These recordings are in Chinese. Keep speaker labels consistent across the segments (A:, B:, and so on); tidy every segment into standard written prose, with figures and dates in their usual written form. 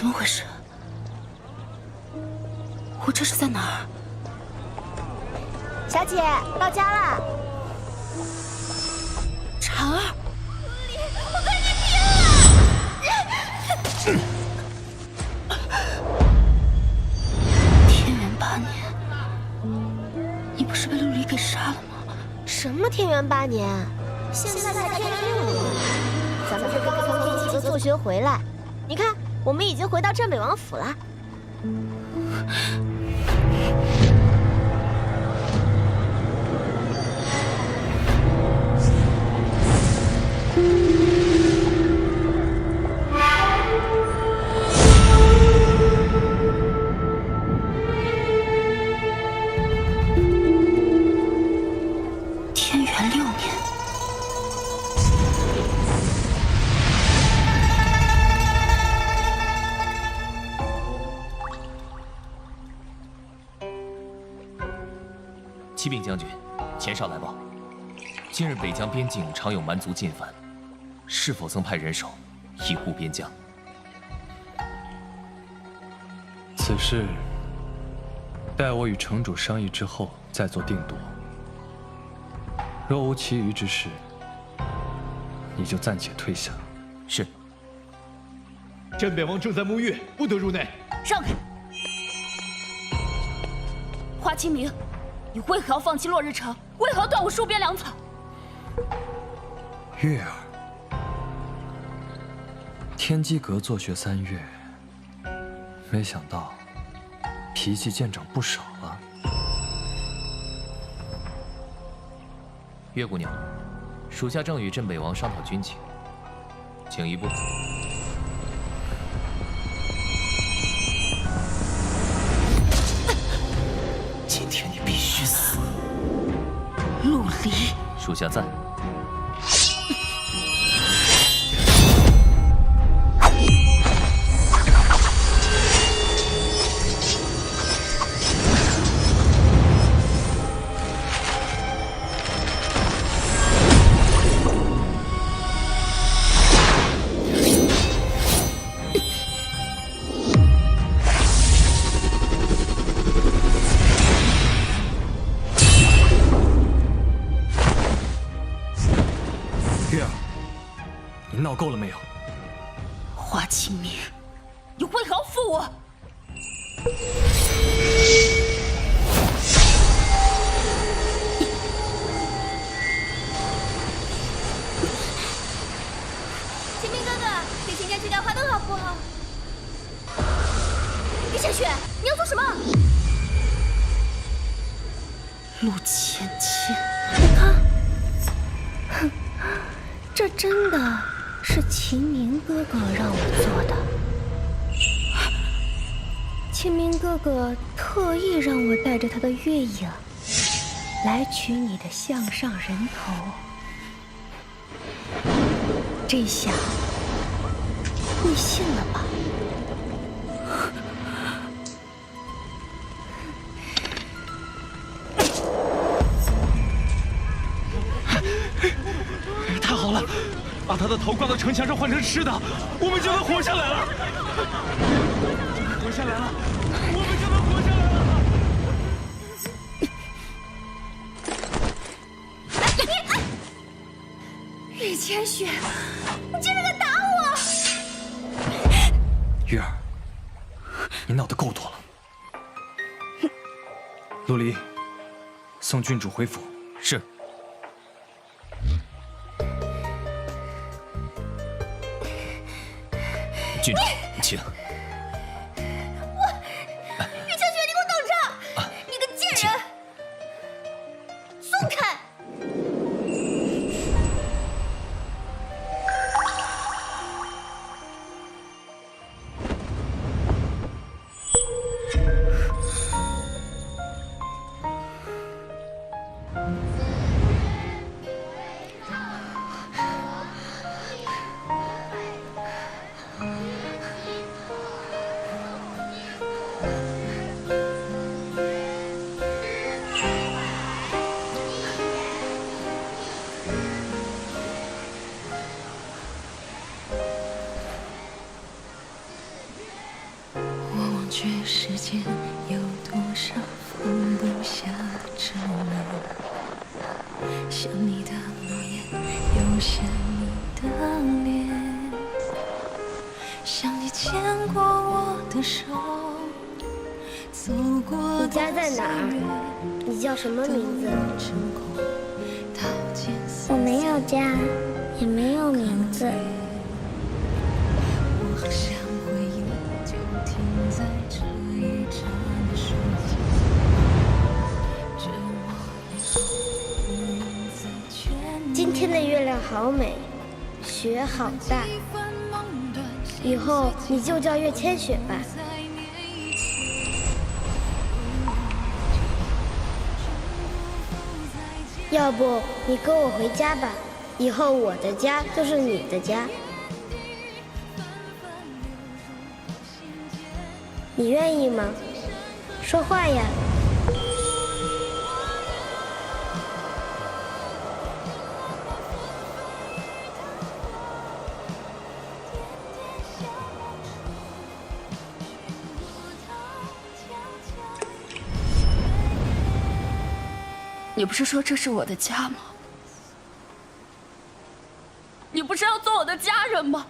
A: 么回事？我这是在哪儿？
B: 小姐，到家啦！
A: 婵儿，
B: 我跟你拼了！
A: 天元8年，你不是被陆离给杀了吗？
B: 什么天元8年？现在才天元6年。咱们这刚从天机阁做学回来，你看，我们已经回到镇北王府了。
A: 天元6年，
C: 启禀将军，前哨来报，近日北疆边境常有蛮族进犯，是否曾派人手以护边疆？
D: 此事待我与城主商议之后再做定夺。若无其余之事，你就暂且退下。
C: 是。
E: 镇北王正在沐浴，不得入内。
A: 让开！华清明，你为何要放弃落日城？为何要断我戍边粮草？
D: 月儿，天机阁做学3月，没想到脾气见长不少了。
C: 月姑娘，属下正与镇北王商讨军情，请移步。
A: 今天你必须死，陆离。
C: 属下在。
D: 月儿，你闹够了没有？
A: 华清明，你为何要负我？
B: 清明哥哥，给芊芊去掉花灯好不好？李小雪，你要做什么？
A: 陆芊芊，
B: 你看，哼，这真的是秦明哥哥让我做的。秦明哥哥特意让我带着他的月影来取你的项上人头，这下你信了吧？
E: 太好了，把他的头挂到城墙上换成吃的，我们就能活下来了。活下来了，我们就能活下来了。
B: 雨千雪，你竟然敢打我！
D: 月儿，你闹得够多了。陆离，送郡主回府。
C: 是。郡主，请。
B: 雨千雪，你给我等着！你个贱人！松开！
A: 觉世间有多少放不下执念，想你的诺言，又想你的脸，想你牵过我的手，走过
B: 你家在哪儿？你叫什么名字？
F: 我没有家，也没有名字。
A: 我好想回忆，就停在这一刹那瞬间。这我也不能再眷恋。
B: 今天的月亮好美，雪好大。以后你就叫月千雪吧。要不你跟我回家吧，以后我的家就是你的家。你愿意吗？说话呀！
A: 你不是说这是我的家吗？你不是要做我的家人吗？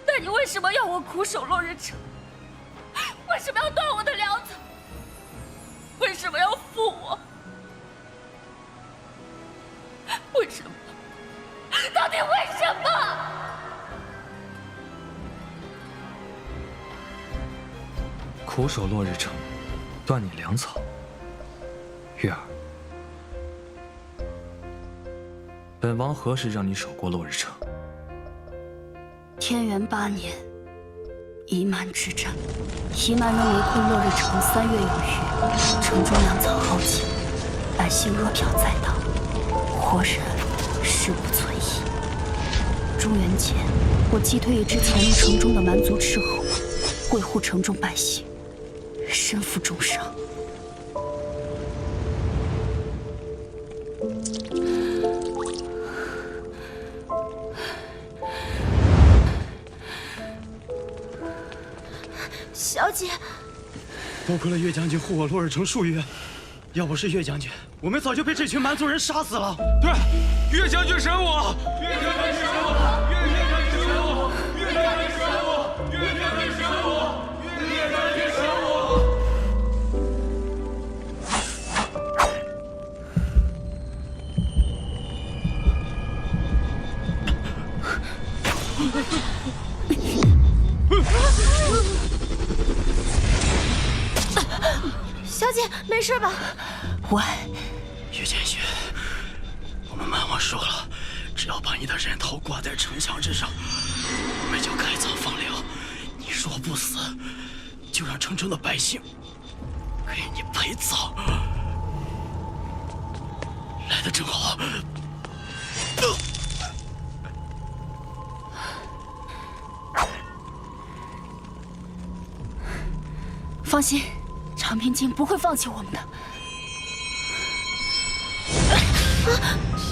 A: 那你为什么要我苦守落日城？为什么要断我的粮草？为什么要负我？为什么？到底为什么？
D: 苦守落日城，断你粮草。月儿，本王何时让你守过落日城？
A: 天元8年，夷蛮之战，夷蛮人围困落日城3月有余，城中粮草耗尽，百姓饿殍载道，活人食不存矣。中元节，我击退一支潜入城中的蛮族斥候，维护城中百姓，身负重伤。
B: 小姐，
E: 多亏了岳将军护我落日城数月，要不是岳将军，我们早就被这群蛮族人杀死了。对，岳将军审我！岳将军审我！岳将军审我！岳将军审我！岳将军审我！岳将军审我！
B: 小姐，没事吧？
A: 喂，
E: 岳千雪，我们蛮王说了，只要把你的人头挂在城墙之上，我们就开葬放灵。你若不死，就让城中的百姓给你陪葬。来得正好。
A: 放心，长平京不会放弃我们的。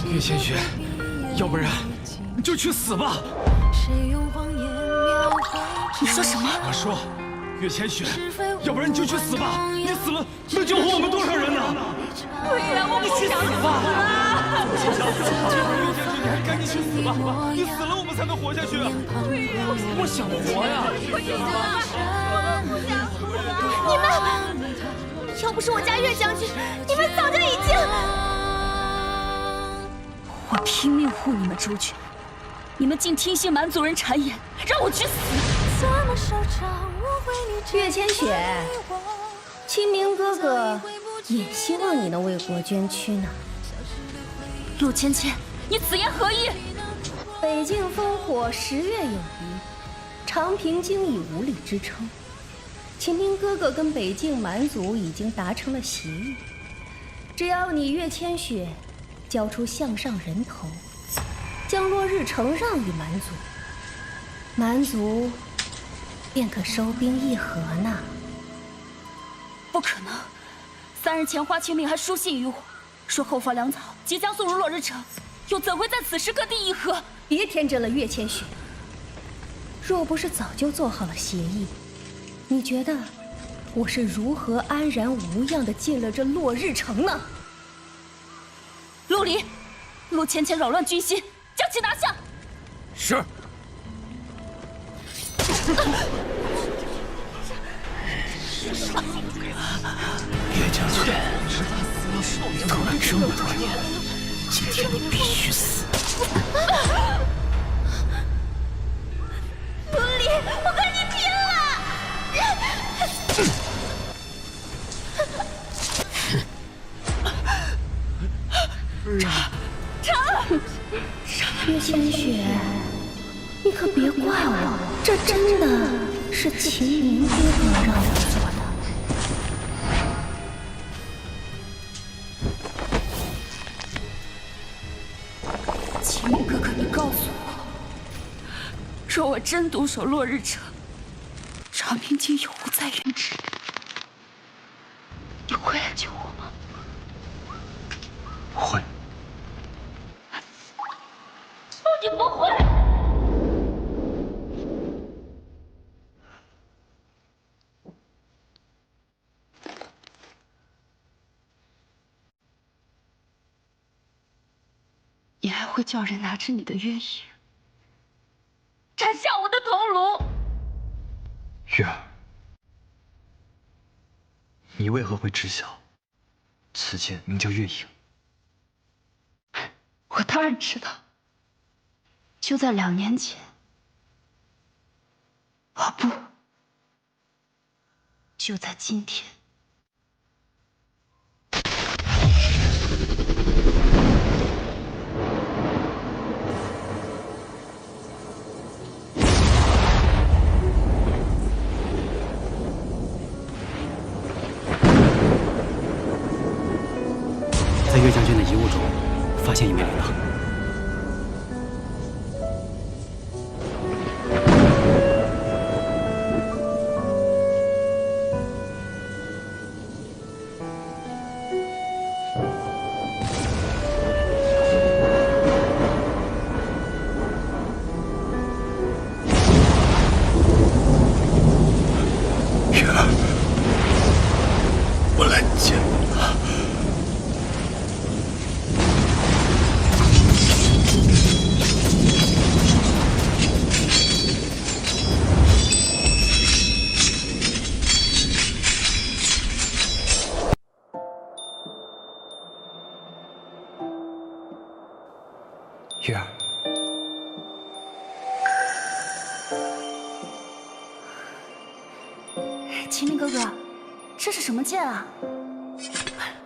E: 岳千雪，要不然你就去死吧！
A: 你说什么？
E: 我说，岳千雪，要不然你就去死吧！你死了能救活我们多少人呢？
A: 对呀，我不想死了。
E: 岳千雪，你还是赶紧去死吧！你死了我们才能活下去。我想活呀！
B: 你们，要不是我家岳将军，你们早就已经……
A: 我拼命护你们周全，你们竟听信蛮族人谗言，让我去死！
G: 岳千雪，清明哥哥也希望你能为国捐躯呢。
A: 陆芊芊，你此言何意？
G: 北境烽火10月有余，长平京已无力支撑。清明哥哥跟北境蛮族已经达成了协议，只要你岳千雪交出项上人头，将落日城让与蛮族，蛮族便可收兵议和呢。
A: 不可能！3日前花清明还书信于我，说后方粮草即将送入落日城，又怎会在此时各地议和？
G: 别天真了，岳千雪。若不是早就做好了协议，你觉得我是如何安然无恙地进了这落日城呢？
A: 陆离，陆浅浅扰乱军心，将其拿下。
C: 是。
E: 岳将军，等了这么多年，今天你必须死！
B: 陆离，我跟你拼了！
G: 岳千雪，你可别怪我，这真的是秦明哥哥让我做的。
A: 秦明哥哥，你告诉我，若我真独守落日城，长平境有无在人知？你会来救我吗？
E: 会。
A: 你不会。你还会叫人拿着你的月影斩下我的头颅？
D: 月儿，你为何会知晓此剑名叫月影？
A: 我当然知道。就在2年前，不，就在今天。
E: 在岳将军的遗物中，发现一枚铃铛。月儿，我来见你了。
D: 月儿，
A: 秦明哥哥，这是什么剑啊？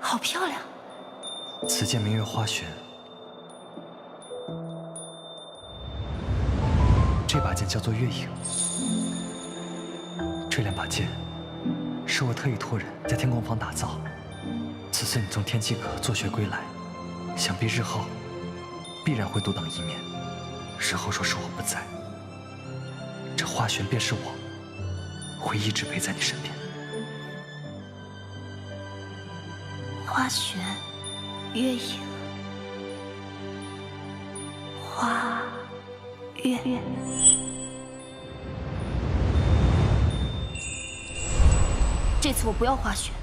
A: 好漂亮！
D: 此剑名曰花玄，这把剑叫做月影。这2把剑是我特意托人在天宫坊打造。此次你从天机阁坐学归来，想必日后必然会独当一面。日后若是我不在，这花玄便是我，会一直陪在你身边。
A: 花玄，月影，花月。这次我不要花玄，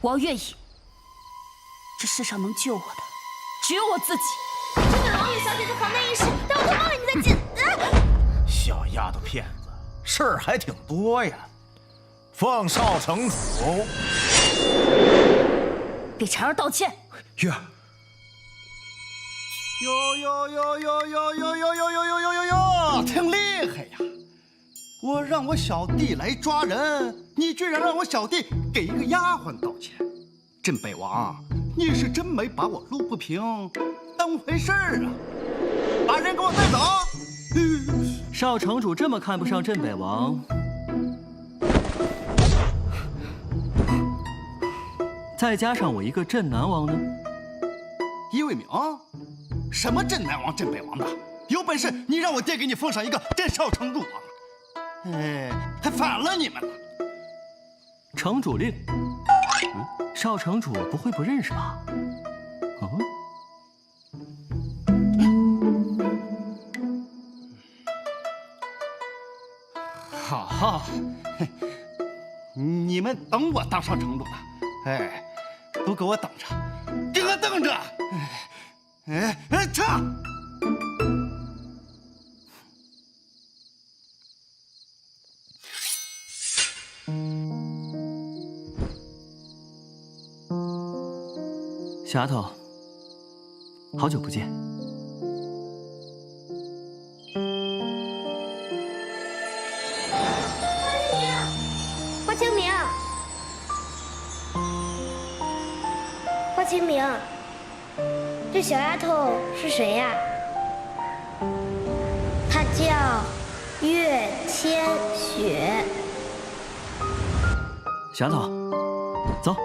A: 我要月影。这世上能救我的，只有我自己。
B: 这个龙女小姐的防内意识，等我脱光了你再进。
H: 小丫头片子，事儿还挺多呀。奉少城主。
A: 给婵儿道歉。
D: 月儿，
H: 哟，挺厉害呀！我让我小弟来抓人，你居然让我小弟给一个丫鬟道歉。镇北王，你是真没把我陆不平当回事儿啊！把人给我带走！
I: 少城主这么看不上镇北王，再加上我一个镇南王呢？
H: 叶卫明，什么镇南王、镇北王的？有本事你让我爹给你封上一个镇少城主王！哎，还反了你们了！
I: 城主令，少城主不会不认识吧？
H: 好，你们等我当上城主的，哎，都给我等着，给我等着！唱！
I: 小丫头，好久不见。
F: 花清明，花清明，这小丫头是谁呀？她叫岳千雪。
I: 小丫头，走，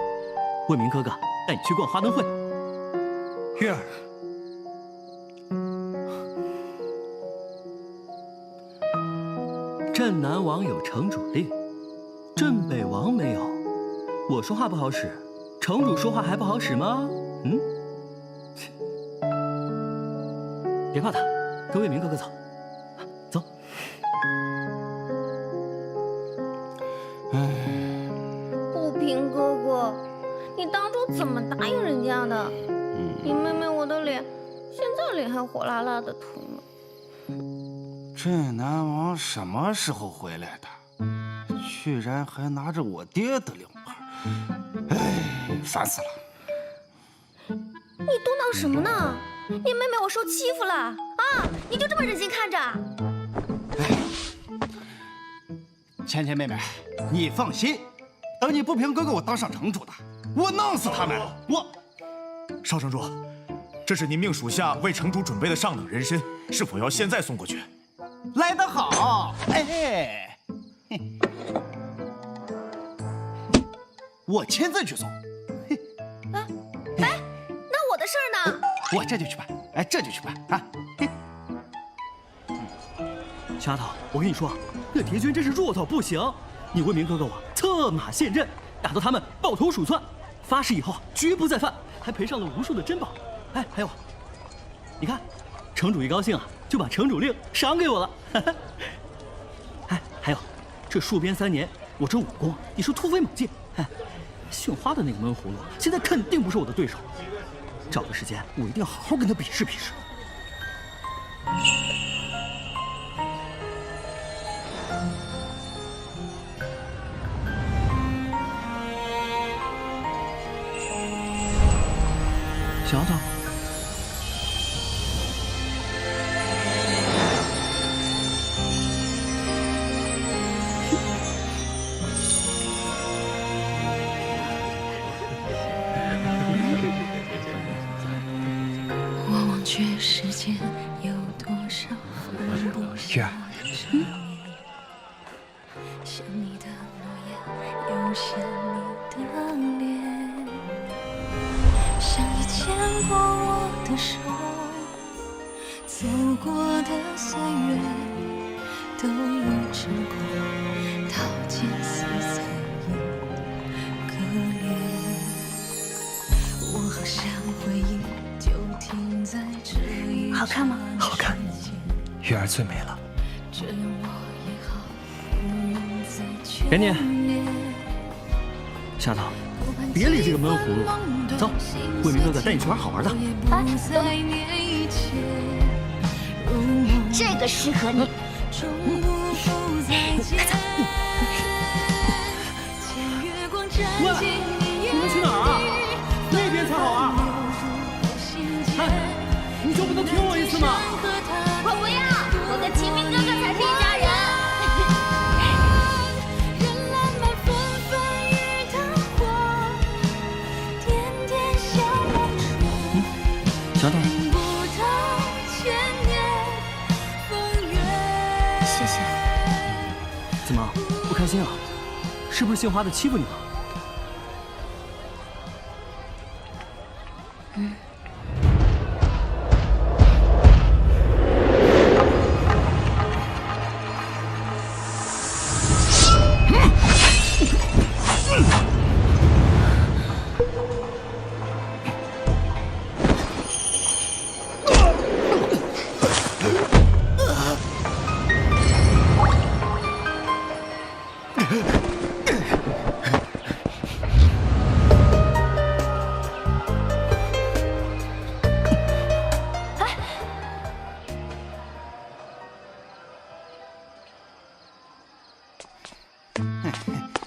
I: 魏明哥哥带你去逛花灯会。
D: 月儿，
I: 镇南王有城主令，镇北王没有。我说话不好使，城主说话还不好使吗？嗯，别怕他，跟魏明哥哥走，走。
G: 不平哥哥，你当初怎么答应人家的？你妹妹我的脸，现在脸还火辣辣的疼呢。
H: 镇南王什么时候回来的？居然还拿着我爹的令牌，哎，烦死了！
G: 你嘟囔什么呢？你妹妹我受欺负了啊！你就这么忍心看着？
H: 芊芊妹妹，你放心，等你不平哥哥我当上城主的，我弄死他们！我。
J: 少城主，这是您命属下为城主准备的上等人参，是否要现在送过去？
H: 来得好，哎，我亲自去送。
G: 哎，那我的事儿呢？
H: 我这就去办，哎，这就去办啊！
I: 小丫头，我跟你说，那敌军真是弱到不行。你魏明哥哥我策马陷阵，打到他们抱头鼠窜，发誓以后绝不再犯，还赔上了无数的珍宝。哎，还有，你看，城主一高兴啊，就把城主令赏给我了。哎，还有，这戍边3年，我这武功也是突飞猛进。哎，杏花的那个闷葫芦，现在肯定不是我的对手。找个时间，我一定要好好跟他比试比试。小丫头，
K: 我忘却世间有多少分不
D: 月儿，
K: 像你的模样，又像你的脸，像你牵过我的手，走过的岁月，都已成过刀剑似彩影可怜。我好像回忆就停在这一
A: 好看吗？
D: 好看，月儿最美了。
K: 这样我也好不能再眷
I: 给你，
K: 恋。
I: 小丫头，别理这个闷葫芦，走，魏明哥哥带你去玩好玩的。
F: 啊，这个适合你。
I: 喂，你们去哪儿啊？那边才好玩。哎，你就不能听我一次吗？
B: 我不要，我跟秦明哥哥才是一家人。
I: 小丫头，
A: 谢谢。
I: 怎么不开心啊？是不是杏花的欺负你了？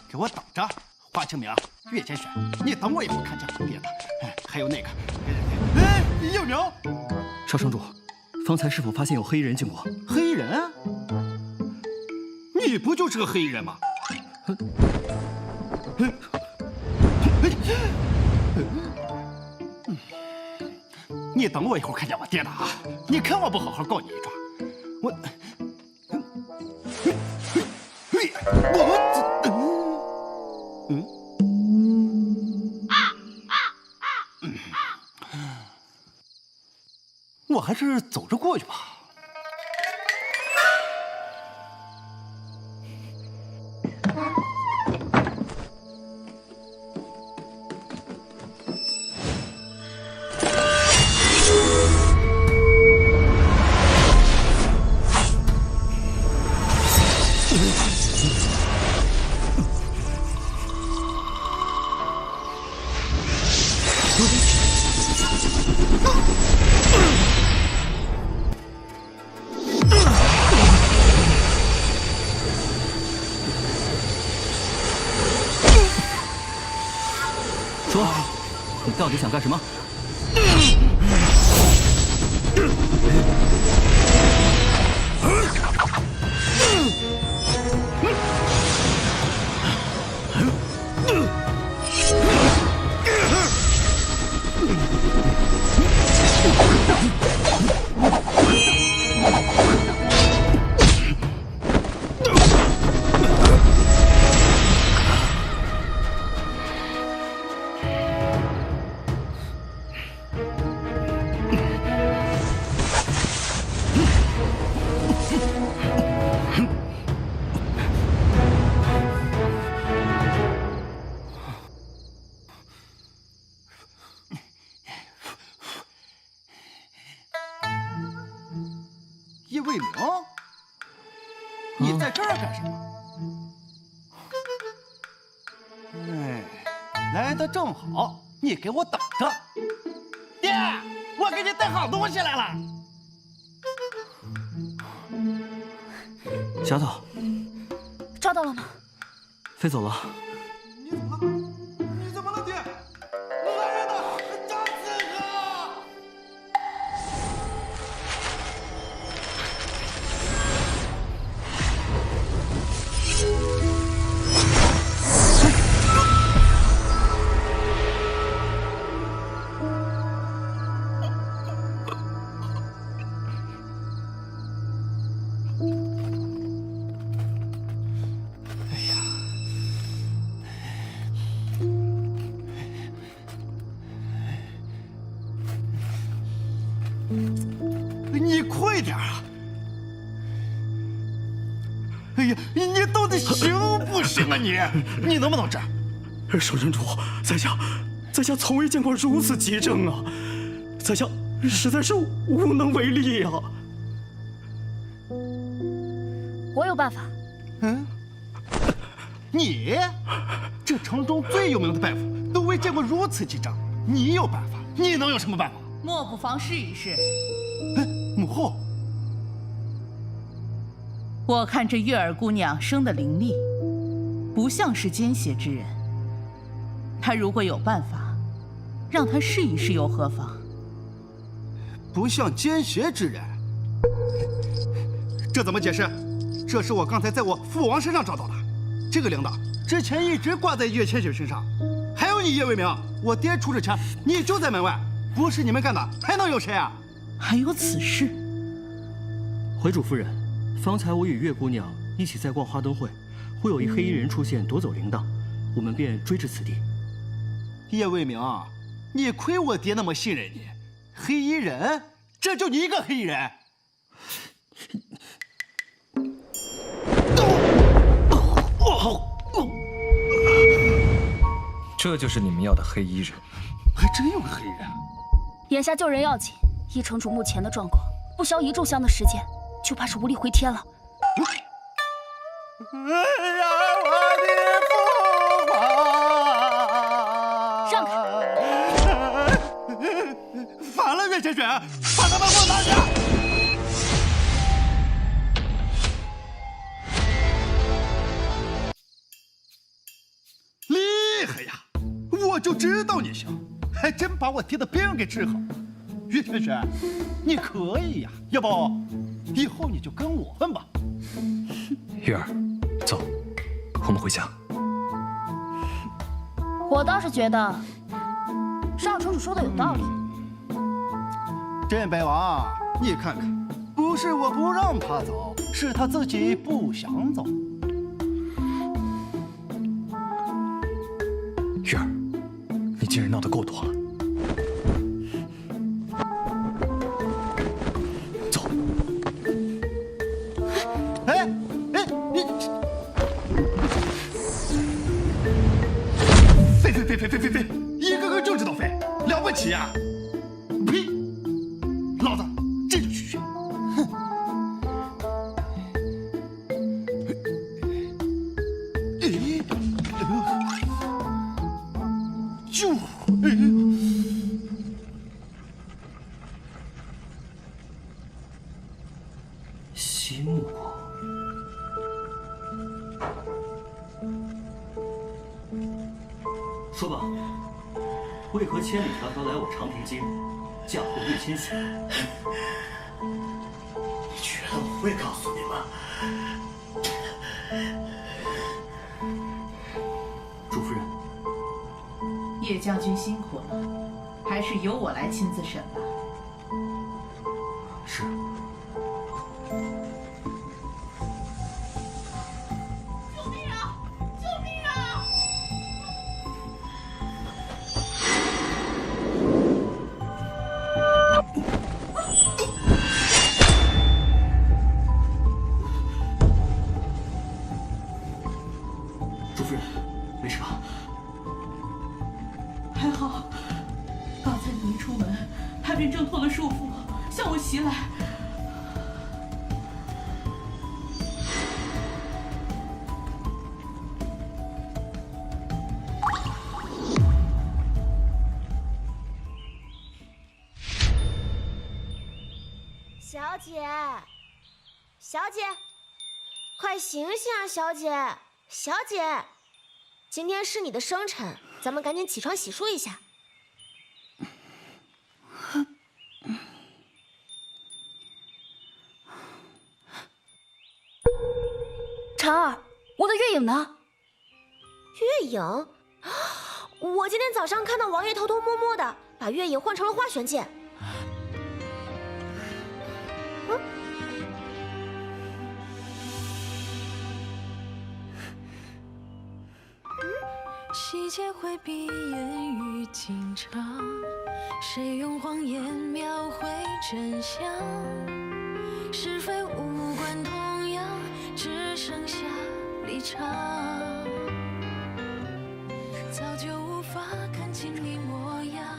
H: 给我等着，华清明、岳千雪，你等我一会儿看见我爹的。还有那个，叶明，
I: 少城主，方才是否发现有黑衣人经过？
H: 黑衣人？你不就是个黑衣人吗？你等我一会儿看见我爹的啊！你看我不好好告你一状，我。我还是走着过去吧。
I: 说，你到底想干什么？叶卫明，你在这儿干什么？哎，来的正好，你给我等着。爹，我给你带好东西来了。丫头，
A: 抓到了吗？
I: 飞走了。
H: 你怎么了？你怎么了，爹？来人呐！炸死他！你快点啊！哎呀，你到底行不行啊你能不能治？
E: 少城主，在下从未见过如此急症啊！在下实在是无能为力啊！
A: 我有办法。
H: 嗯，你这城中最有名的大夫都未见过如此急症，你有办法？你能有什么办法？
L: 莫不妨试一试。
H: 母后，
L: 我看这月儿姑娘生得伶俐，不像是奸邪之人。她如果有办法，让她试一试又何妨？
H: 不像奸邪之人，这怎么解释？这是我刚才在我父王身上找到的，这个铃铛之前一直挂在岳千雪身上。还有你叶卫明，我爹出事前你就在门外，不是你们干的，还能有谁啊？
L: 还有此事？
I: 回主夫人，方才我与月姑娘一起在逛花灯会，忽有一黑衣人出现夺走铃铛，我们便追至此地。
H: 叶卫明，你亏我爹那么信任你，黑衣人，这就你一个黑衣人？
D: 这就是你们要的黑衣人？
H: 还真有个黑衣人。
A: 眼下救人要紧，依城主目前的状况，不消一炷香的时间，就怕是无力回天了。
H: 哎呀，我千雪，把他们给我拿下！厉害呀！我就知道你行，还真把我提的病给治好。岳千雪，你可以呀，要不以后你就跟我混吧。
D: 月儿，走，我们回家。
A: 我倒是觉得少城主说的有道理。
H: 镇北王，你看看，不是我不让他走，是他自己不想走。
D: 月儿，你今日闹得够多了。走。
H: 哎，你飞，一个个就知道飞，了不起呀！呸！老子这就去学。哼！
I: 西木国。说吧，为何千里迢迢来我长平京，嫁祸岳千雪？你觉得我会告诉你吗？主夫人，
L: 叶将军辛苦了，还是由我来亲自审吧。
I: 是。
L: 救命啊！救命啊！
I: 主夫人，没事吧？
L: 还好，刚才你一出门，他便挣脱了束缚，向我袭来。
B: 小姐，小姐，快醒醒啊，小姐，小姐，今天是你的生辰，咱们赶紧起床洗漱一下。
A: 婵儿，我的月影呢？
B: 月影？我今天早上看到王爷偷偷摸摸的把月影换成了花玄剑。
K: 细节回避言语紧张，谁用谎言描绘真相？是非无关痛痒，只剩下离场。早就无法看清你模样，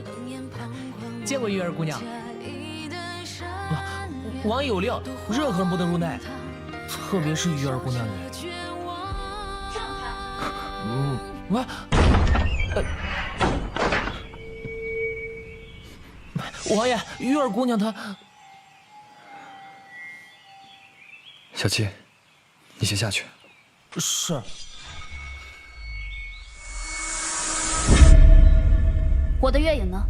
K: 冷眼彷徨。
M: 见过月儿姑娘。王爷有令，任何人不得入内，特别是月儿姑娘你。喂，王爷，月儿姑娘她……
D: 小七，你先下去。
M: 是。
A: 我的月影呢？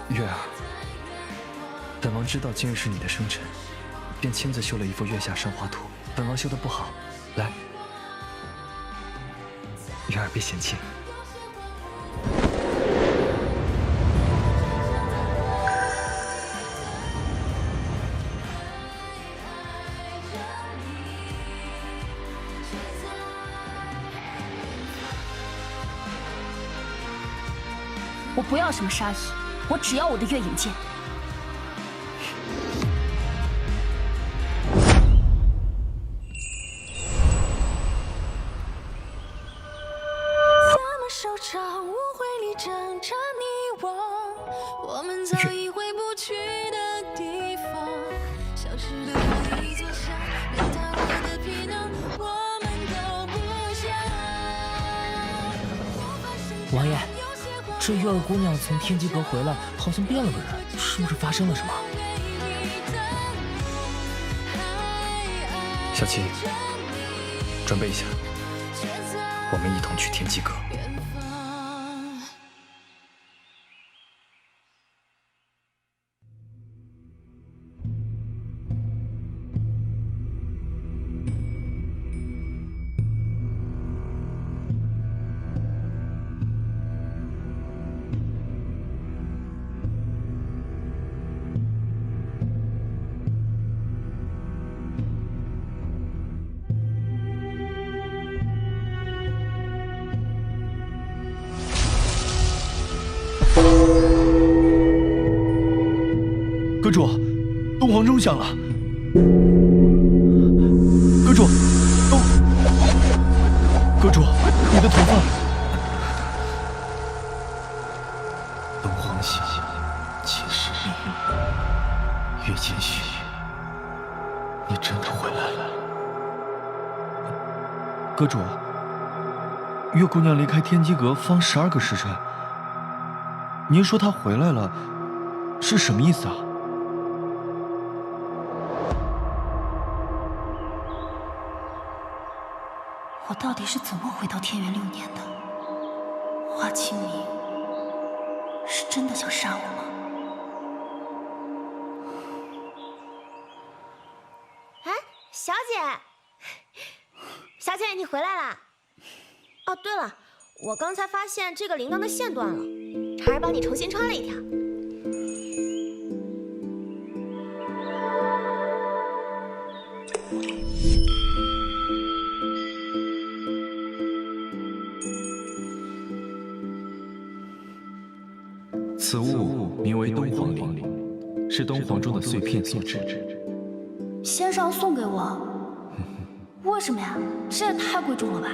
D: 月儿，本王知道今日是你的生辰，便亲自修了一幅月下生花图。本王修的不好，来，月儿别嫌弃。
A: 我不要什么杀意，我只要我的月影剑。
K: 收场误会里挣扎你我，我们早已回不去的地方，消失的回忆坐下，被踏过的皮囊，我们都不想。
M: 王爷，这月儿姑娘从天机阁回来，好像变了个人，是不是发生了什么？
D: 小七，准备一下，我们一同去天机阁。
J: 阁主，东皇钟响了。阁主，阁主，你的头发。
D: 东皇响，且是命。月间雪，你真的回来了。
E: 阁主，月姑娘离开天机阁方12个时辰，您说她回来了，是什么意思啊？
A: 我到底是怎么回到天元6年的？华清明是真的想杀我吗？
B: 哎，小姐，小姐，你回来啦！哦，对了，我刚才发现这个铃铛的线断了，还是帮你重新穿了一条。
D: 此物名为东皇铃，是东皇钟的碎片所制。
A: 先生送给我，为什么呀？这也太贵重了吧！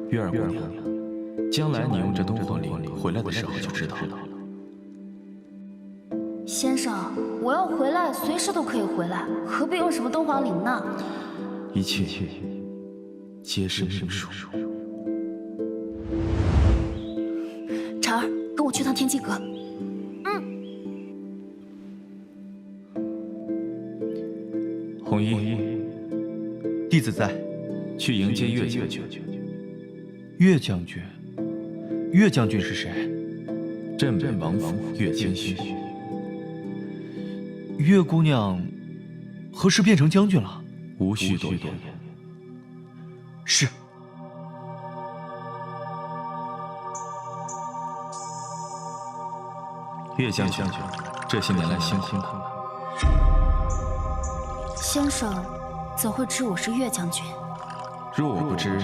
D: 月儿姑娘，将来你用这东皇铃回来的时候就知道了。
A: 先生，我要回来，随时都可以回来，何必用什么东皇铃呢？
D: 一切皆是命数。
A: 婵儿，跟我去趟天机阁。
D: 红衣，
E: 弟子在，
D: 去迎接岳将军。
E: 岳将军，岳将军是谁？
D: 镇北王府岳千绪。
E: 岳姑娘何时变成将军了？
D: 无需多言。
E: 是。
D: 岳将军，这些年来辛苦了。
A: 先生怎会知我是岳将军？
D: 若我不知，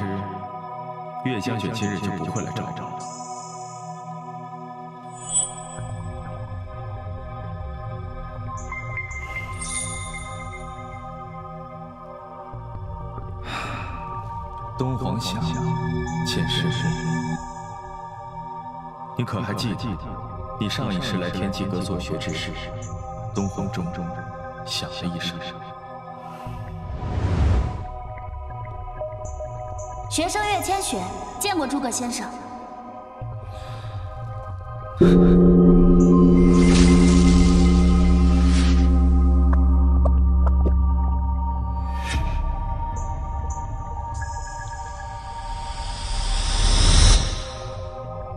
D: 岳将军今日就不会来找我了。东皇响，前世，你可还记得你上一世来天机阁做学之时，东皇钟响了一声？
A: 学生岳千雪，见过诸葛先生。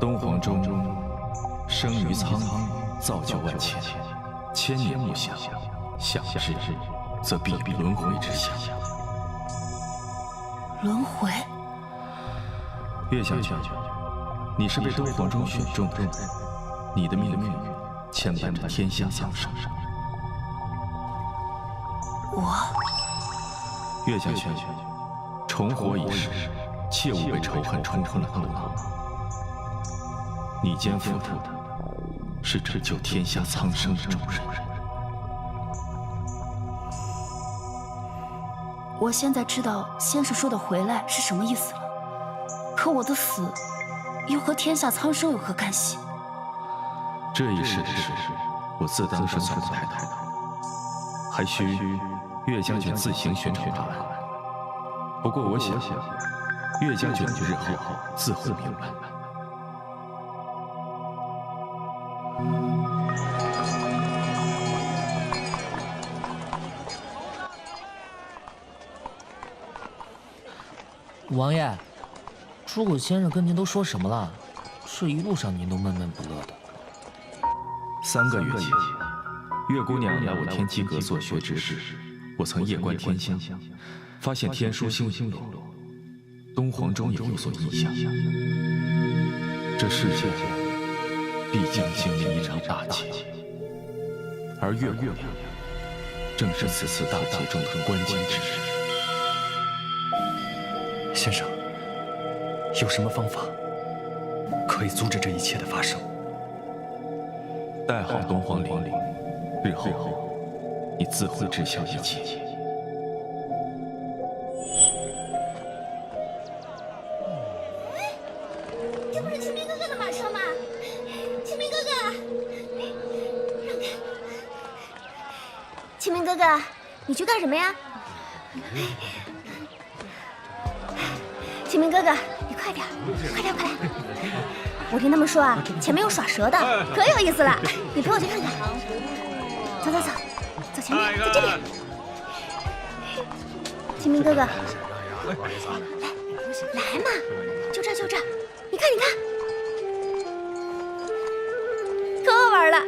D: 东皇钟生于沧海，造就万千，千年不响，响之日，则必轮回之响。
A: 轮回？
D: 岳将军，你是被东皇钟选中的人，你的命运牵绊着天下苍生。
A: 我，
D: 岳将军，重活一世，切勿被仇恨冲昏了头脑。你肩负的是拯救天下苍生的重任。
A: 我现在知道先生说的回来是什么意思了，可我的死又和天下苍生有何干系？
D: 这一世的事，我自当是算不太透，还需岳将军自行寻找答案。不过我想，岳将军日后自会明白。
M: 王爷，诸葛先生跟您都说什么了？这一路上您都闷闷不乐的。
D: 3个月前，月姑娘来我天机阁所学之时，我曾夜观天象，发现天枢星星落，东皇钟也有所异象。这世界必将经历一场大劫，而月姑娘正是此次大劫中的关键之人。
I: 先生，有什么方法可以阻止这一切的发生？
D: 带好东皇铃，日后你自会知晓一切。
B: 这不是清明哥哥的马车吗？清明哥哥，让开！清明哥哥，你去干什么呀？清明哥哥，你快点，快点，快点！我听他们说啊，前面有耍蛇的，可有意思了。你陪我去看看。走走走，走前面，在这里。清明哥哥，来嘛，就这就这，你看你看，可好玩了。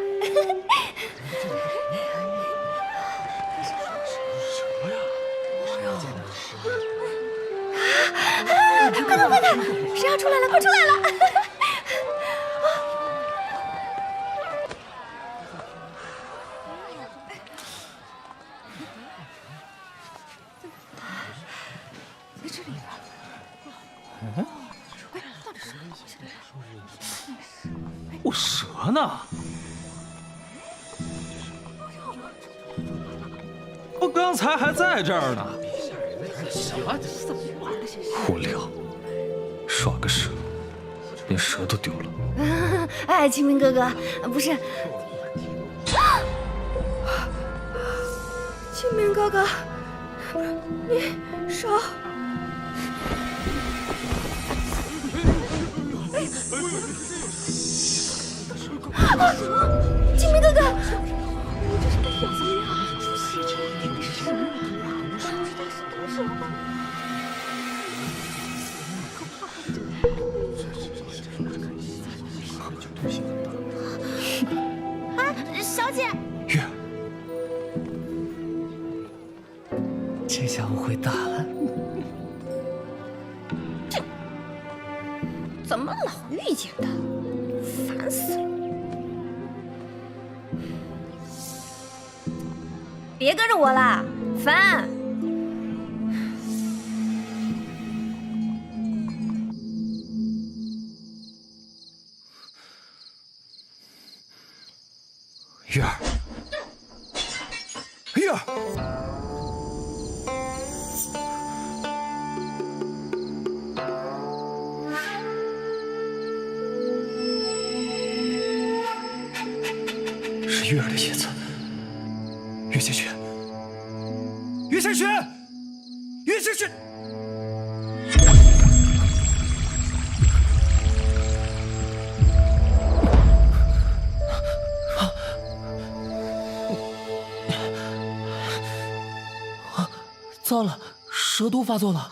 B: 快看快看，蛇要出来了，快出来了！在这里。
I: 我蛇呢？我刚才还在这儿呢。
D: 无聊，耍个蛇，连蛇都丢了。
B: 哎，清明哥哥，不是，清明哥哥，你手。清明哥哥，这是个小怎么样？出戏这一定是什么？小姐，
I: 月，
M: 这下我会打了。
B: 怎么老遇见他？烦死了！别跟着我了，烦。
I: 月儿，月儿，是月儿的叶子。月千雪，月千雪，月千雪。
M: 糟了，蛇毒发作了。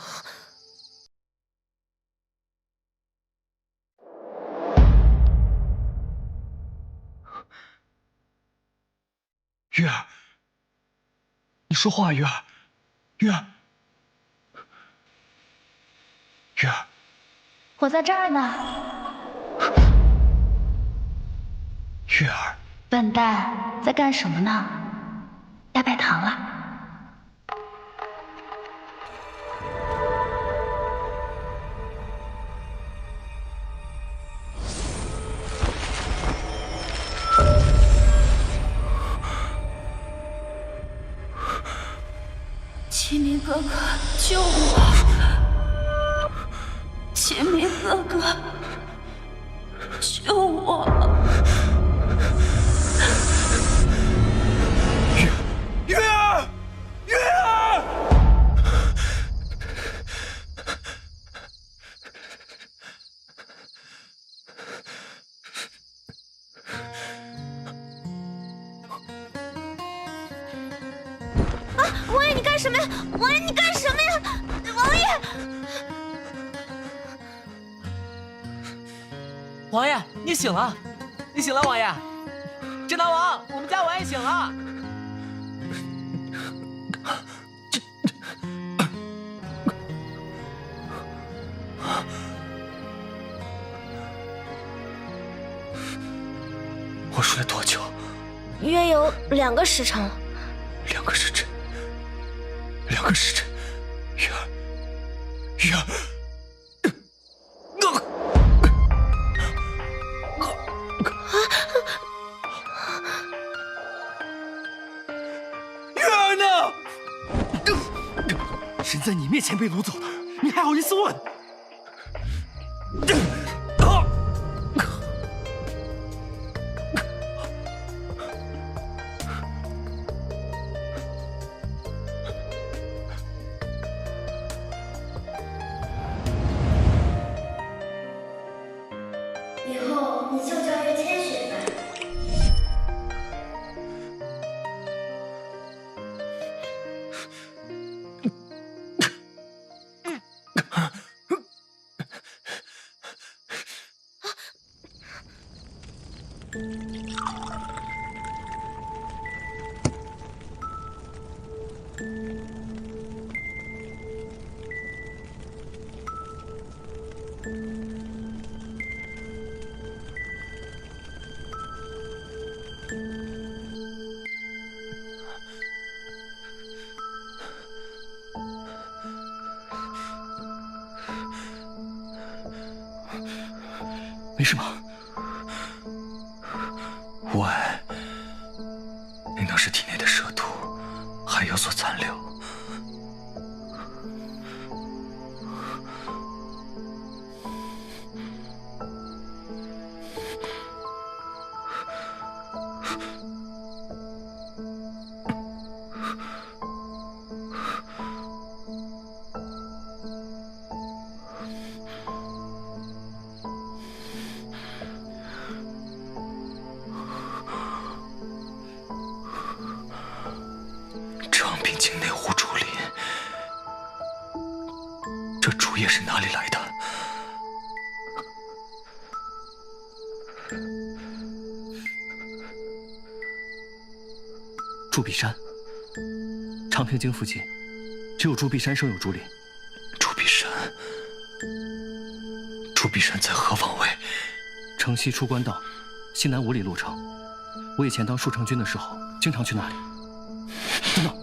I: 月儿，你说话，月儿，月儿，月儿，
A: 我在这儿呢。
I: 月儿，
A: 笨蛋，在干什么呢？该拜堂了。
G: 清明哥哥，救我！清明哥哥，救我！
I: 月儿，月儿！
B: 王爷，你干什么呀？王爷，你干什么呀？王爷，
M: 王爷，你醒了，你醒了，王爷！镇南王，我们家王爷醒了。
D: 我睡了多久？
B: 约有2个时辰了。
D: 2个时辰，2个时辰，月儿，月儿。
I: 人在你面前被掳走的，你还好意思问？
F: 以后你就叫月千雪吧。
I: 没事吧？
D: 无碍，你那是体内的蛇毒还有所残留。长平境内无竹林，这竹叶是哪里来的？
I: 朱壁山，长平境附近，只有朱壁山生有竹林。
D: 朱壁山，朱壁山在何方位？
I: 城西出关道，西南5里路程。我以前当戍城军的时候，经常去那里。等等，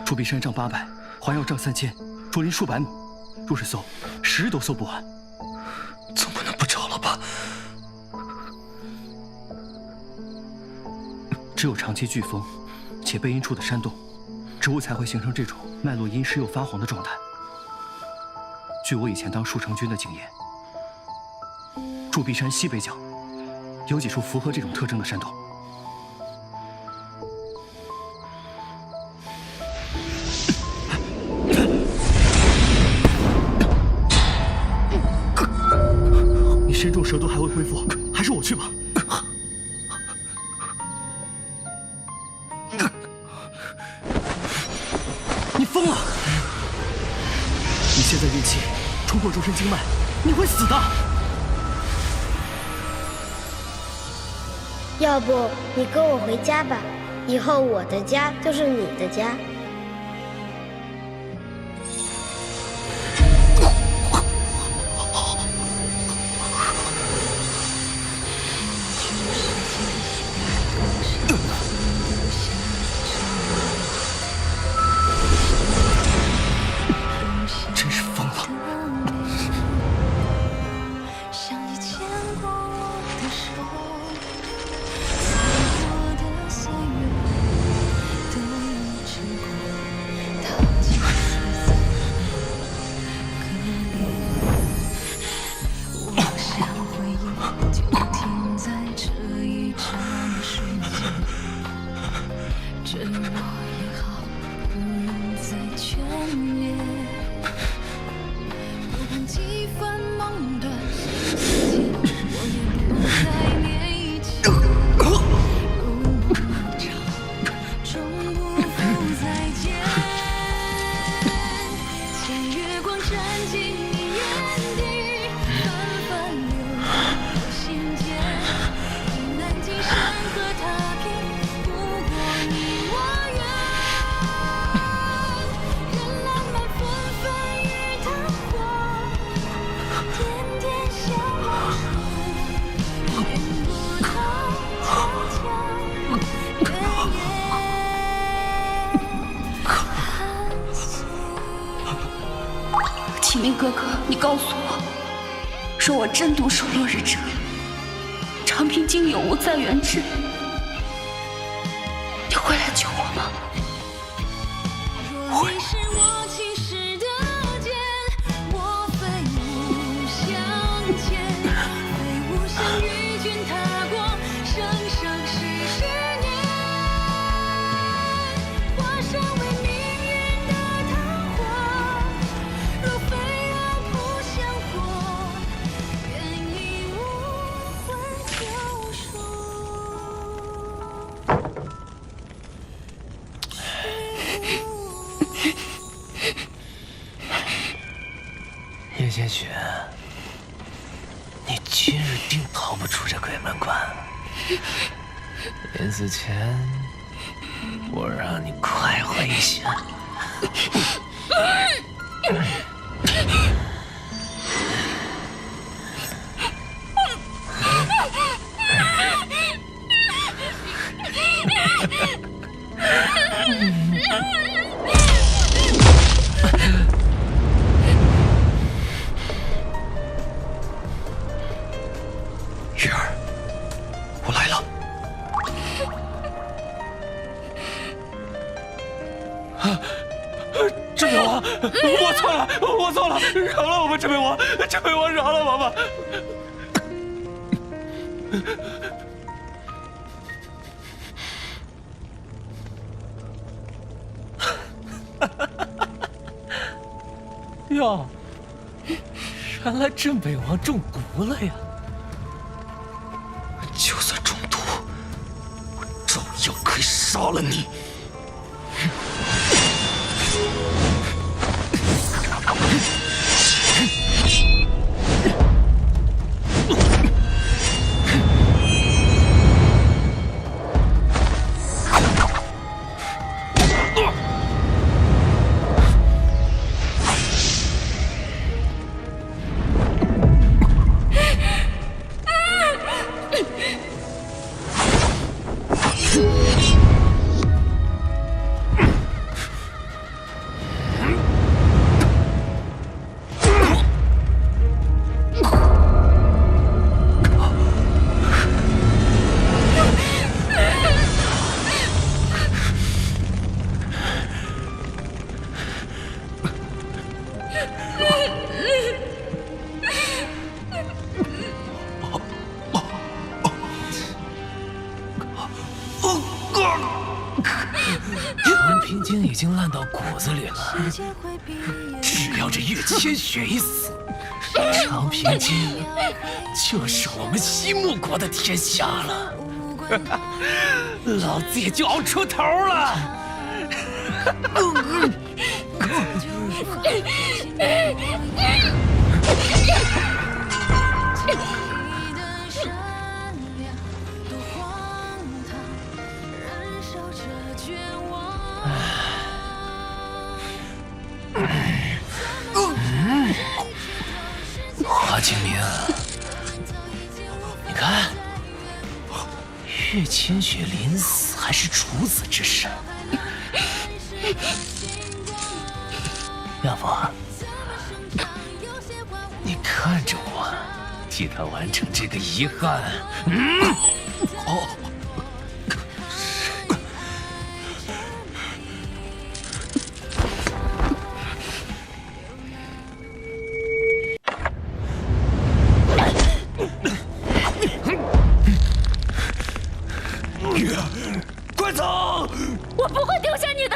I: 朱壁山丈800，环绕丈3000，竹林数百亩，若是搜，10日都搜不完。
D: 总不能不找了吧？
I: 只有长期飓风且背阴处的山洞，植物才会形成这种脉络阴湿又发黄的状态。据我以前当戍城军的经验，驻壁山西北角有几处符合这种特征的山洞。你身中蛇毒还未恢复，还是我去吧。你疯了！你现在运气冲破周身经脉，你会死的。
F: 要不你跟我回家吧，以后我的家就是你的家。
I: 真是疯了！
A: 启明哥哥，你告诉我，若我真独守落日城，长平境有无在元之，你会来救我吗？
K: 会。
M: 叶千雪，你今日定逃不出这鬼门关。临死前，我让你快活一下。
E: 玉儿，我来了。镇北王，我错了，我错了，饶了我们镇北王，镇北王饶了我们。
M: 哟，原来镇北王中毒了呀！
E: 就算中毒，我照样可以杀了你。
M: 长平经已经烂到骨子里了，只要这岳千雪一死，长平经就是我们西木国的天下了。老子也就熬出头了。华清明，你看，岳千雪临死还是处子之身，要不你看着我，替他完成这个遗憾。哦。快走！
A: 我不会丢下你的。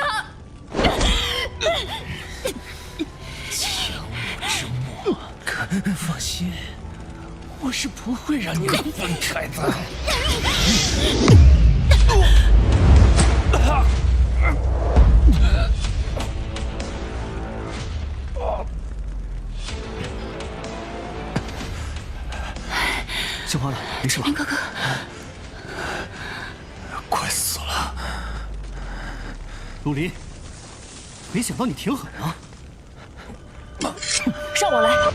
M: 强弩之末，放心，我是不会让你们分开的。
I: 小花了，没事吧？
A: 哥哥，
E: 快死了！
I: 陆离，没想到你挺狠啊！
A: 让我来。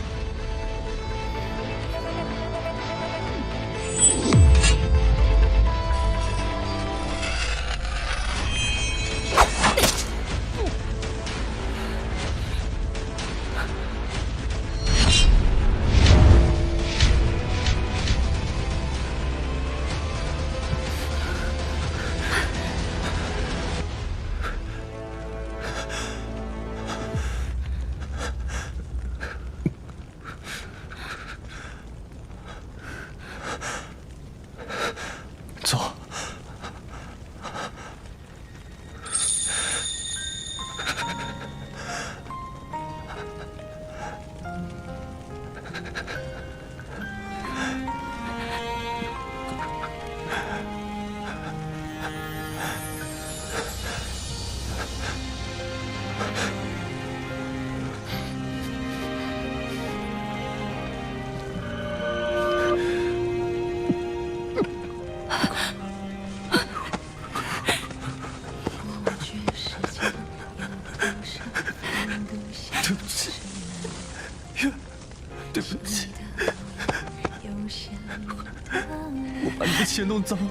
D: 纸弄脏了，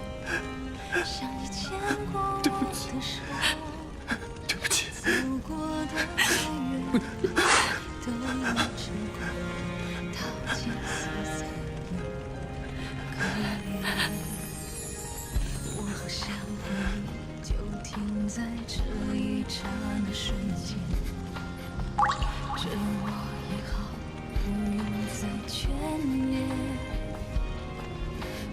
D: 对不起，对不起。
K: 我好想回忆就停在这一刹那瞬间，这我也好，不用再眷恋。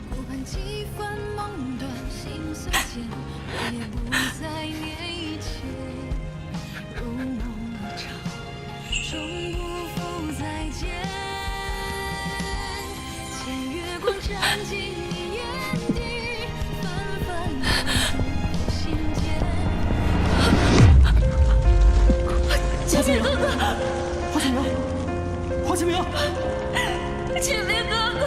K: 顾盼几番梦断心碎间，我也不再念一切，如梦一场，终不复再见。牵月光沾尽你眼底，纷纷流入心间。
A: 华清明哥哥，
I: 华清明，华清明，
A: 清明哥哥。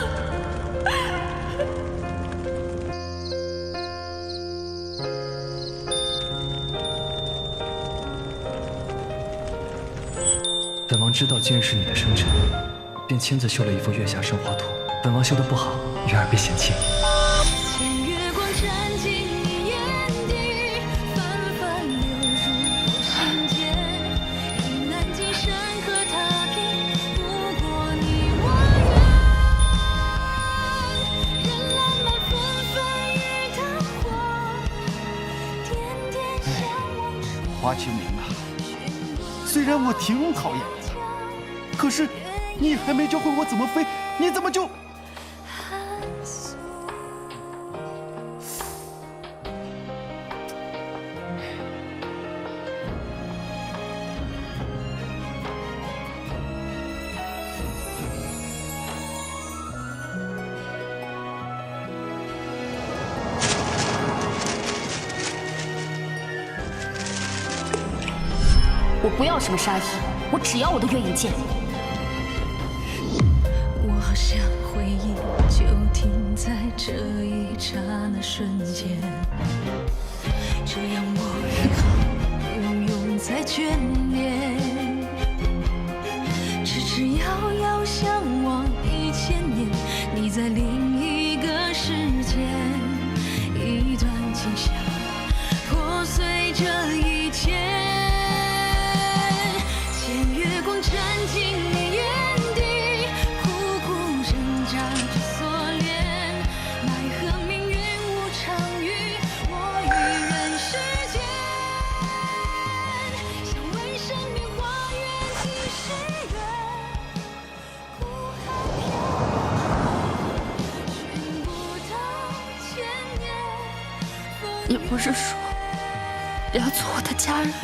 D: 本王知道今日是你的生辰，便亲自绣了一幅月下生花图。本王绣的不好，月儿别嫌弃。
K: 牵月光沾尽你眼底，纷纷流入心间。以南极山河踏平，不过你我缘。任烂漫纷纷雨的火，点点向往处。
H: 华清明啊，虽然我挺讨厌你的，可是你还没教会我怎么飞，你怎么就……
A: 我不要什么杀意，我只要我的月影剑。
K: 我好想回忆就停在这一刹那瞬间，这样我也好，不用再眷恋。痴痴遥遥相望1000年，你在另一个世界，一段景象破碎这一切。牵月光沾尽你眼底，苦苦挣扎着锁链，奈何命运无常与我与人世间。想为生命化约几世缘，苦海飘，寻不到千年。
A: 你不是说要做我的家人吗？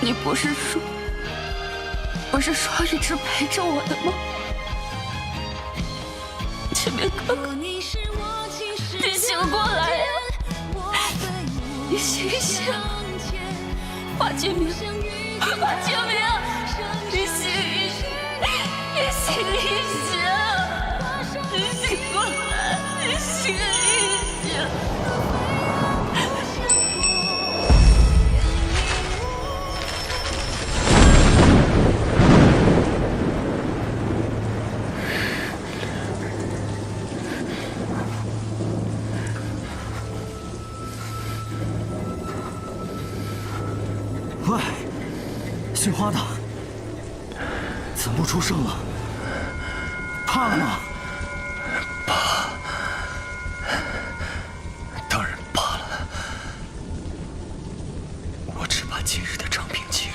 A: 你不是说一直陪着我的吗？清明哥哥，你醒过来呀！你醒醒！华清明，华清明，你醒一醒！你醒一醒！你醒过来！你醒一醒！
I: 喂，杏花的，怎么不出声了？怕了吗？
D: 怕，当然怕了。我只怕今日的长平镜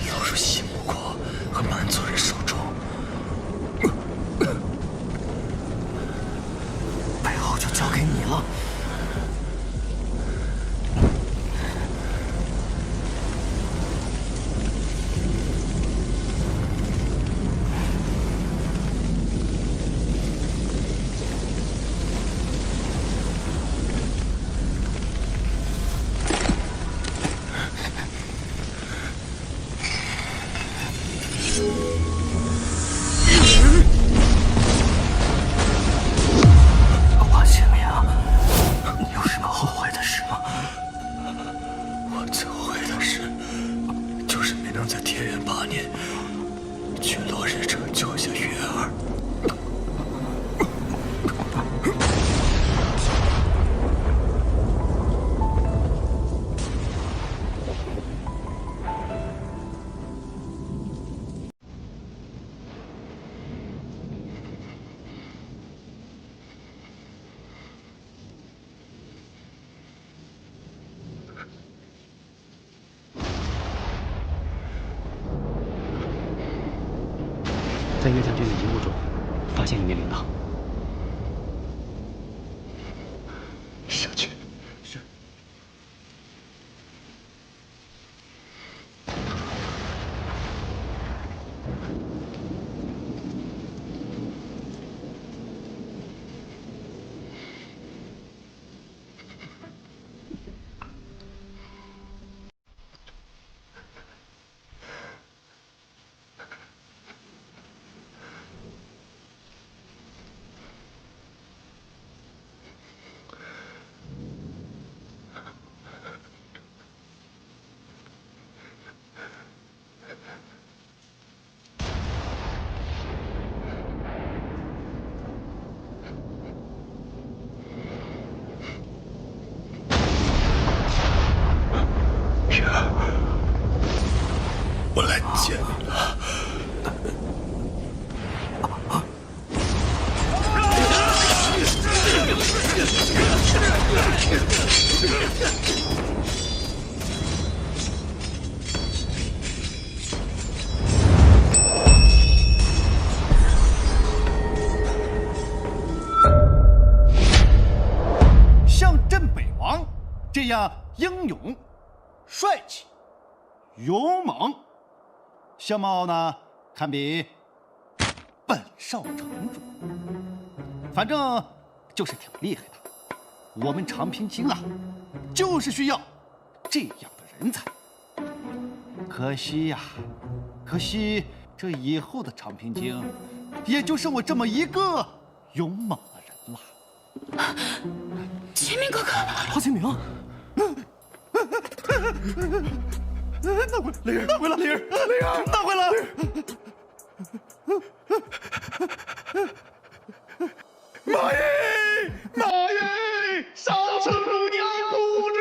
D: 落入西木国和蛮族人手中，背后就交给你了。华清明，
I: 岳将军的遗物中发现一枚铃铛。
J: 下去。是。
N: 我来见你了。
H: 像镇北王这样英勇、帅气、勇猛，相貌呢堪比本少城主，反正就是挺厉害的。我们长平京啊，就是需要这样的人才。可惜呀，可惜这以后的长平京，也就剩我这么一个勇猛的人了。
A: 秦明哥哥，
I: 花清明，
H: 拿回来，灵儿，拿回来，灵儿，灵儿，拿回来。马爷，马爷，少城主娘哭
O: 着。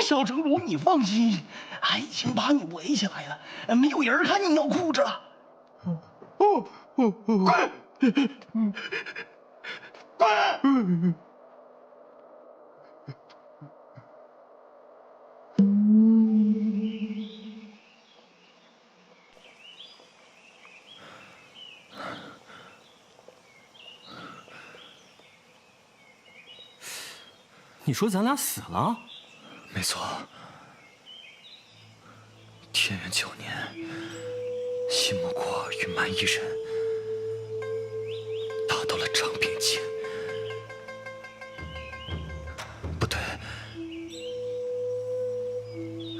O: 小城主，你放心，俺已经把你围起来了，没有人看你要哭着了。滚！滚！
I: 你说咱俩死了？
D: 没错。天元9年，西漠国与蛮夷人打到了长平京。不对，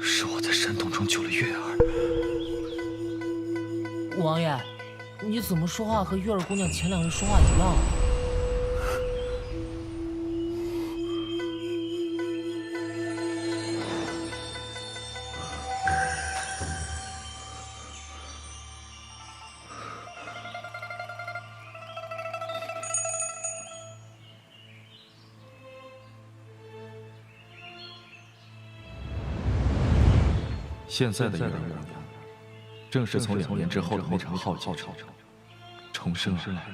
D: 是我在山洞中救了月儿。
M: 王爷，你怎么说话和月儿姑娘前2日说话一样？
D: 现在的月儿姑娘，正是从2年之后的那场浩劫中重生而来。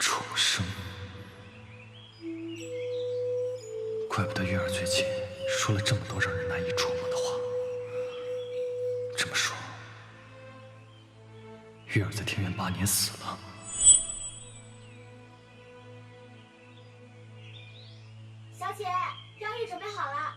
D: 重生，怪不得月儿最近说了这么多让人难以捉摸的话。这么说，月儿在天元8年死了。
B: 小姐，药浴准备好了。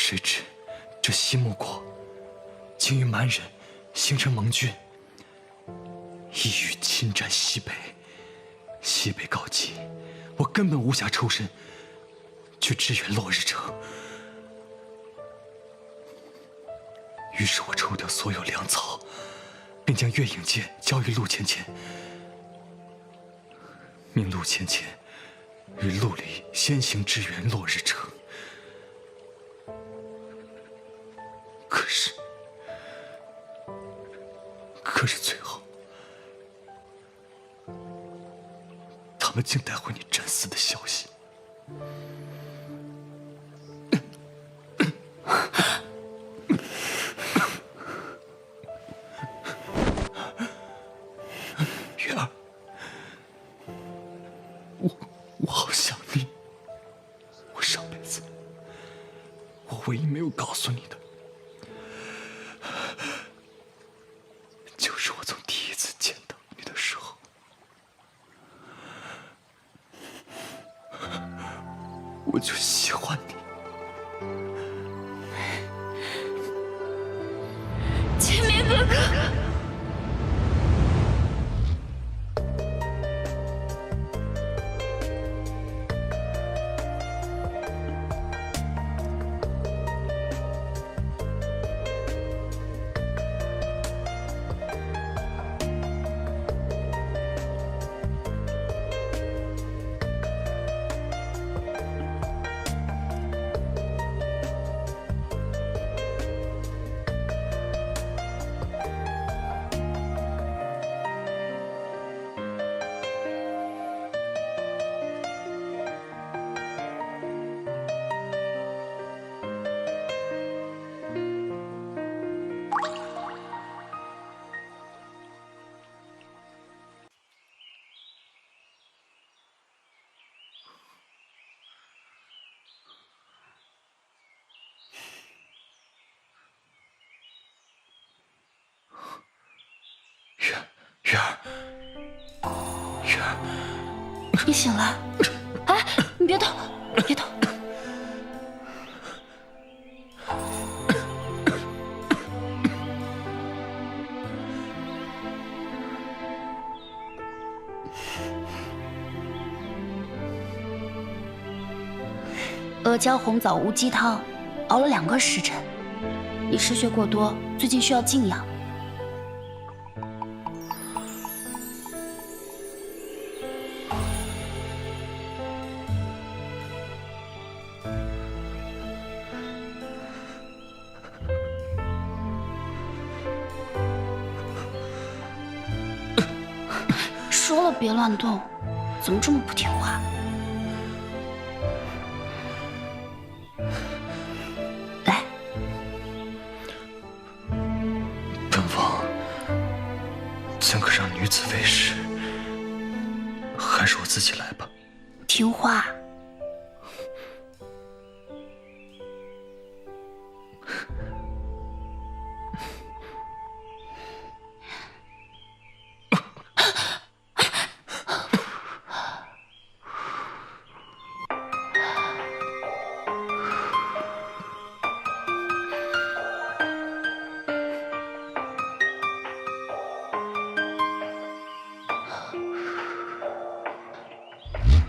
D: 谁知这西木国竟与蛮人形成盟军，意欲侵占西北。西北告急，我根本无暇抽身去支援落日城。于是我抽调所有粮草，并将月影剑交于陆芊芊，命陆芊芊与陆离先行支援落日城。可是最后，他们竟带回你战死的消息。月儿，我好想你。我上辈子，我唯一没有告诉你的，就是我从第一次见到你的时候，我就喜欢你。
A: 千明哥哥。
D: 月儿，
A: 你醒了？哎，你别动，别动。阿胶红枣乌鸡汤，熬了2个时辰。你失血过多，最近需要静养。说了别乱动，怎么这么不听话？来，
D: 本王怎可让女子为师？还是我自己来吧。
A: 听话。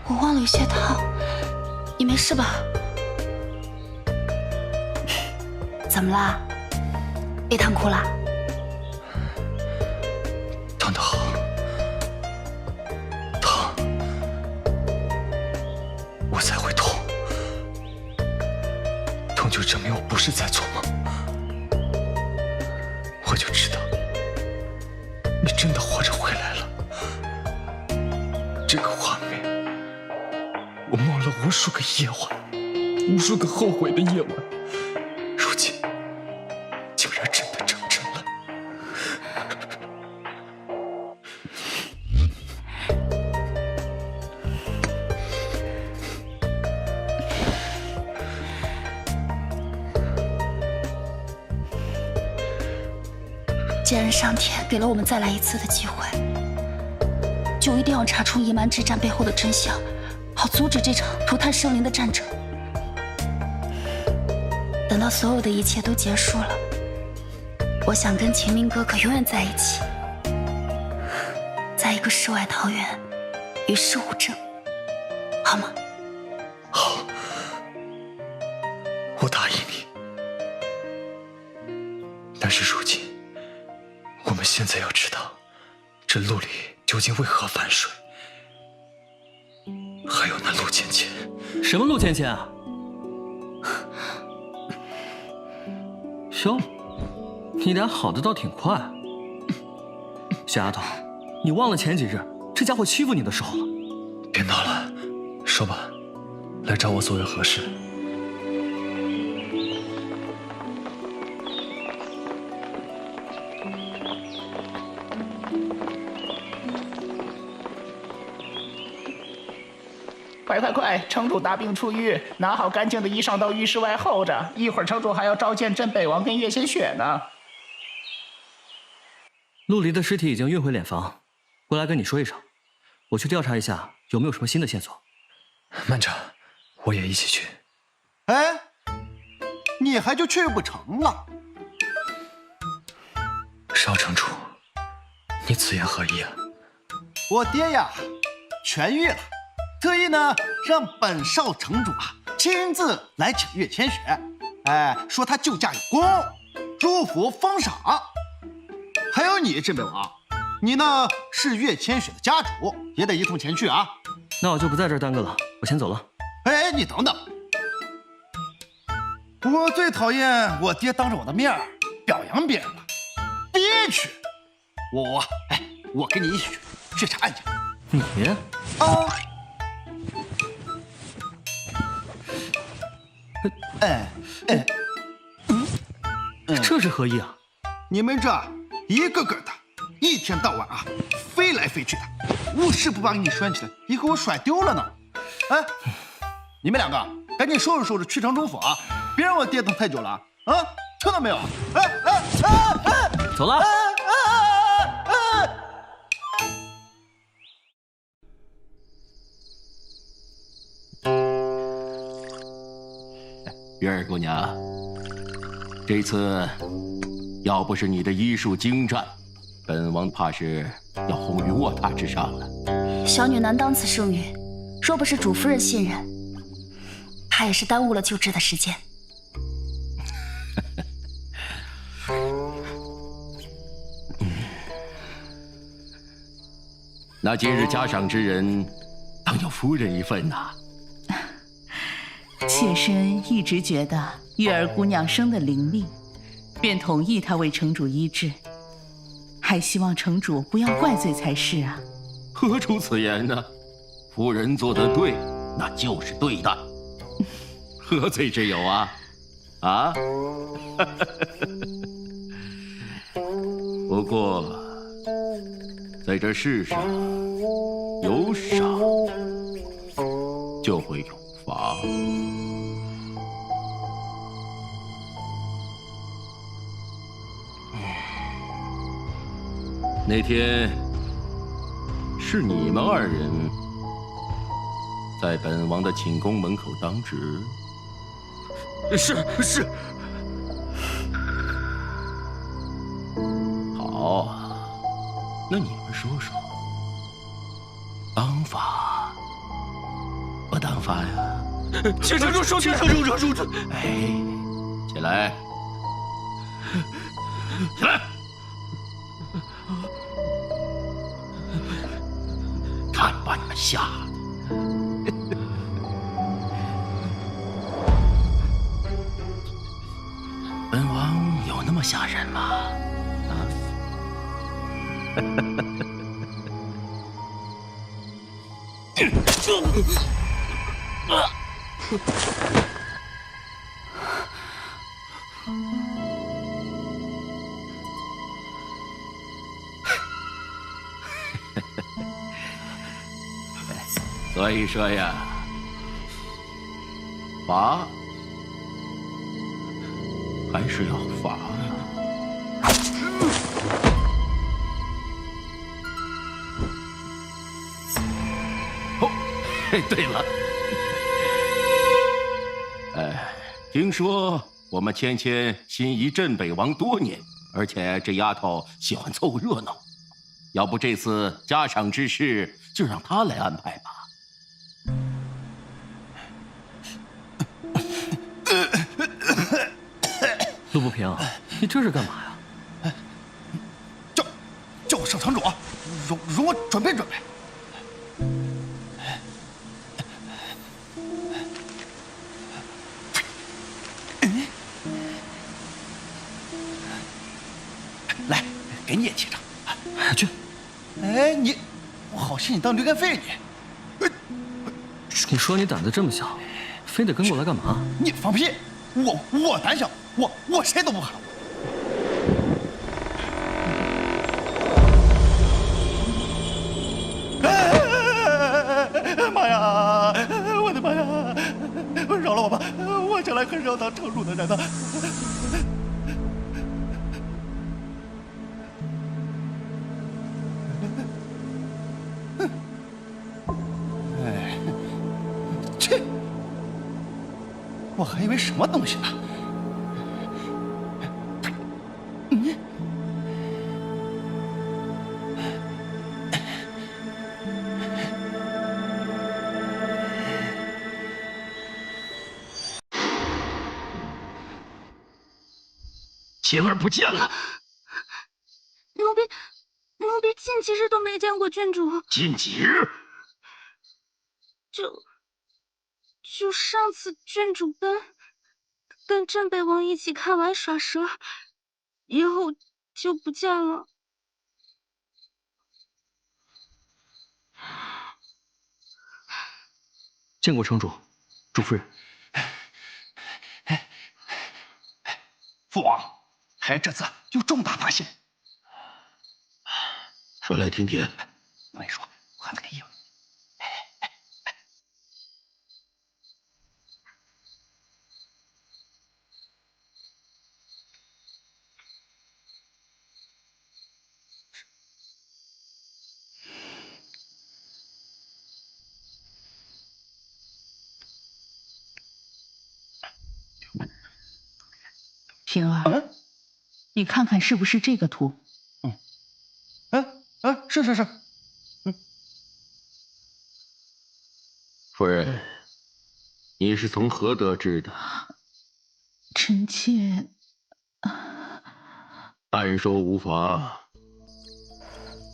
A: 我忘了有些烫，你没事吧？怎么啦？被烫哭了？
D: 烫得好，烫，我才会痛。痛就证明我不是在做梦，我就知道你真的活着回来了。这个画面，我梦了无数个夜晚，无数个后悔的夜晚，如今竟然真的成真了。
A: 既然上天给了我们再来一次的机会，就一定要查出夷蛮之战背后的真相，好阻止这场涂炭生灵的战争。等等到所有的一切都结束了，我想跟秦明哥哥永远在一起，在一个世外桃源，与世无争，好吗？
D: 好，我答应你。但是如今，我们现在要知道，这陆里究竟为何反水，还有那陆芊芊。
I: 什么陆芊芊啊？哟，你俩好的倒挺快。小丫头，你忘了前几日这家伙欺负你的时候了？
D: 别闹了，说吧，来找我所为何事？
O: 快！城主大病初愈，拿好干净的衣裳到浴室外候着。一会儿城主还要召见镇北王跟岳仙雪呢。
I: 陆离的尸体已经运回殓房，过来跟你说一声，我去调查一下有没有什么新的线索。
D: 慢着，我也一起去。
H: 哎，你还就去不成了？
D: 少城主，你此言何意啊？
H: 我爹呀，痊愈了。特意呢，让本少城主啊亲自来请岳千雪，哎，说他救驾有功，入府封赏。还有你镇北王，你呢是岳千雪的家主，也得一同前去啊。
I: 那我就不在这儿耽搁了，我先走了。
H: 哎，你等等，我最讨厌我爹当着我的面表扬别人了。爹去，我跟你一起去查案去。
I: 你
H: 啊？
I: 这是何意啊？
H: 你们这一个个的，一天到晚啊，飞来飞去的，无事不把你拴起来，也给我甩丢了呢。哎，你们两个赶紧收拾收拾，去城主府啊，别让我爹等太久了啊！听到没有？
I: 走了。
N: 月儿姑娘，这次要不是你的医术精湛，本王怕是要轰于卧榻之上了。
A: 小女难当此圣谕，若不是主夫人信任，怕也是耽误了救治的时间。
N: 那今日嘉赏之人，当有夫人一份呐。
L: 妾身一直觉得月儿姑娘生的伶俐，便同意她为城主医治，还希望城主不要怪罪才是啊。
N: 何出此言呢？夫人做得对，那就是对的，何罪之有啊？啊？不过，在这世上，有赏就会有罚。那天是你们二人在本王的寝宫门口当值。
E: 是。
N: 好，那你们说说，当罚不当罚呀？
E: 请城主收起。
N: 哎，起来，起来！看把你们吓的！本王有那么吓人吗？啊？所以说呀，罚还是要罚呀。哦，对了，听说我们芊芊心仪镇北王多年，而且这丫头喜欢凑热闹，要不这次嘉赏之事就让她来安排吧。
I: 陆不平，你这是干嘛呀？
H: 叫我少城主，容我准备准备。来，给你也沏上。
I: 去。
H: 哎，我好心你当驴肝肺你。
I: 你说你胆子这么小，非得跟过来干嘛？
H: 你放屁！我胆小，我谁都不怕。妈呀！我的妈呀！饶了我吧，我将来可是要当城主的人呢。哎，切！我还以为什么东西呢。
M: 晴儿不见了，
K: 奴婢近几日都没见过郡主。
M: 近几日？
K: 就上次郡主跟镇北王一起开玩耍蛇，以后就不见了。
I: 见过城主，主夫人。
H: 父王，还这次有重大发现。
N: 说来听听。
H: 我跟你说，我还没给你。
L: 平儿，你看看是不是这个图？
H: 是。
N: 夫人，你是从何得知的？
L: 臣妾，
N: 按说无妨。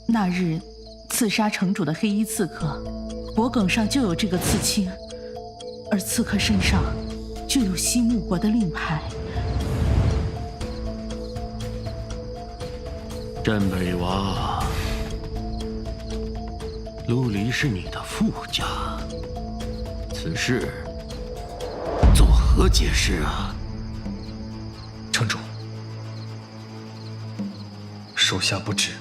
L: 那日刺杀城主的黑衣刺客，脖颈上就有这个刺青，而刺客身上就有西木国的令牌。
N: 镇北王，陆离是你的父家，此事作何解释啊？
D: 城主，手下不知。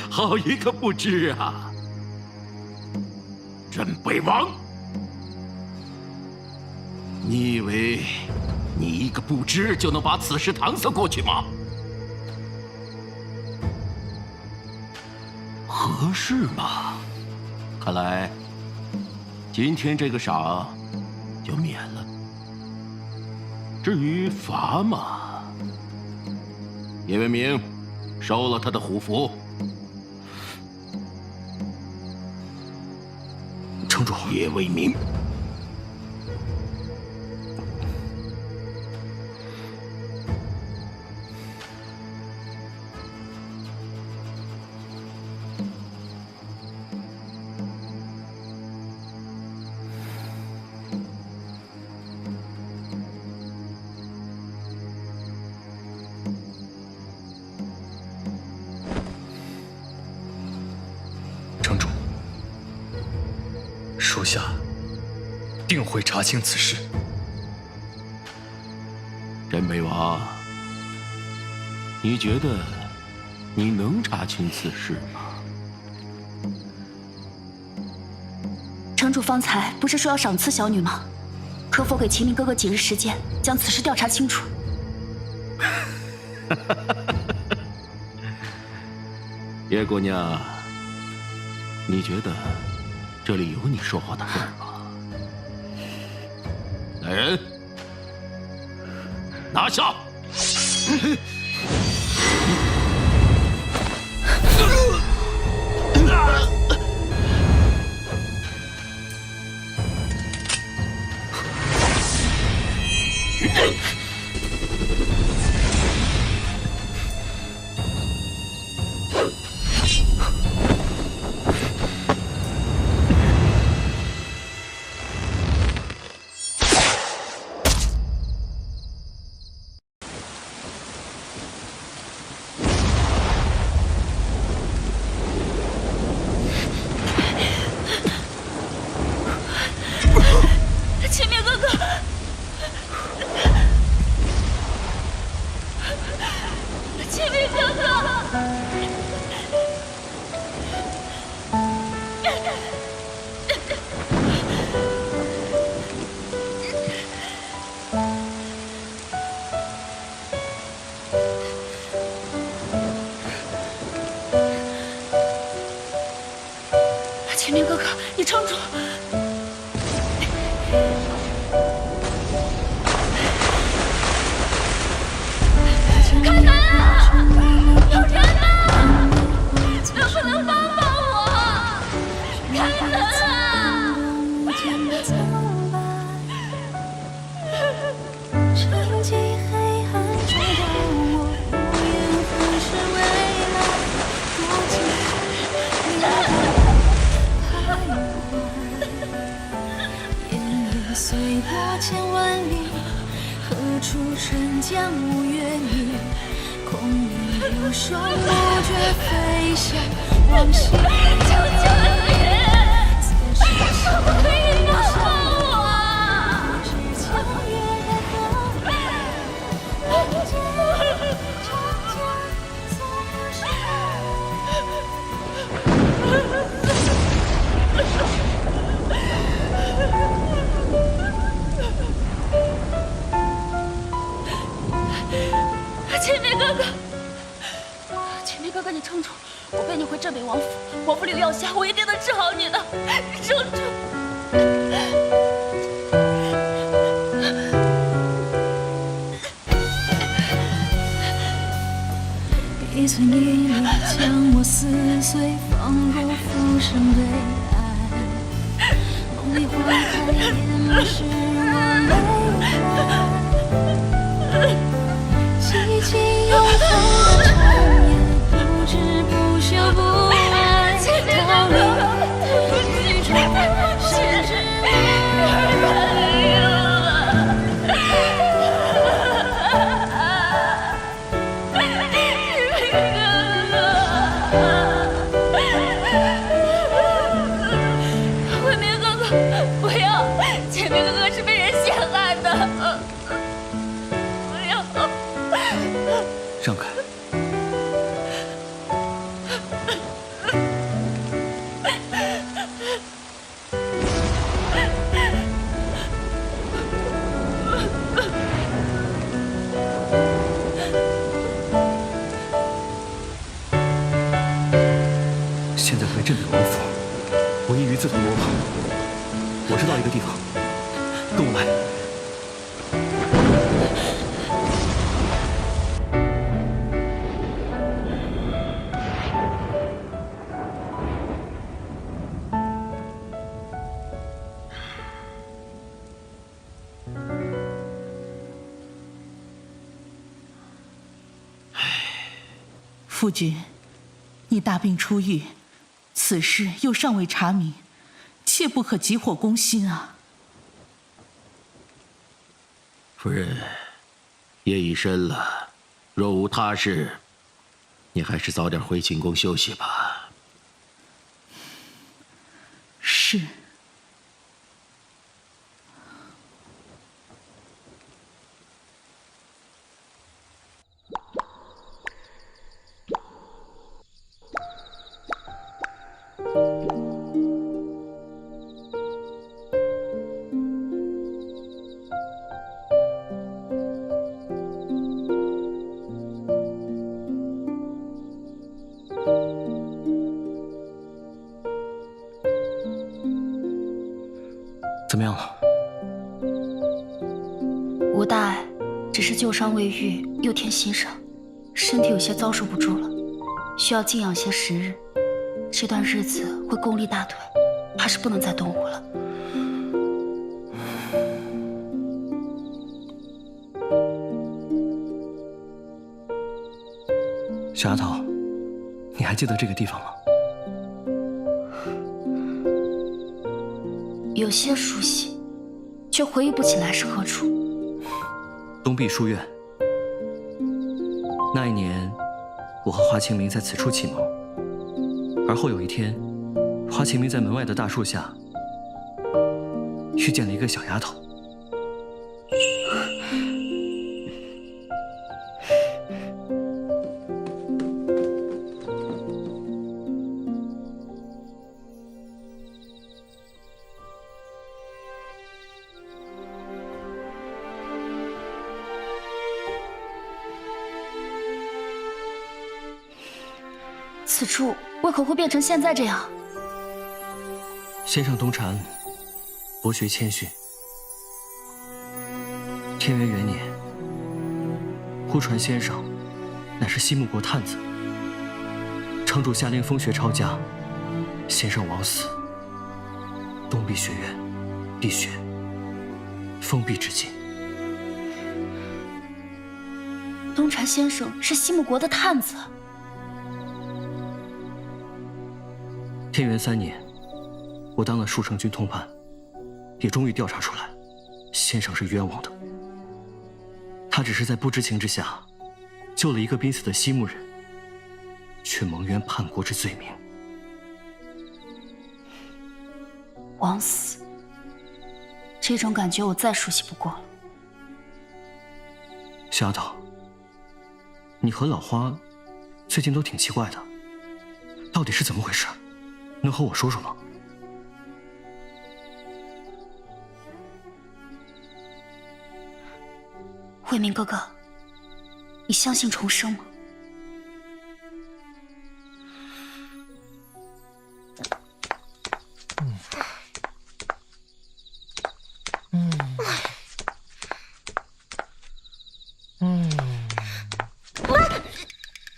N: 好一个不知啊！镇北王，你以为你一个不知就能把此事搪塞过去吗？合适吗？看来今天这个赏就免了。至于罚嘛，叶文明收了他的虎符。
D: 城主，
N: 叶为民。
D: 城主，属下定会查清此事。
N: 镇北王，你觉得你能查清此事吗？
A: 城主方才不是说要赏赐小女吗？可否给秦明哥哥几日时间，将此事调查清楚？
N: 叶姑娘，你觉得这里有你说话的份儿吗？来人，拿下！
A: 秦明哥哥，秦明哥哥，秦明哥哥，你撑住！开门啊！有人吗？能不能帮帮我？开门啊！
K: 沉寂黑暗中的我，无言俯视未来，多情徘徊。烟叶随波千万里，何处沉江无月明？空灵流手不觉飞翔，往昔。
A: 求求你，可不可以帮帮我？秦明哥哥，秦明哥哥，你撑住！我背你回镇北王府，王府里有药箱，我一定能治好你的，撑住！
K: 一寸一缕将我撕碎，仿若浮生对爱。梦里花开，掩饰我未来。激情永恒的长夜，不知不休不爱，逃离雨中，甚至
A: 慧明哥哥，不要！秦明哥哥是被人陷害的，不要！
I: 让开！现在回镇北王府，我一鱼自投罗网。我知道一个地方，跟我来。
L: 夫君，你大病初愈，此事又尚未查明，切不可急火攻心啊！
N: 夫人，夜已深了，若无他事，你还是早点回寝宫休息吧。
L: 是。
A: 无大碍，只是旧伤未愈，又添新伤，身体有些遭受不住了，需要静养些时日。这段日子会功力大退，怕是不能再动武了。
I: 小丫头，你还记得这个地方吗？
A: 有些熟悉，却回忆不起来是何处。
I: 东壁书院。那一年，我和华清明在此处启蒙，而后有一天，华清明在门外的大树下遇见了一个小丫头。
A: 此处为何会变成现在这样？
I: 先生东禅，博学谦逊。天元元年，忽传先生乃是西木国探子，城主下令封学抄家，先生枉死，东壁学院闭学，封闭至今。
A: 东禅先生是西木国的探子。
I: 天元3年，我当了戍城军通判，也终于调查出来，先生是冤枉的。他只是在不知情之下，救了一个濒死的西木人，却蒙冤叛国之罪名。
A: 枉死，这种感觉我再熟悉不过了。
I: 小丫头，你和老花最近都挺奇怪的，到底是怎么回事？能和我说说吗？
A: 慧明哥哥，你相信重生吗？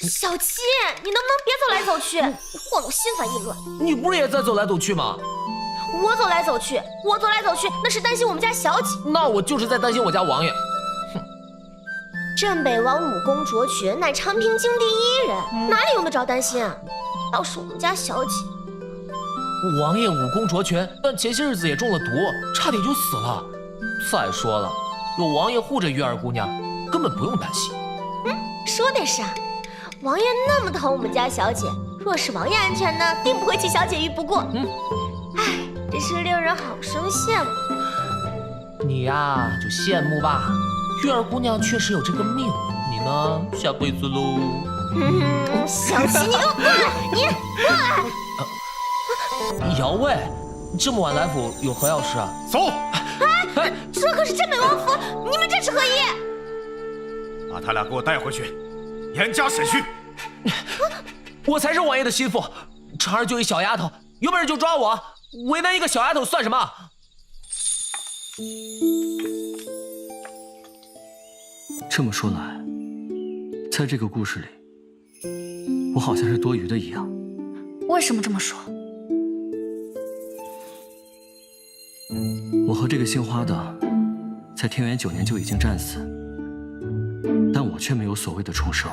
B: 小七，你能不能别走来走去，晃得我心烦意乱。
C: 你不是也在走来走去吗？
B: 我走来走去，那是担心我们家小姐。
C: 那我就是在担心我家王爷。
B: 镇北王武功卓绝，乃长平京第1人，哪里用得着担心啊？倒是我们家小姐。
C: 王爷武功卓绝，但前些日子也中了毒，差点就死了。再说了，有王爷护着月儿姑娘，根本不用担心。
B: 说的是啊。王爷那么疼我们家小姐，若是王爷安全呢，定不会弃小姐于不顾。唉，真是令人好生羡慕。
C: 你呀，就羡慕吧。月儿姑娘确实有这个命，你呢，下辈子喽。
B: 小七，你给我过来！你过来！
C: 姚卫，这么晚来府有何要事啊？
J: 走！
B: 哎，这可是镇北王府，你们这是何意？
J: 把他俩给我带回去。严加审讯！
C: 我才是王爷的心腹，长儿就一小丫头，有本事就抓我，为难一个小丫头算什么？
I: 这么说来，在这个故事里，我好像是多余的一样。
A: 为什么这么说？
I: 我和这个姓花的，在天元9年就已经战死。但我却没有所谓的重生。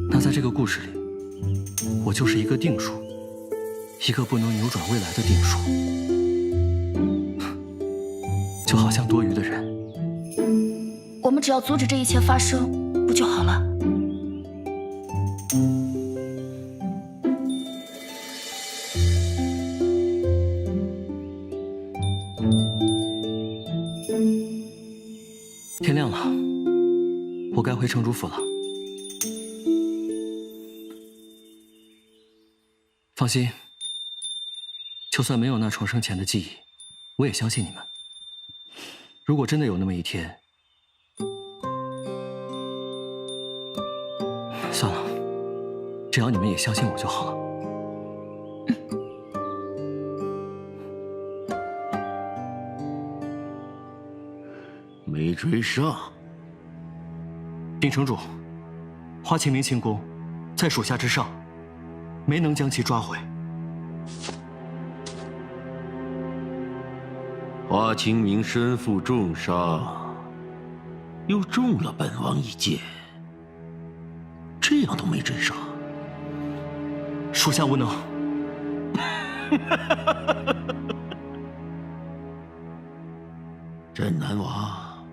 I: 那在这个故事里，我就是一个定数，一个不能扭转未来的定数，就好像多余的人。
A: 我们只要阻止这一切发生，不就好了？
I: 天亮了。我该回城主府了。放心，就算没有那重生前的记忆，我也相信你们。如果真的有那么一天，算了，只要你们也相信我就好了。
N: 没追上。
I: 丁城主，花清明轻功在属下之上，没能将其抓回。
N: 花清明身负重伤，又中了本王一箭，这样都没追上。
I: 属下无能。
N: 镇南王，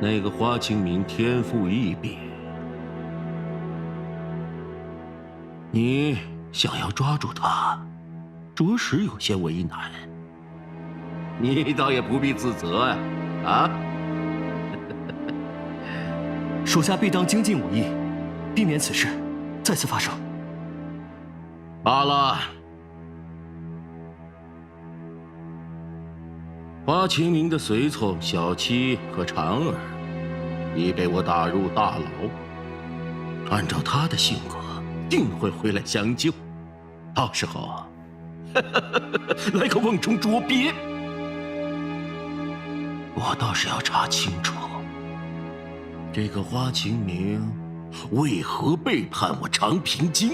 N: 那个花清明天赋异禀，你想要抓住他，着实有些为难。你倒也不必自责呀，啊！
I: 属下必当精进武艺，避免此事再次发生。
N: 罢了。花清明的随从小七和婵儿已被我打入大牢，按照他的性格，定会回来相救。到时候，来个瓮中捉鳖。我倒是要查清楚，这个花清明为何背叛我长平京，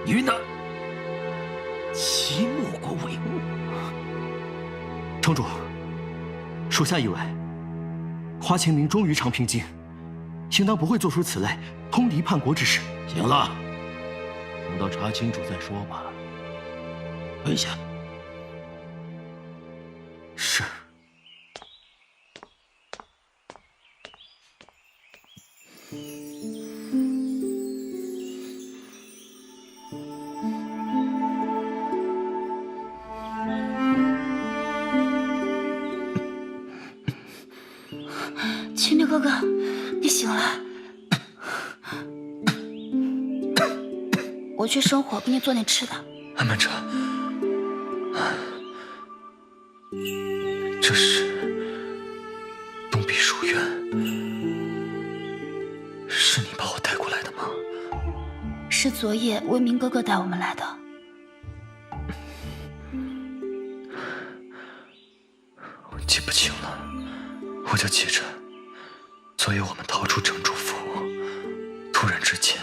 N: 与那齐穆国为伍。
I: 城主，属下以为，花清明忠于长平京，应当不会做出此类通敌叛国之事。
N: 行了，等到查清楚再说吧。退下。
I: 是。
A: 清明哥哥，你醒了。我去生火，给你做点吃的。
D: 慢着，这是东壁书院，是你把我带过来的吗？
A: 是昨夜为明哥哥带我们来的。
D: 我记不清了，我就记着，昨夜我们逃出城主府，突然之间，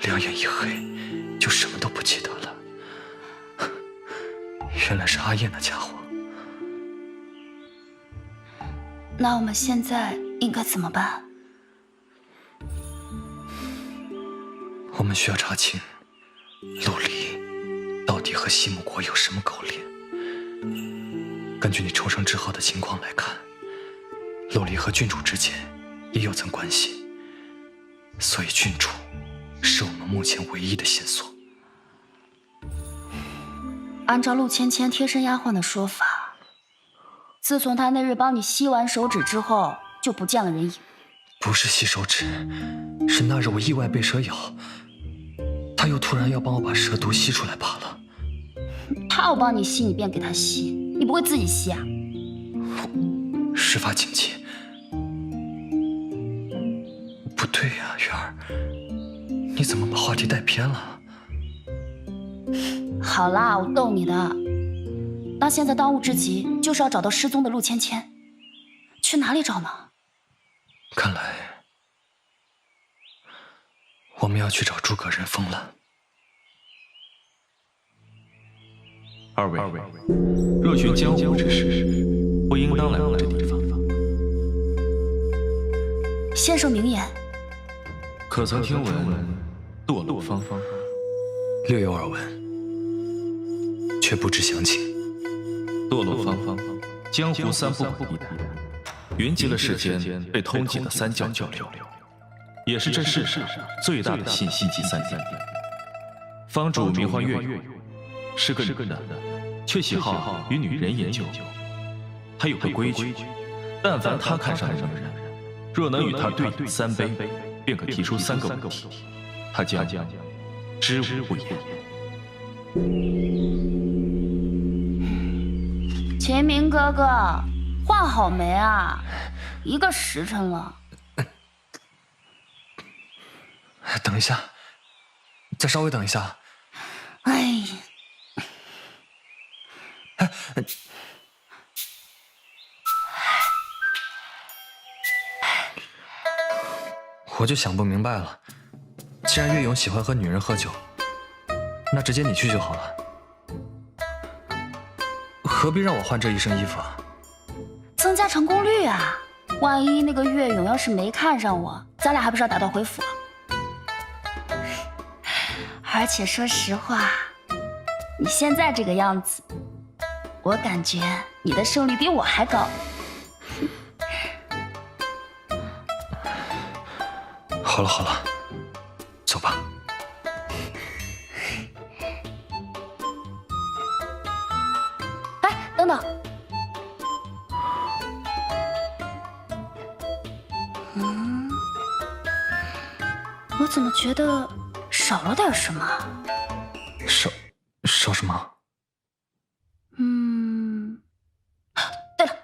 D: 两眼一黑，就什么都不记得了。原来是阿叶那家伙。
A: 那我们现在应该怎么办？
D: 我们需要查清陆离到底和西穆国有什么勾连。根据你重生之后的情况来看，陆离和郡主之间也有层关系，所以郡主是我们目前唯一的线索。
A: 按照陆芊芊贴身丫鬟的说法，自从她那日帮你吸完手指之后，就不见了人影。
D: 不是吸手指，是那日我意外被蛇咬，她又突然要帮我把蛇毒吸出来罢了。
A: 她要帮你吸，你便给她吸，你不会自己吸啊？
D: 事发紧急。不对呀，月儿，你怎么把话题带偏了？
A: 好啦，我逗你的。那现在当务之急就是要找到失踪的陆芊芊，去哪里找呢？
D: 看来我们要去找诸葛仁风了。
P: 二位，热血江湖之事，不应当来我这地方。
A: 先生明言。
P: 可曾听闻堕落芳？
D: 略有耳闻，却不知详情。
P: 堕落芳，江湖三不可一带，云集了世间被通缉的三教九流，也是这世上最大的信息集散地。坊主名唤月月，是个女的，却喜好与女人饮酒。她有个规矩，但凡她看上的女人，若能与她对饮3杯，便可提出3个问题，她将知无不言。
A: 秦明哥哥，画好没啊？1个时辰了。
D: 等一下，再稍微等一下。
A: 哎。
D: 我就想不明白了，既然岳勇喜欢和女人喝酒，那直接你去就好了，何必让我换这一身衣服啊？
A: 增加成功率啊！万一那个岳勇要是没看上我，咱俩还不是要打道回府了？而且说实话，你现在这个样子，我感觉你的胜率比我还高。
D: 好了好了，走吧。
A: 哎，等等。我怎么觉得少了点什么？
D: 少什么？
A: 对了，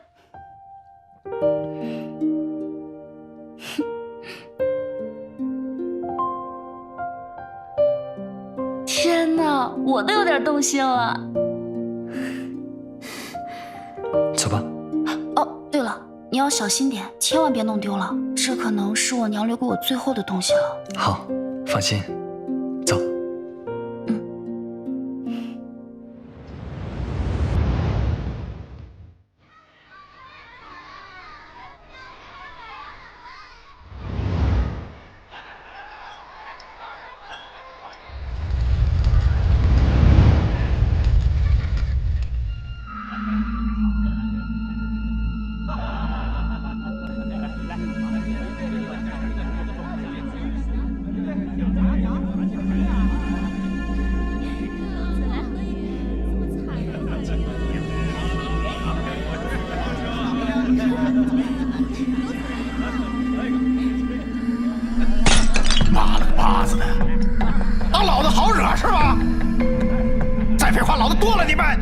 A: 天哪，我都有点动心了。
D: 走吧。
A: 哦，对了，你要小心点，千万别弄丢了，这可能是我娘留给我最后的东西了。
D: 好，放心，走。
H: 妈了个巴子的，当老子好惹是吧？再废话，老子剁了你们！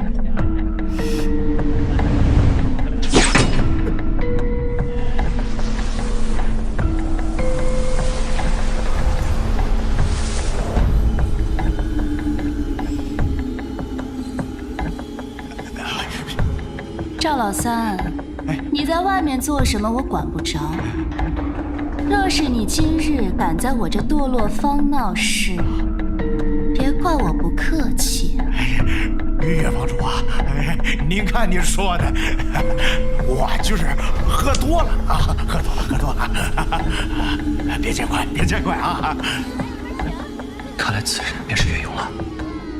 A: 赵老三，你在外面做什么我管不着。若是你今日敢在我这堕落坊闹事，别怪我不客气。
J: 岳房主啊，您看您说的，我就是喝多了啊，喝多了，别见怪啊！
D: 看来此人便是岳勇了。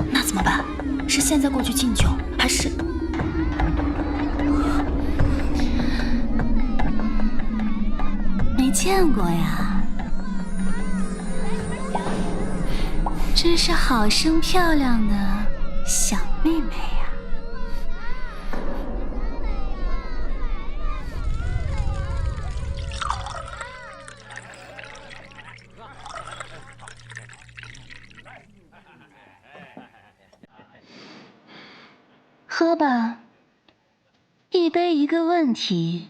A: 那怎么办？是现在过去敬酒，还是……没见过呀，真是好生漂亮的小妹妹呀！喝吧，一杯一个问题，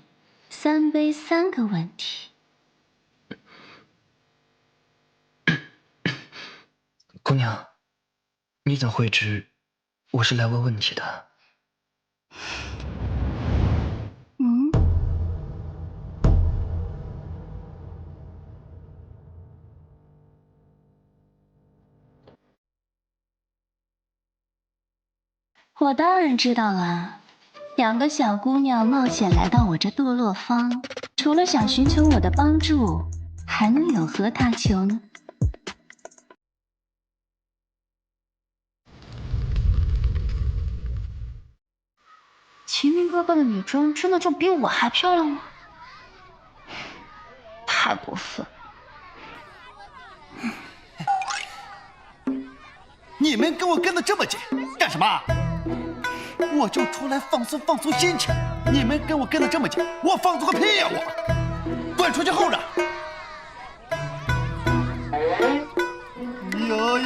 A: 三杯三个问题。
I: 姑娘，你怎会知我是来问问题的？
A: 我当然知道了，两个小姑娘冒险来到我这堕落坊，除了想寻求我的帮助，还能有何他求呢？秦明哥哥的女装真的就比我还漂亮吗？太过分！
H: 你们跟我跟得这么紧，干什么？我就出来放松心情，你们跟我跟得这么紧，我放松个屁呀！我滚出去候着！哟！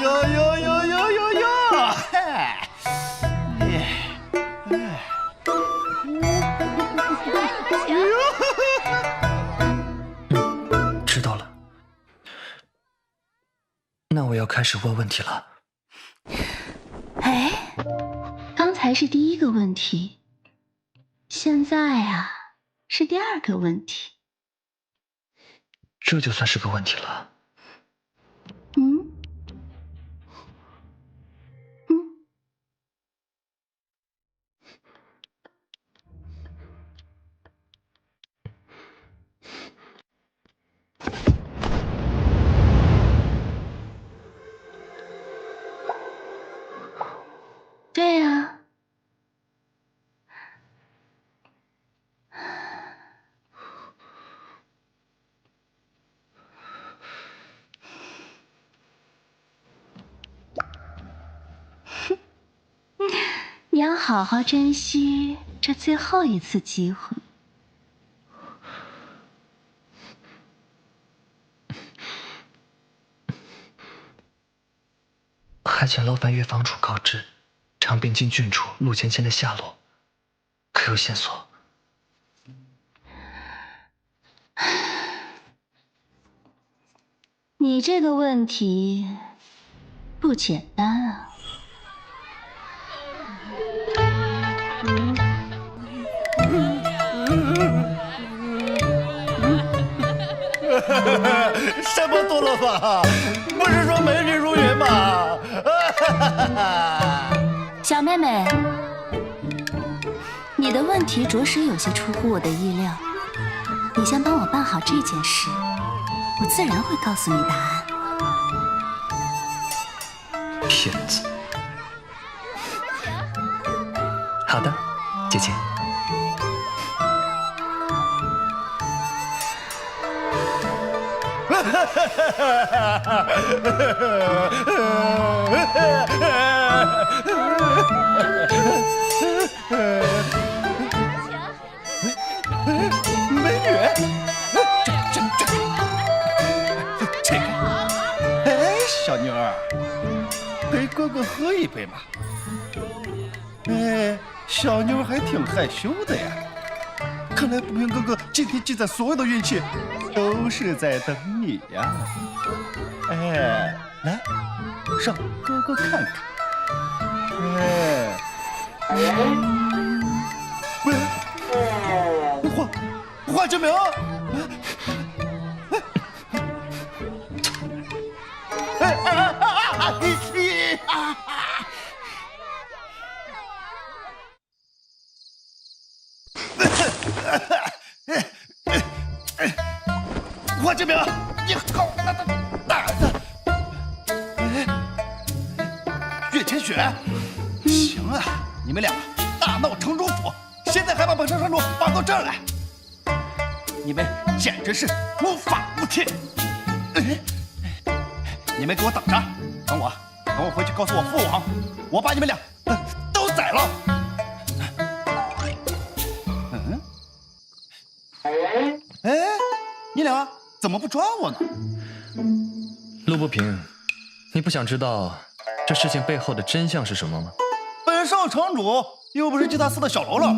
I: 知道了。那我要开始问问题了。
A: 哎，刚才是第一个问题，现在啊是第二个问题。
I: 这就算是个问题了。
L: 对呀。你要好好珍惜这最后一次机会。
I: 还请劳烦岳房主告知长滨京郡主陆芊芊的下落，可有线索？
L: 你这个问题不简单啊。
H: 什么多罗法？不是说美女如云吗？
A: 小妹妹，你的问题着实有些出乎我的意料。你先帮我办好这件事，我自然会告诉你答案。
I: 骗子！好的，姐姐。
H: 美女，这个，哎，小妞儿，给哥哥喝一杯嘛。哎，小妞还挺害羞的呀。看来不平哥哥今天积攒所有的运气，都是在等你呀。哎，来，让哥哥看看。哎，华志明，华志明，你好大胆！岳千雪，行啊，你们俩大闹城主府，现在还把本少城主绑到这儿来，你们简直是无法无天！你们给我等着，等我回去告诉我父王，我把你们俩都宰了。哎，你俩怎么不抓我呢？
D: 陆不平，你不想知道这事情背后的真相是什么吗？
H: 本少城主又不是吉他寺的小喽啰，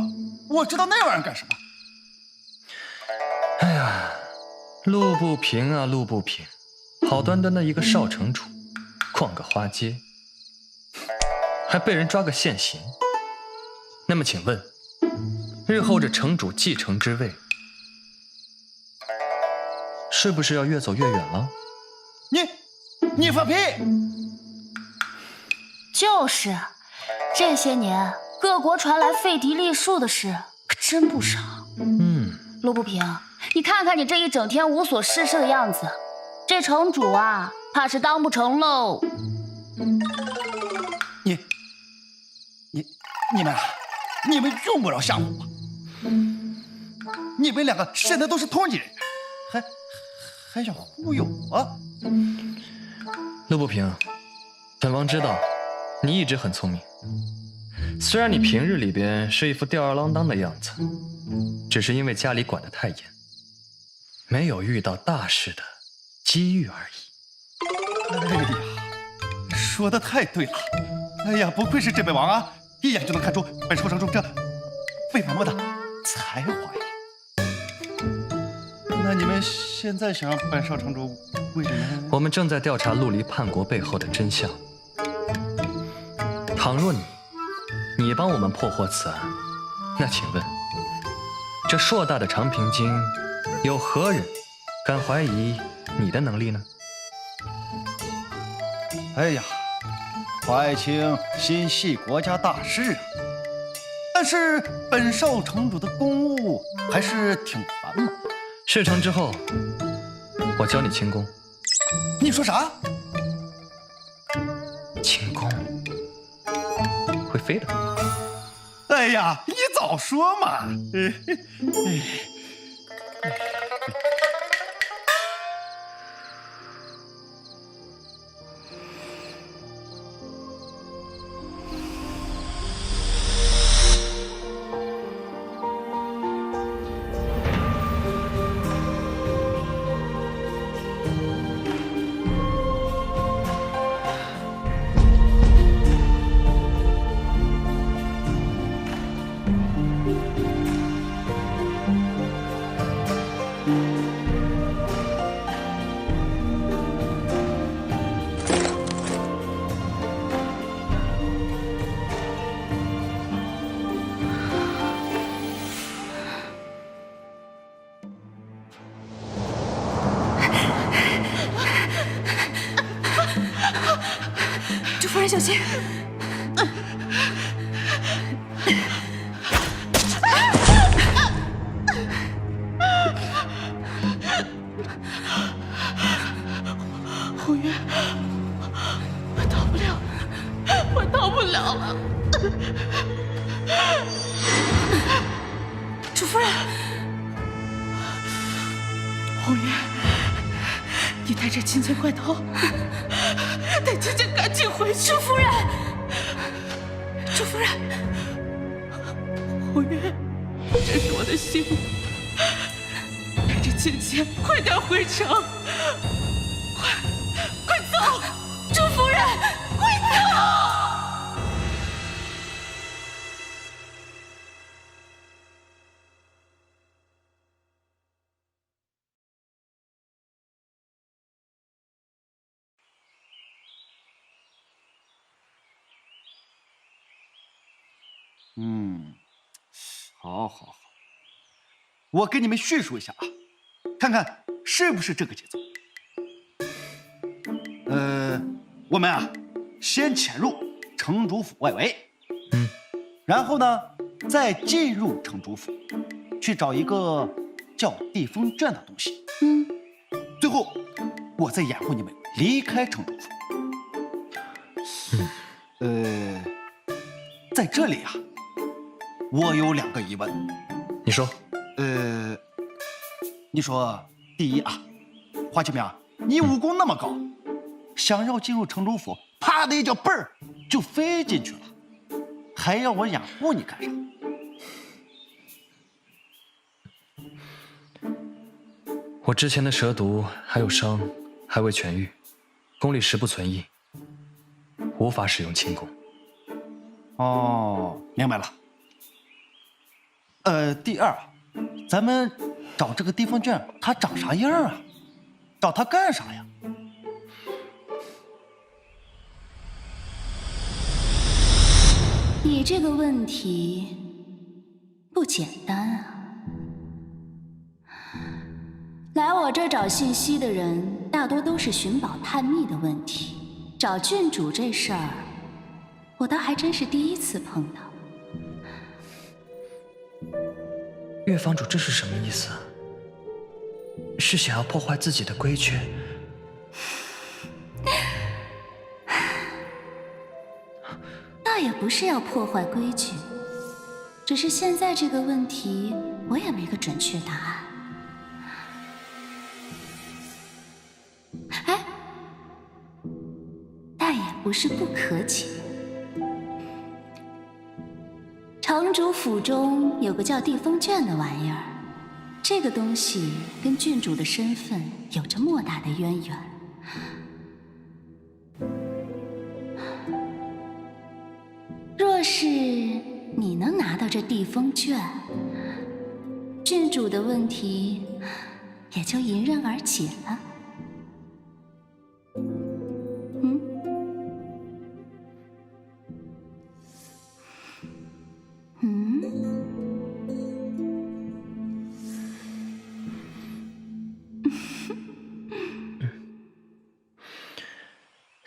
H: 我知道那玩意儿干什么？
D: 哎呀，陆不平啊，陆不平，好端端的一个少城主，逛个花街，还被人抓个现行。那么请问，日后这城主继承之位，是不是要越走越远了？
H: 你放屁！
A: 就是，这些年各国传来废嫡立庶的事可真不少。陆不平，你看看你这一整天无所事事的样子，这城主啊，怕是当不成喽。
H: 你们用不着吓唬我。你们两个现在都是通缉人员，还想忽悠我？
D: 陆不平，本王知道你一直很聪明，虽然你平日里边是一副吊儿郎当的样子，只是因为家里管得太严，没有遇到大事的机遇而已。
H: 哎呀，说的太对了！哎呀，不愧是镇北王啊，一眼就能看出本少城主这费满目的才华呀。那你们现在想让本少城主为什么？
D: 我们正在调查陆离叛国背后的真相。倘若你帮我们破获此案，那请问，这硕大的长平京有何人敢怀疑你的能力呢？
H: 哎呀，华爱卿心系国家大事啊，但是本少城主的公务还是挺繁忙。
D: 事成之后，我教你轻功。
H: 你说啥？
D: 轻功会飞的。
H: 哎呀，你早说嘛！
L: 主夫人小心！红月，我逃不了，我逃不了了！主夫人，红月，你带着青翠快逃！带青青赶紧回去！主夫人，主夫人，红月，这是我的心意，带着青青快点回城！快走！主夫人，快走！
H: 好，好，好，我给你们叙述一下啊，看看是不是这个节奏。我们啊，先潜入城主府外围，然后呢，再进入城主府，去找一个叫地风卷的东西，最后我再掩护你们离开城主府。在这里啊，我有2个疑问。
D: 你说。
H: 你说，第一啊，花清明，你武功那么高，想要进入城主府，啪的一脚嘣儿就飞进去了，还要我掩护你干啥？
D: 我之前的蛇毒还有伤还未痊愈，功力实不存疑，无法使用轻功。
H: 哦，明白了。第二，咱们找这个地风卷，它长啥样啊？找它干啥呀？
A: 你这个问题不简单啊！来我这儿找信息的人，大多都是寻宝探秘的问题。找郡主这事儿，我倒还真是第一次碰到。
I: 岳房主这是什么意思？是想要破坏自己的规矩？
A: 倒也不是要破坏规矩，只是现在这个问题，我也没个准确答案。哎，但也不是不可解。城主府中有个叫地风卷的玩意儿，这个东西跟郡主的身份有着莫大的渊源。若是你能拿到这地风卷，郡主的问题也就迎刃而解了。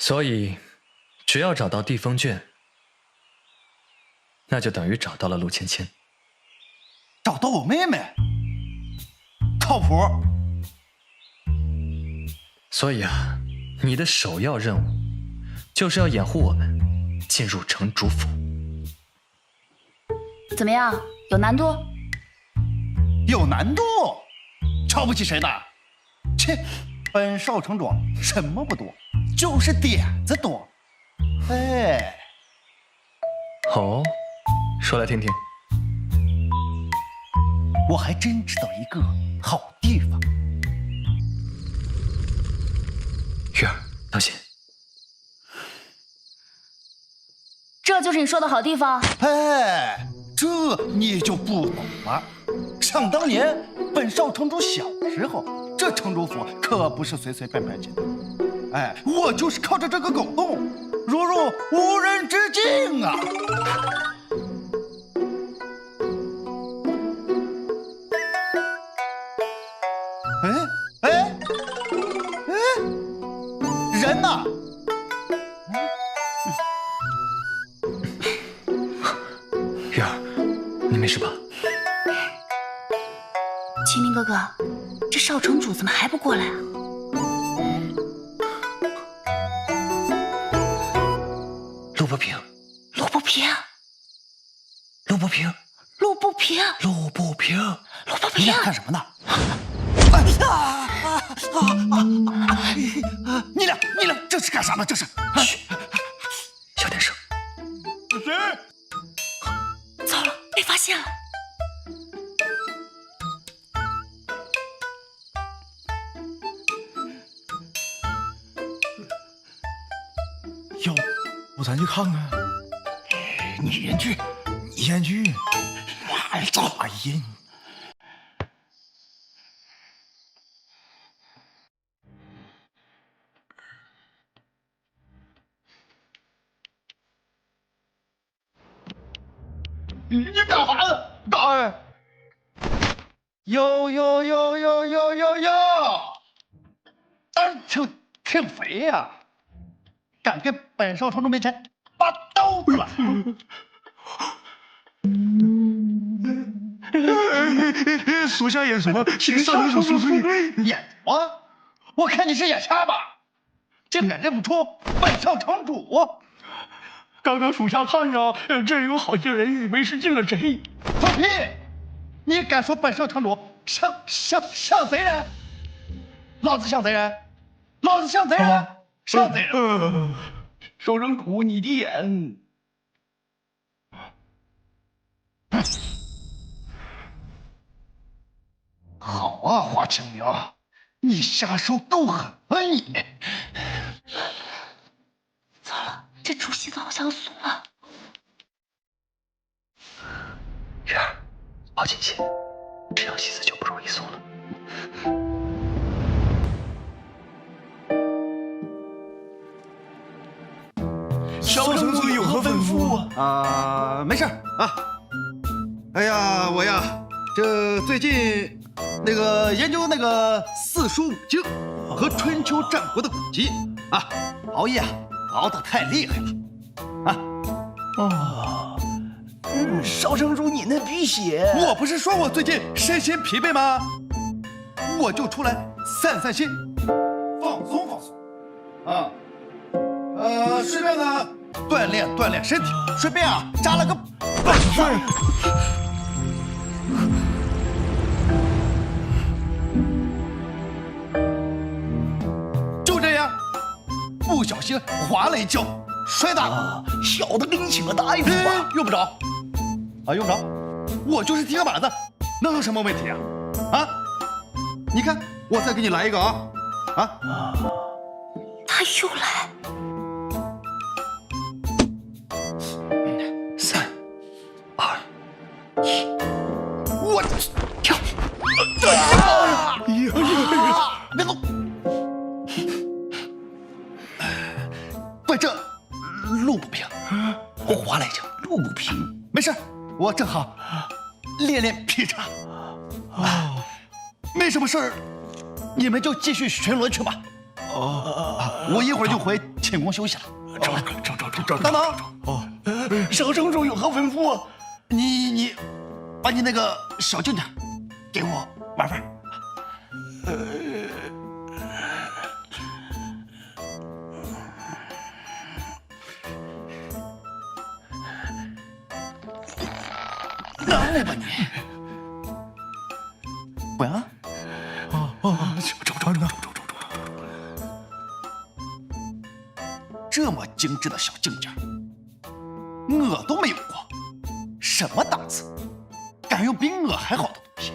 D: 所以，只要找到地风卷，那就等于找到了陆芊芊。
H: 找到我妹妹，靠谱。
D: 所以啊，你的首要任务就是要掩护我们进入城主府。
A: 怎么样？有难度？
H: 有难度？瞧不起谁呢？切，本少城主什么不多，就是点子多。哎，
D: 哦，说来听听。
H: 我还真知道一个好地方。
D: 玉儿，当心！
A: 这就是你说的好地方？
H: 哎，这你就不懂了。想当年，本少城主小时候，这城主府可不是随随便便进的。哎，我就是靠着这个狗洞，如入无人之境啊！哎，人呢？
D: 玉儿，你没事吧？
A: 秦明哥哥，这少城主怎么还不过来啊？
M: 陆不平，
A: 陆不平，
M: 陆不平，
A: 陆不平，
M: 陆不平，
A: 陆不平，
H: 你俩干什么呢？你俩这是干啥呢？这是？
D: 嘘，小点声。
A: 糟了，被发现了。
J: 要不咱去看看？你先去，你先去。妈呀，咋呀？
H: 你干啥呢？大爷！哟，胆挺肥呀，敢跟本少城主面前拔刀子了？
J: 属下演什么？请少城主恕罪。
H: 演什么？我看你是眼瞎吧？竟敢认不出本少城主！
J: 刚刚属下看着这有好些人以为是进了贼。
H: 放屁！你敢说本少城主像贼人？老子像贼人？老子像贼人？像贼人？
J: 少城主，你的眼。
H: 好啊，华清明，你下手够狠啊你！
A: 糟了，这主戏子好像怂了。
D: 玉儿，抱紧些，这样戏子就不容易松了。
J: 少城主有何吩咐
H: 啊？没事啊。哎呀，我呀，这最近那个研究那个四书五经和春秋战国的古籍啊，熬夜熬得太厉害了啊。
J: 哦，少城主，你那辟邪，
H: 我不是说我最近身心疲惫吗？我就出来散散心，放松放松啊。顺便呢锻炼身体，顺便啊扎了个本子。就这样，不小心滑了一跤，摔倒了。
J: 小的给你请个大夫吧。
H: 用不着啊，用不着。我就是踢个板子，能有什么问题啊？啊，你看，我再给你来一个啊！
A: 他又来。
D: 3、2、1，
H: 我跳！别动！这路不平，滑了一跤，路不平，没事，我正好练练劈叉。没什么事儿，你们就继续巡逻去吧。我一会儿就回寝宫休息了。
J: 走。
H: 等等。哦，少城主有何吩咐？你把你那个小镜子给我玩玩。拿来吧你。不要。走。这么精致的小镜件，我都没有过。什么档次？敢用比我还好的东西？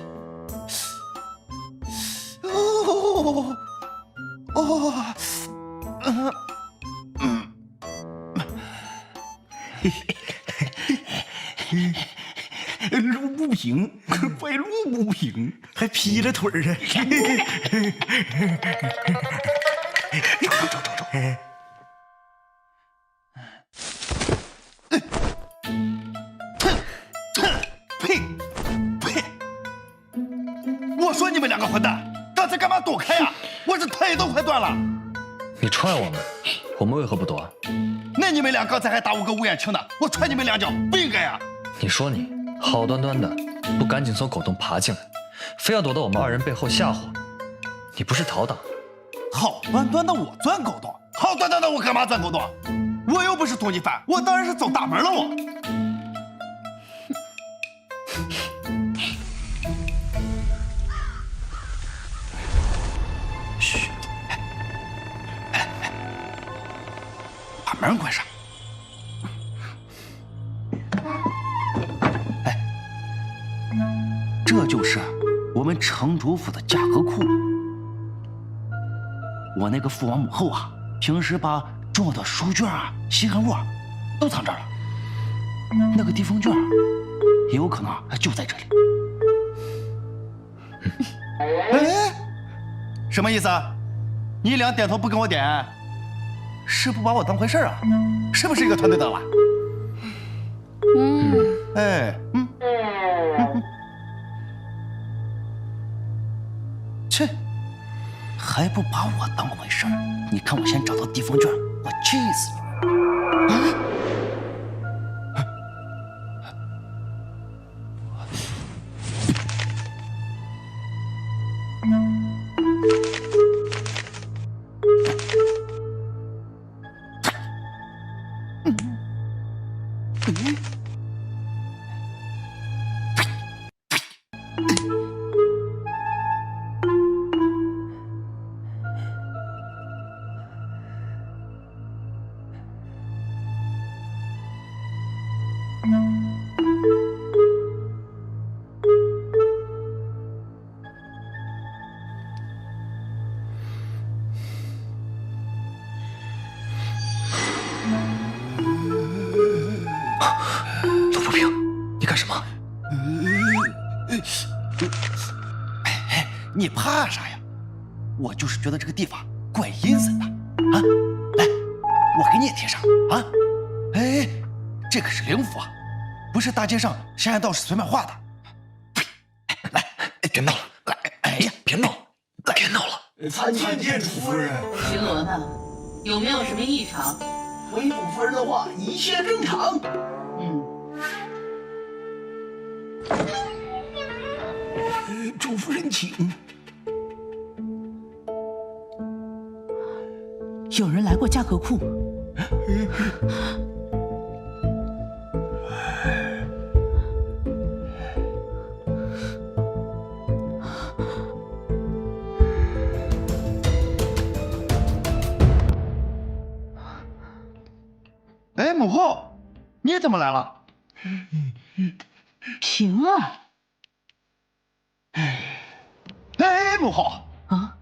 H: 路不平，怪路不平，还劈了腿儿啊！走。呸！我说你们两个混蛋，刚才干嘛躲开呀？我这腿都快断了。
D: 你踹我们，我们为何不躲？
H: 那你们俩刚才还打我个乌眼青的，我踹你们两脚不应该呀。
D: 你说你好端端的，不赶紧从狗洞爬进来，非要躲到我们二人背后吓唬？你不是逃党？
H: 好端端的我钻狗洞，好端端的我干嘛钻狗洞？我又不是通缉犯，我当然是走大门了我。嘘，把门关上。这就是我们城主府的价格库。我那个父王母后啊，平时把重要的书卷啊、稀罕物都藏这儿了。那个地风卷也有可能就在这里。哎，什么意思？你俩点头不跟我点，是不把我当回事啊？是不是一个团队的了？切，还不把我当回事儿？你看我先找到地风卷，我气死你！
D: 陆不平，你干什么？
H: 你怕啥呀？我就是觉得这个地方怪阴森的啊！来，我给你也贴上啊！哎，这可是灵符啊，不是大街上闲言道士随便画的。来，别闹了，来，哎呀，别闹，别闹了！
J: 参见主夫人。
L: 巡逻呢？有没有什么异常？
J: 回主夫人的话，一切正常。主夫人请。
L: 有人来过价格库。
H: 哎，母后，你怎么来了？
L: 平儿。
H: 哎，母后啊，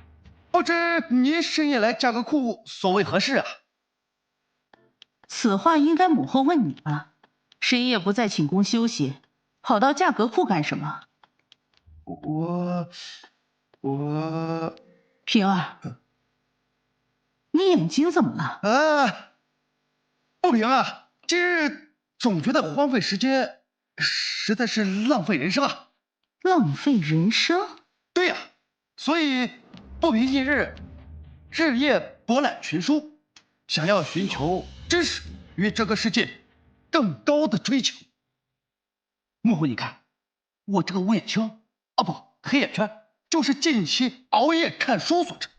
H: 不知您深夜来价格库所为何事啊？
L: 此话应该母后问你吧？深夜不在寝宫休息，跑到价格库干什么？
H: 我，
L: 平儿，你眼睛怎么了？
H: 不平啊，今日总觉得荒废时间，实在是浪费人生啊！
L: 浪费人生？
H: 对呀，所以不平近日，日夜博览群书，想要寻求知识与这个世界更高的追求。幕后，你看，我这个乌眼青啊，不，黑眼圈，就是近期熬夜看书所致。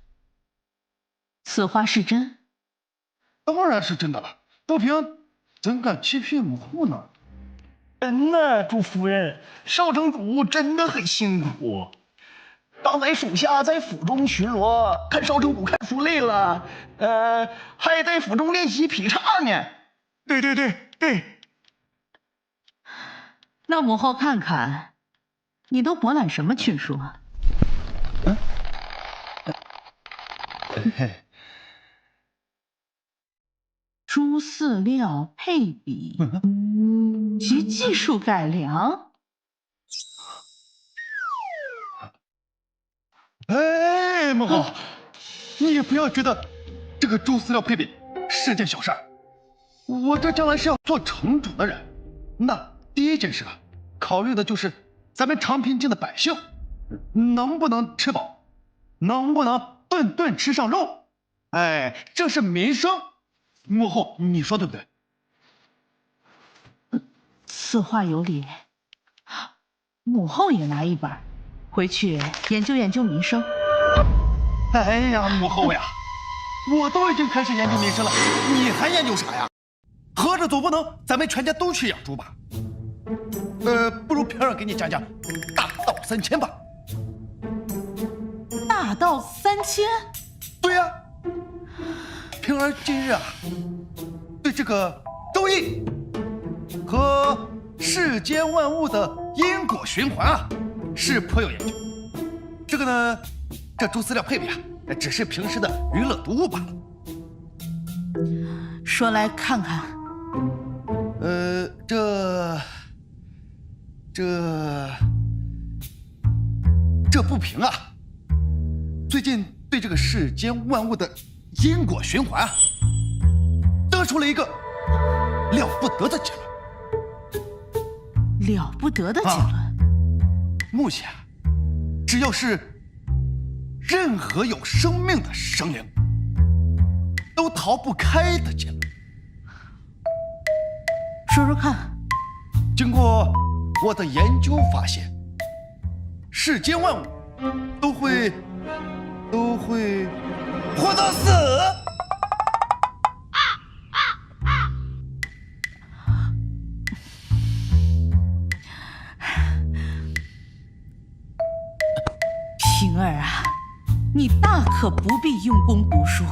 L: 此话是真？
H: 当然是真的了，不平怎敢欺骗母后呢？真的，朱夫人，少城主真的很辛苦。刚才属下在府中巡逻，看少城主看书累了，还在府中练习劈叉呢。对。
L: 那母后看看，你都博览什么群书啊？诸饲料配比及技术改良。
H: 哎，母后，你也不要觉得这个猪饲料配比是件小事儿。我这将来是要做城主的人，那第一件事啊，考虑的就是咱们长平境的百姓能不能吃饱，能不能顿顿吃上肉。哎，这是民生。母后，你说对不对？
L: 此话有理。母后也拿一本回去研究研究民生。
H: 哎呀，母后呀，我都已经开始研究民生了，你还研究啥呀？合着总不能咱们全家都去养猪吧？不如平儿给你讲讲大道3000吧。
L: 大道3000？
H: 对呀。平儿今日啊，对这个周易和世间万物的因果循环啊，是颇有研究。这个呢，这猪饲料配比啊，只是平时的娱乐读物罢了。
L: 说来看看。
H: 这不平啊，最近对这个世间万物的因果循环啊，得出了一个了不得的结论。
L: 了不得的结论？
H: 目前只要是任何有生命的生灵，都逃不开的结论。
L: 说说看。
H: 经过我的研究发现，世间万物都会活到死。
L: 平儿啊，你大可不必用功读书，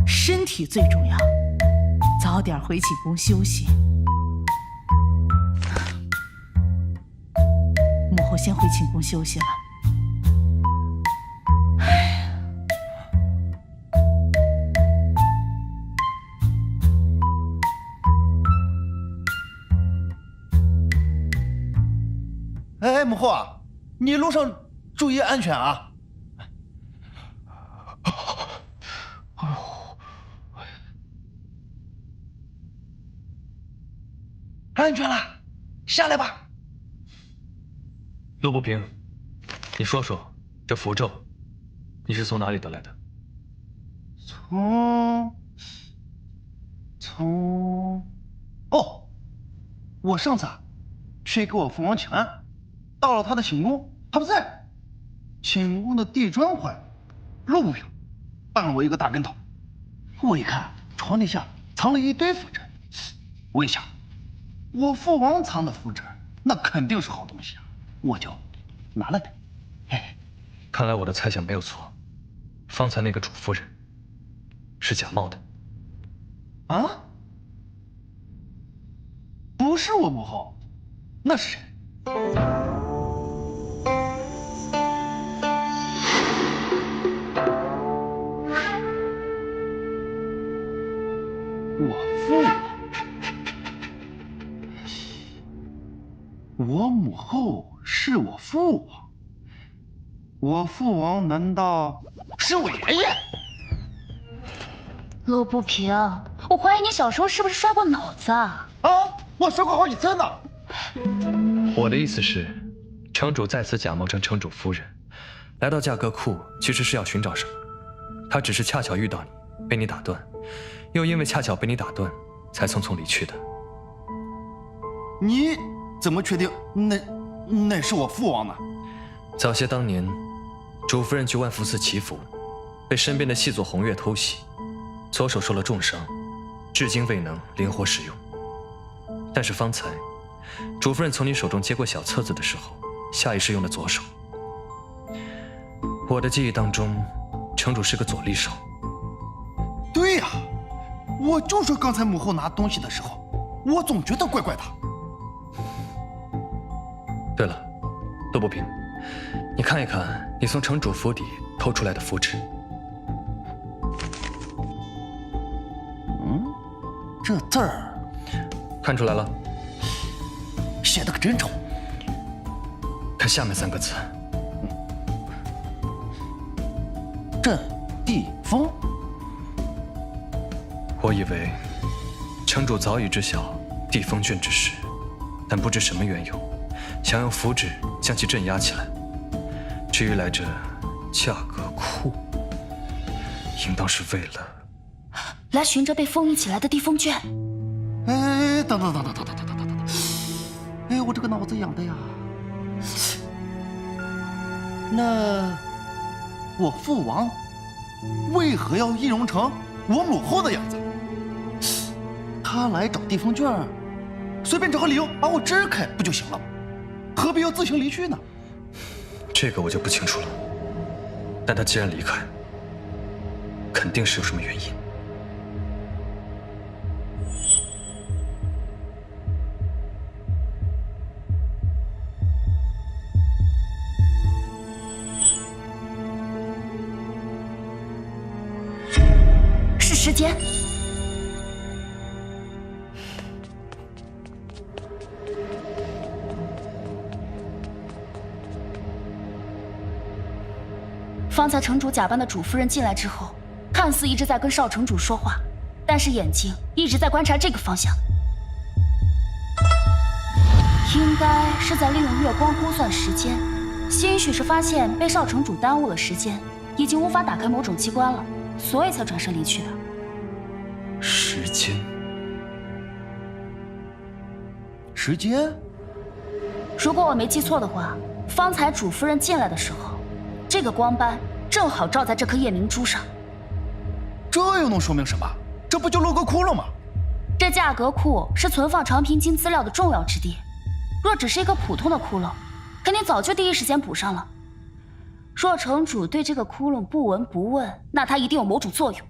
L: 身体最重要，早点回寝宫休息。母后先回寝宫休息了。
H: 哎，母后啊，你路上注意安全啊！安全了，下来吧。
D: 陆不平，你说说这符咒，你是从哪里得来的？
H: 我上次去给我父王请安，到了他的寝宫，他不在，寝宫的地砖坏了，陆不平绊了我一个大跟头。我一看床底下藏了一堆符纸，我一想，我父王藏的符纸那肯定是好东西啊，我就拿了点。
D: 看来我的猜想没有错，方才那个主夫人是假冒的。
H: 啊？不是我母后，那是谁？我父王，我母后是我父王，我父王难道是我爷爷？
A: 陆不平，我怀疑你小时候是不是摔过脑子啊？
H: 我摔过好几次呢。
D: 我的意思是，城主在此假冒成城主夫人，来到价格库，其实是要寻找什么？他只是恰巧遇到你，被你打断，又因为恰巧被你打断，才匆匆离去的。
H: 你怎么确定那是我父王呢？
D: 早些当年，主夫人去万福寺祈福，被身边的细作红月偷袭，左手受了重伤，至今未能灵活使用。但是方才，主夫人从你手中接过小册子的时候，下意识用了左手。我的记忆当中，城主是个左利手。
H: 对呀，我就说刚才母后拿东西的时候，我总觉得怪怪的。
D: 对了，陆不平，你看一看你从城主府邸偷出来的符纸。
H: 这字儿
D: 看出来了，
H: 写的可真丑。
D: 看下面3个字：
H: 镇地风。
D: 我以为城主早已知晓地风卷之事，但不知什么缘由，想用符纸将其镇压起来。至于来这价格库，应当是为了
A: 来寻着被封印起来的地风卷。
H: 哎，等！哎，我这个脑子痒的呀。那我父王为何要易容成我母后的样子？他来找地风卷，随便找个理由把我支开不就行了吗？何必要自行离去呢？
D: 这个我就不清楚了。但他既然离开，肯定是有什么原因。
A: 是时间。方才城主假扮的主夫人进来之后，看似一直在跟少城主说话，但是眼睛一直在观察这个方向，应该是在利用月光估算时间，兴许是发现被少城主耽误了时间，已经无法打开某种机关了，所以才转身离去的。
D: 时间？
A: 如果我没记错的话，方才主夫人进来的时候，这个光斑正好照在这颗夜明珠上。
H: 这又能说明什么？这不就漏个窟窿吗？
A: 这价格库是存放长平金资料的重要之地，若只是一个普通的窟窿，肯定早就第一时间补上了。若城主对这个窟窿不闻不问，那它一定有某种作用。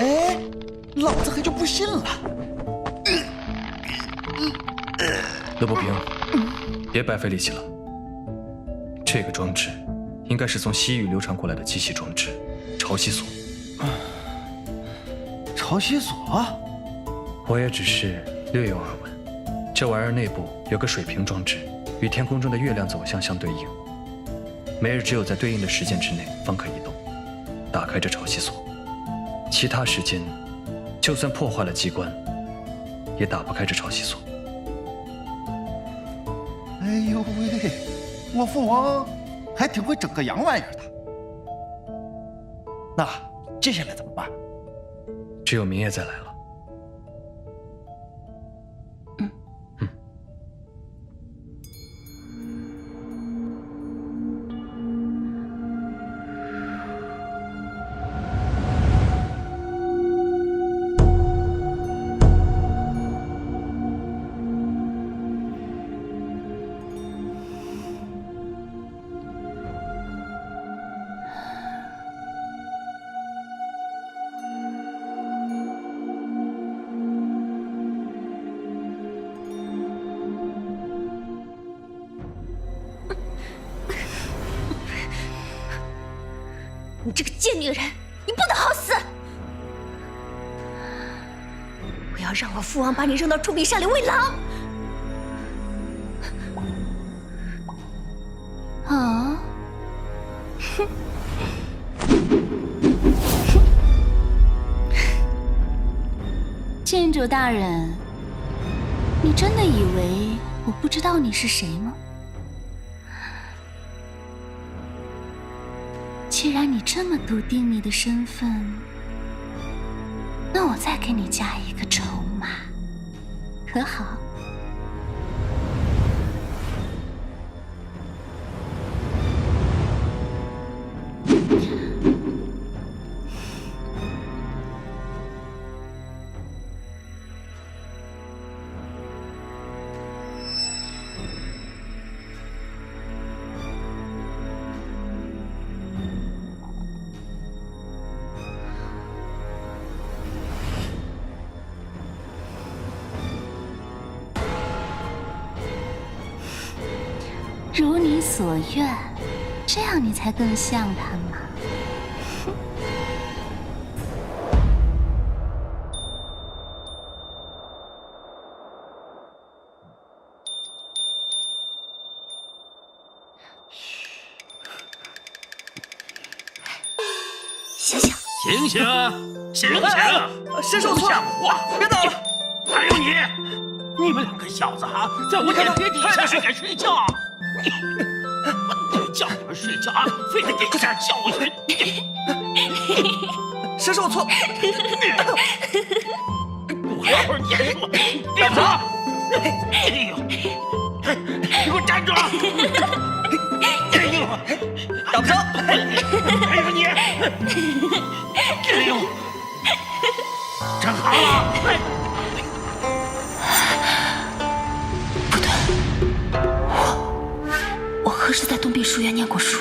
H: 哎，老子还就不信了。
D: 陆不平，别白费力气了。这个装置应该是从西域流传过来的机器装置——潮汐锁。
H: 潮汐锁？
D: 我也只是略有耳闻。这玩意儿内部有个水平装置，与天空中的月亮走向相对应。每日只有在对应的时间之内方可移动，打开这潮汐锁。其他时间，就算破坏了机关，也打不开这潮汐锁。
H: 哎呦喂，我父王还挺会整个洋玩意儿的。那接下来怎么办？
D: 只有明夜再来了。
B: 你这个贱女人，你不得好死！我要让我父王把你扔到铸币山里喂狼！
A: 啊！竟郡主大人，你真的以为我不知道你是谁吗？既然你这么笃定你的身份，那我再给你加一个筹码，可好？如你所愿，这样你才更像他嘛。醒醒！
N: 醒醒！醒醒！
I: 谁说错？
N: 像话！
I: 别打了！
N: 还有你，你们两个小子啊，在我眼皮底下还敢睡觉？叫你们睡觉啊，非得给个点教训。
I: 谁说我错？
N: 不好好演我，别走！哎呦，你给我站住！哎呦，
I: 打不着！
N: 还有你，哎呦，站好了！
A: 不对，我何时在东壁书院念过书？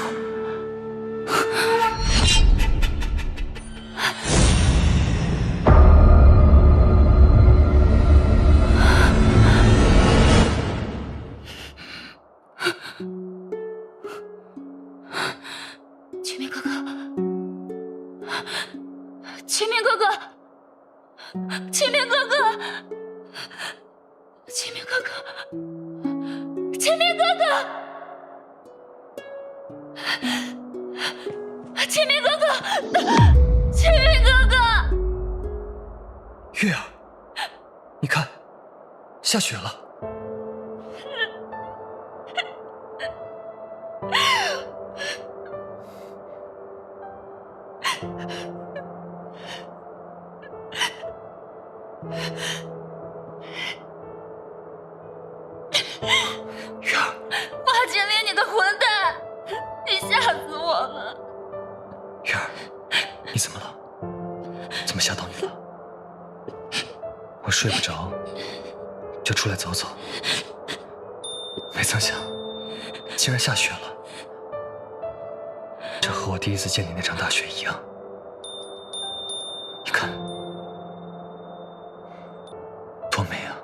A: 秦明哥哥，秦明哥哥，秦明哥哥，秦明哥哥，秦明哥哥。秦明哥哥，秦明哥哥，
I: 月儿，你看，下雪了。月儿，
A: 华金莲，你个混蛋，你吓死我了！
I: 月儿，你怎么了？怎么吓到你了？我睡不着，就出来走走，没曾想，竟然下雪了。这和我第一次见你那场大雪一样。你看，多美啊！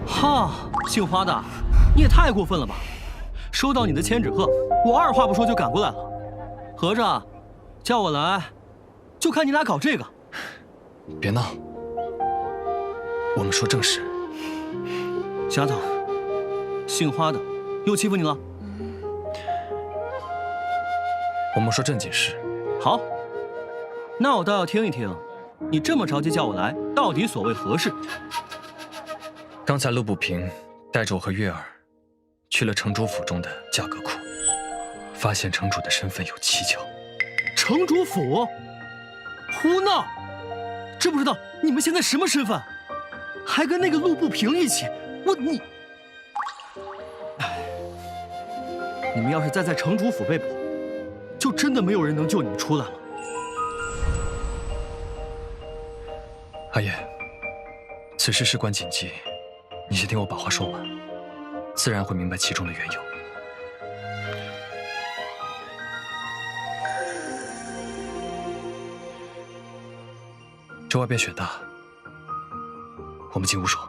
I: 哈，姓花的，你也太过分了吧！收到你的千纸鹤，我二话不说就赶过来了。合着，叫我来，就看你俩搞这个。别闹，我们说正事。丫头，姓花的又欺负你了？我们说正经事。好，那我倒要听一听，你这么着急叫我来，到底所谓何事？刚才陆不平带着我和月儿去了城主府中的价格库，发现城主的身份有蹊跷。城主府？胡闹！知不知道你们现在什么身份？还跟那个陆不平一起？你们要是再在城主府被捕，就真的没有人能救你们出来了。阿爷，此事事关紧急。你先听我把话说完，自然会明白其中的缘由。这外边雪大，我们进屋说。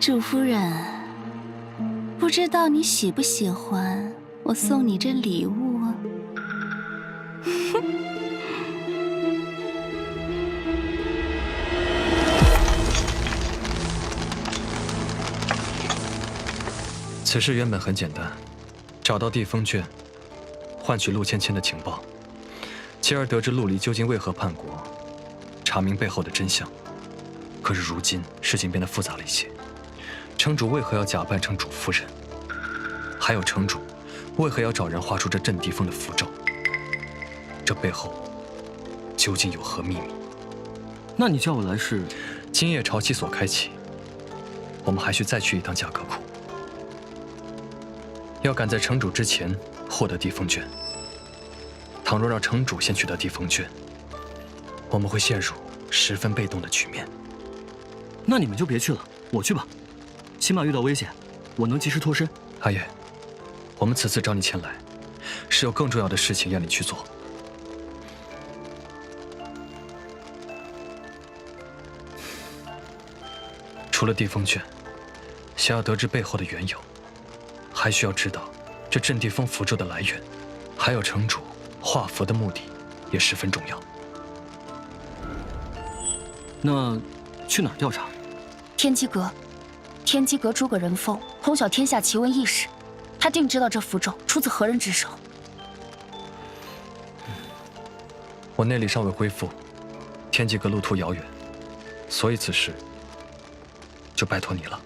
A: 主夫人，不知道你喜不喜欢我送你这礼物啊？
D: 此事原本很简单，找到地封卷，换取陆芊芊的情报，继而得知陆离究竟为何叛国，查明背后的真相。可是如今事情变得复杂了一些，城主为何要假扮成主夫人？还有城主为何要找人画出这镇地封的符咒？这背后究竟有何秘密？
I: 那你叫我来是？
D: 今夜潮汐所开启，我们还需再去一趟甲壳库。要赶在城主之前获得地封卷。倘若让城主先取得地封卷，我们会陷入十分被动的局面。
I: 那你们就别去了，我去吧。起码遇到危险，我能及时脱身。
D: 阿爷，我们此次找你前来，是有更重要的事情要你去做。除了地封卷，想要得知背后的缘由，还需要知道这镇地封符咒的来源，还有城主画符的目的，也十分重要。
I: 那去哪儿调查？
A: 天机阁，天机阁诸葛人凤通晓天下奇闻异事，他定知道这符咒出自何人之手。
D: 我内力尚未恢复，天机阁路途遥远，所以此事就拜托你了。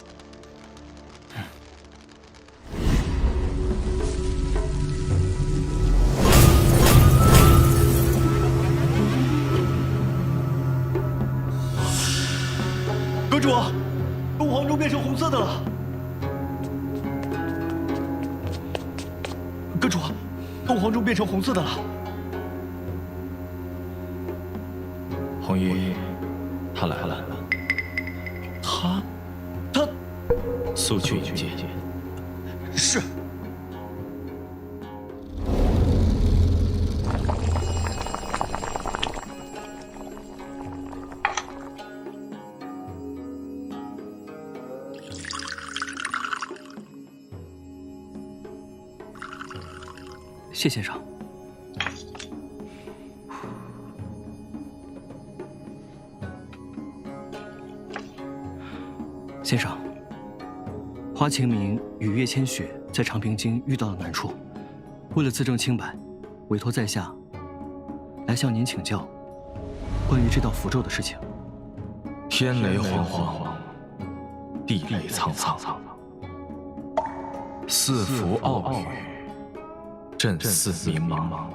I: 阁主，东皇钟变成红色的了。阁主，东皇钟变成红色的了。
P: 红衣，他来了。
I: 他，
P: 速去迎接。
H: 是。
I: 谢先生。先生，花清明与岳千雪在长平京遇到了难处，为了自证清白，委托在下来向您请教关于这道符咒的事情。
P: 天雷惶惶，地雷苍苍，四符奥语，震四迷茫。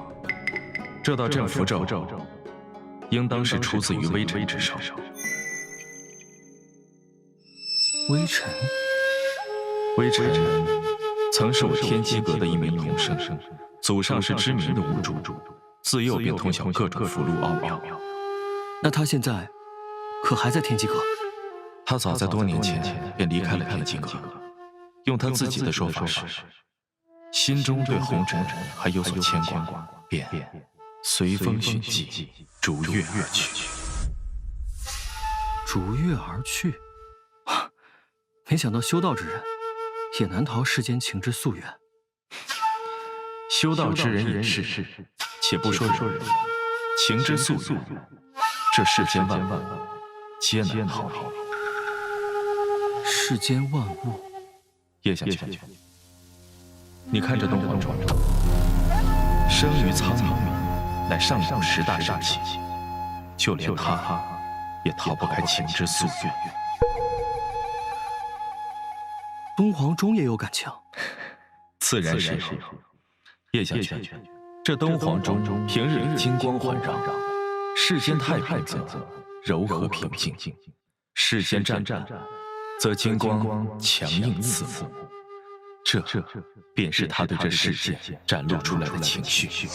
P: 这道镇符咒，应当是出自于微臣之手。
I: 微臣，
P: 微臣曾是我天机阁的一名童生，祖上是知名的巫主，自幼便通晓各种符箓奥妙。
I: 那他现在可还在天机阁？
P: 他早在多年前便离开了天机阁，用他自己的说法是，心中对红尘还有所牵挂，便随风寻迹，逐月而去。
I: 逐月而去。没想到修道之人也难逃世间情之夙愿。
P: 修道之人也是，且不说人，情之夙愿，这世间万物皆难逃离。
I: 世间万物，
P: 叶将军，你看这东皇钟，生于苍冥，乃上古10大煞气，就连他也逃不开情之夙愿。
I: 东皇钟也有感情，
P: 自然是。叶将军，这东皇钟平日里金光环绕，世间太平则柔和平静，世间战则金光强硬刺目。这便是他对这世界展露出来的情绪。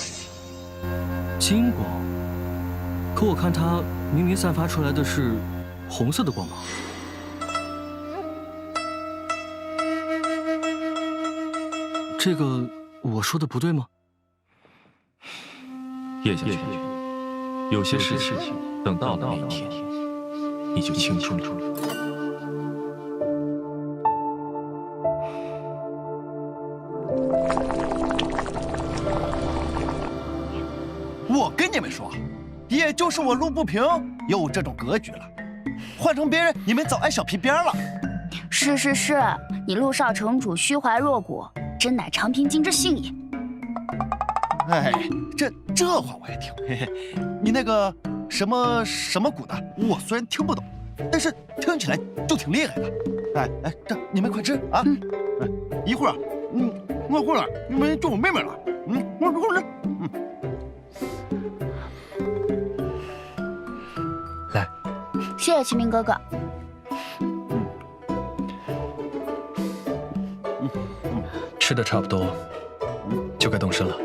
I: 金光，可我看他明明散发出来的是红色的光芒。这个我说的不对吗？
P: 叶将军，有些事情等到了那一天，你就清楚了。
H: 跟你们说，也就是我陆不平有这种格局了，换成别人，你们早挨小皮鞭了。
A: 是，你陆少城主虚怀若谷，真乃长平京之幸也。
H: 哎，这话我也听。嘿嘿，你那个什么谷的，我虽然听不懂，但是听起来就挺厉害的。哎，这你们快吃啊！一会儿，我会儿你们就我妹妹了。我吃。
D: 来，
A: 谢谢秦明哥哥。
D: 吃的差不多，就该动身了。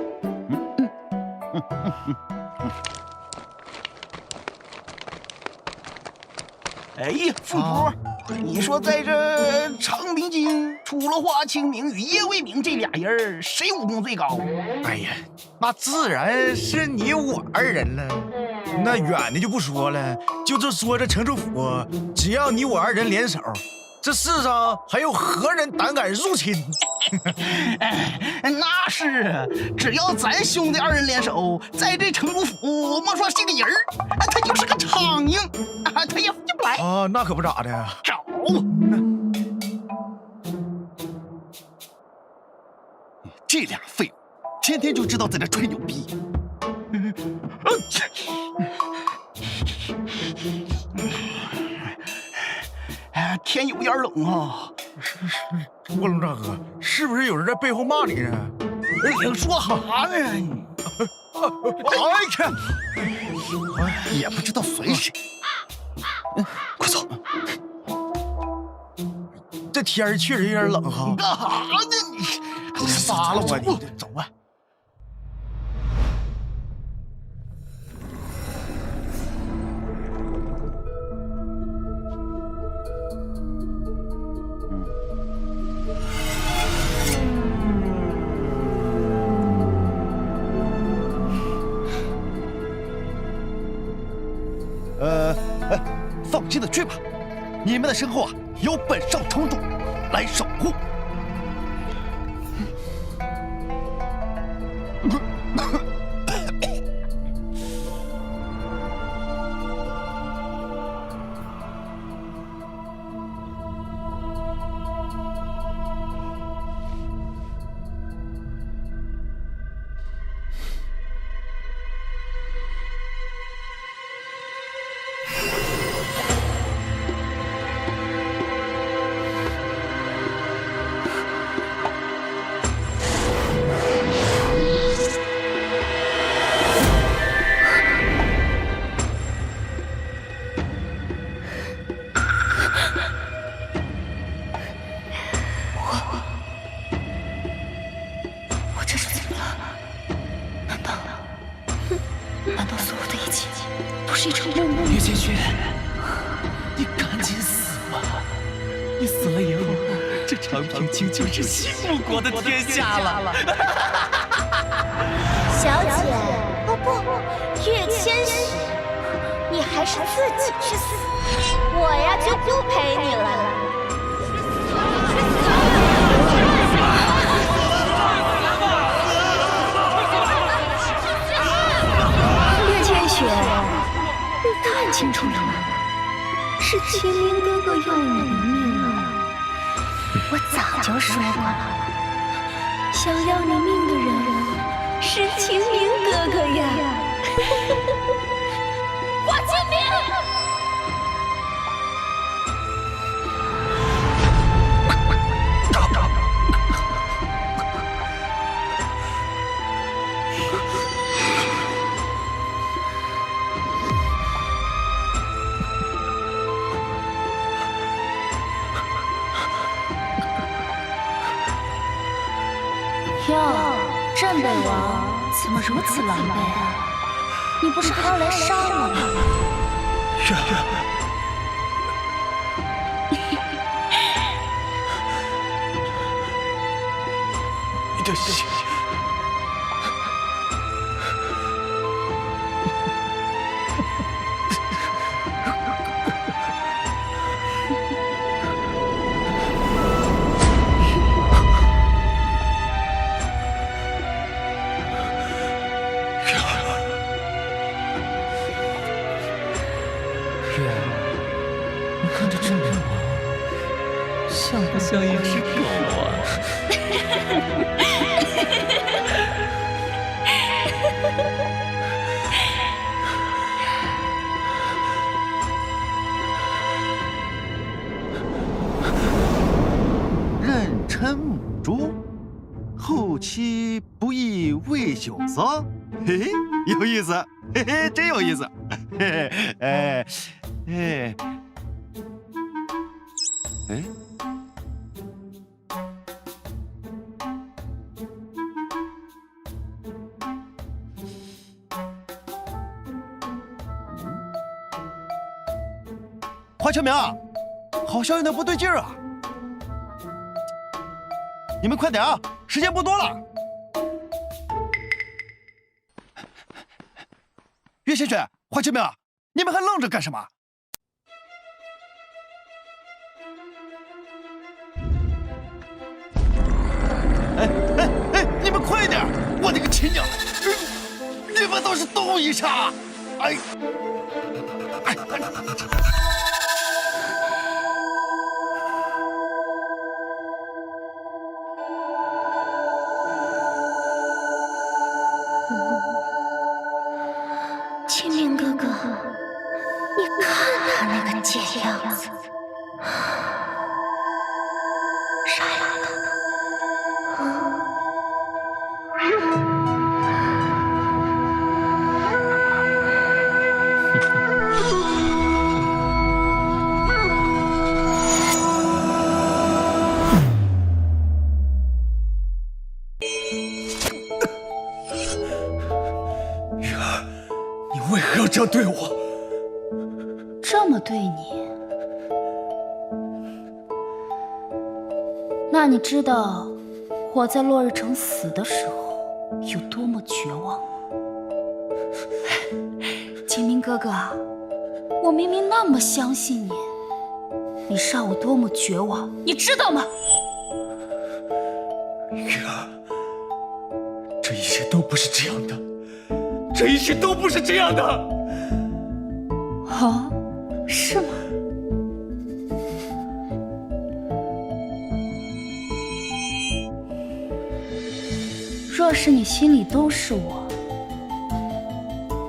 Q: 哎呀，富婆，你说在这长平京，除了华清明与叶卫明这俩人，谁武功最高？
J: 哎呀，那自然是你我二人了。那远的就不说了，就说这城主府，只要你我二人联手，这世上还有何人胆敢入侵？
Q: 那是，只要咱兄弟二人联手，在这城主府，莫说是个人儿，他就是个苍蝇，他也进不来。
J: 啊，那可不咋的。
Q: 找。
H: 这俩废物，天天就知道在这吹牛逼。
Q: 天有点冷啊！
J: 卧龙大哥，是不是有人在背后骂你呢？
Q: 你说啥呢？
H: 哎呀，也不知道随谁。
J: 快走！这天儿确实有点冷哈。
Q: 干啥呢你？
J: 杀了我！你走啊！
H: 放心的去吧，你们的身后啊有本少城主来守护。
A: 难道所有的一切都是一场梦吗？
C: 岳千雪，你赶紧死吧！你死了以后，这长平京就是西木国的天下了。
B: 小姐，哦不，岳千雪，你还是自己去死，我呀就不陪你了。
G: 你看清楚了吗？是秦明哥哥要你的命啊！我早就说过了，想要你命的人是秦明哥哥呀！
B: 华清明！
A: 哟，镇北王怎么如此狼狈啊？你不是还要来杀我吗？
J: 你的血。
H: 壬辰母猪，后期不宜未酒丧。嘿嘿，有意思，嘿嘿，真有意思。嘿嘿，哎，哎，哎。华秋明，好像有点不对劲儿啊！你们快点啊，时间不多了。岳先生，华秋明，你们还愣着干什么？哎，你们快点！我的个亲娘！你们倒是动一下！哎。
F: 清明哥哥，你看他那个贱样子，杀了他！
E: 为何要这样对我？
A: 这么对你，那你知道我在落日城死的时候有多么绝望吗？清明哥哥，我明明那么相信你，你杀我多么绝望，你知道吗？
E: 月儿，这一切都不是这样的。这一切都不是这样的。
A: 哦，是吗？若是你心里都是我，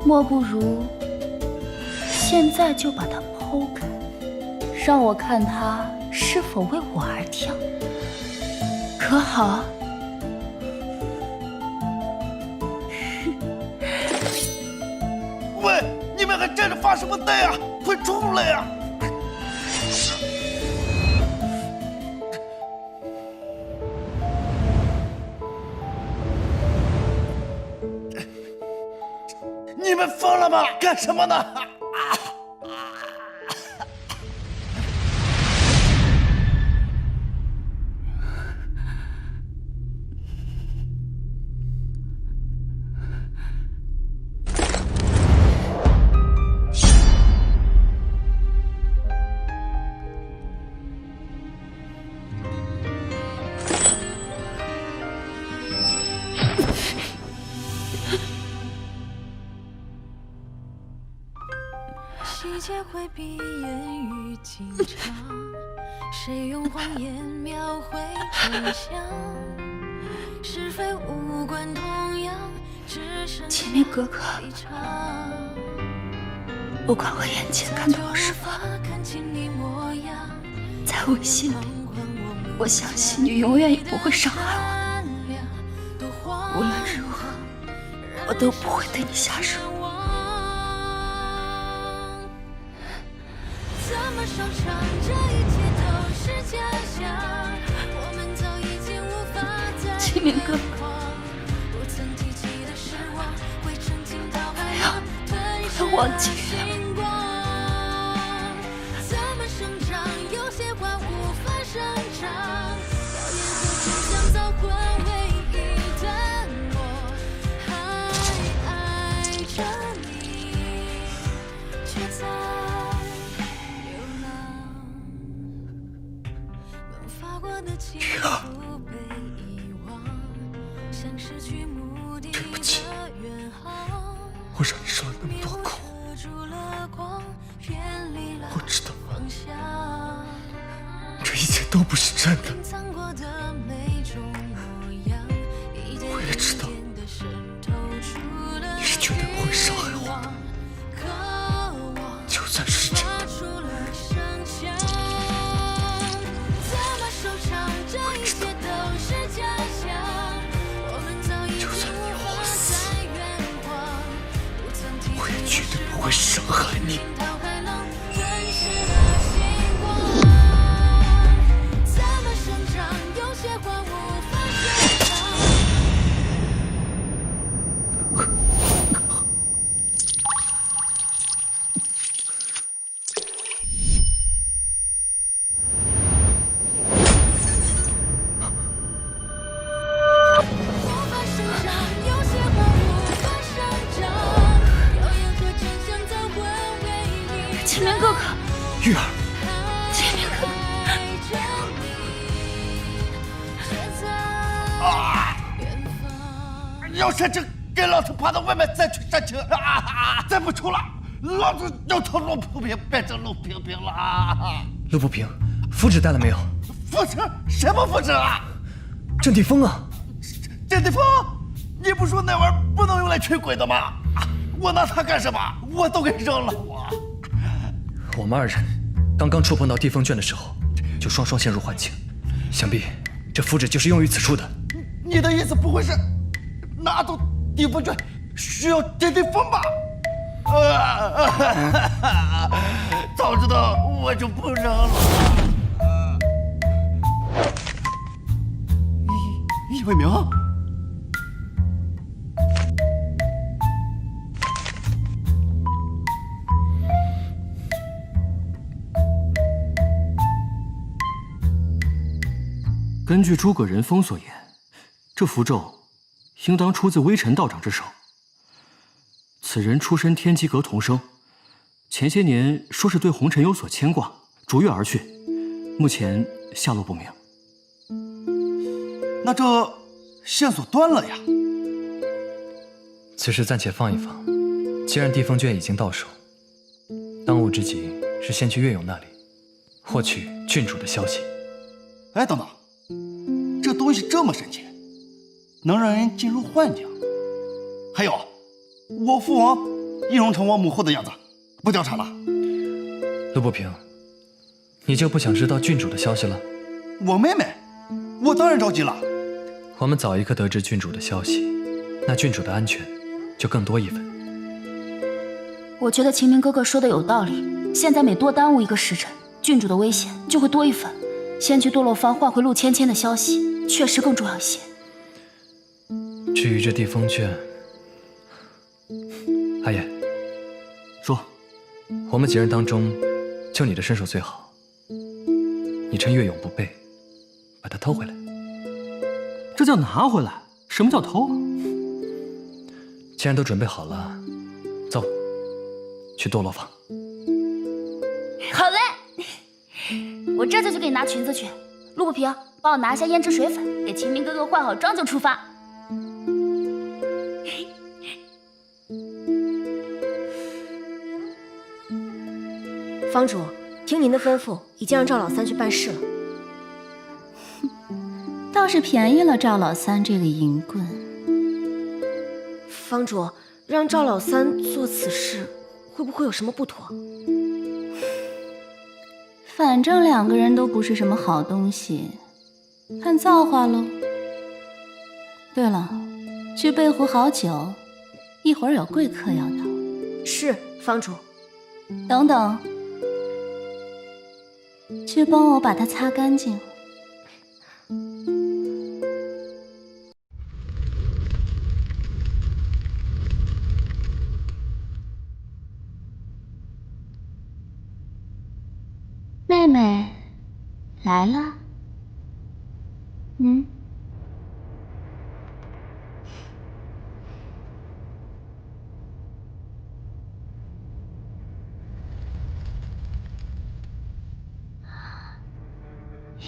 A: 莫不如现在就把它剖开，让我看它是否为我而跳，可好？
H: 喂，你们还站着发什么呆啊？快出来呀！你们疯了吗？干什么呢？
K: 细节回避言语经常，谁用谎言描绘真相？是非无关痛痒，只剩
A: 清明哥哥，不管我眼前看到了什么，在我心里，我相信你永远也不会伤害我。无论如何，我都不会对你下手。
K: 收场，这一切都是假象，我们早已经无法再
A: 清明哥哥，
K: 不曾提起的失望会沉浸到海洋，
A: 不要忘记
K: 星光。怎么生长？有些话无法生长，谣言和真相早混为一谈。我还爱着你，却在。
E: 月儿，对不起，我让你受了那么多苦。我知道，这一切都不是真的。
A: 清明哥哥，
I: 玉儿，
A: 清明哥哥，
H: 要山车，给老子爬到外面再去山车再不出来，老子要成陆平平，变成陆平平了。
I: 陆不平，符纸带了没有？
H: 符纸？什么符纸啊？
I: 阵地风啊！
H: 阵地风？你不说那玩意儿不能用来驱鬼的吗？我拿它干什么？我都给扔了。
I: 我们二人刚刚触碰到地风卷的时候，就双双陷入幻境，想必这符纸就是用于此处的。
H: 你的意思不会是拿到地风卷需要阵地风吧？早知道我就不扔了。叶伟明。
I: 根据诸葛仁风所言，这符咒应当出自微臣道长之手。此人出身天机阁童生，前些年说是对红尘有所牵挂，逐月而去，目前下落不明。
H: 那这线索断了呀？
D: 此事暂且放一放。既然地风卷已经到手，当务之急是先去岳勇那里获取郡主的消息。
H: 哎，等等。这东西这么神奇，能让人进入幻境。还有，我父王易容成我母后的样子，不调查了？
D: 陆不平，你就不想知道郡主的消息了？
H: 我妹妹，我当然着急了。
D: 我们早一刻得知郡主的消息，那郡主的安全就更多一分。
A: 我觉得秦明哥哥说的有道理。现在每多耽误一个时辰，郡主的危险就会多一分。先去堕落坊换回陆芊芊的消息，确实更重要一些。
D: 至于这地风卷，阿言，
I: 说，
D: 我们几人当中，就你的身手最好。你趁岳勇不备，把它偷回来。
I: 这叫拿回来？什么叫偷啊？
D: 既然都准备好了，走，去堕落坊。
A: 好嘞。我这就去给你拿裙子去。陆不平，帮我拿一下胭脂水粉，给秦明哥哥化好妆就出发。
B: 坊主，听您的吩咐，已经让赵老三去办事了。
G: 倒是便宜了赵老三这个淫棍。
B: 坊主，让赵老三做此事，会不会有什么不妥？
G: 反正两个人都不是什么好东西，看造化喽。对了，去备壶好酒，一会儿有贵客要到。
B: 是，坊主。
G: 等等，去帮我把它擦干净。妹妹来了。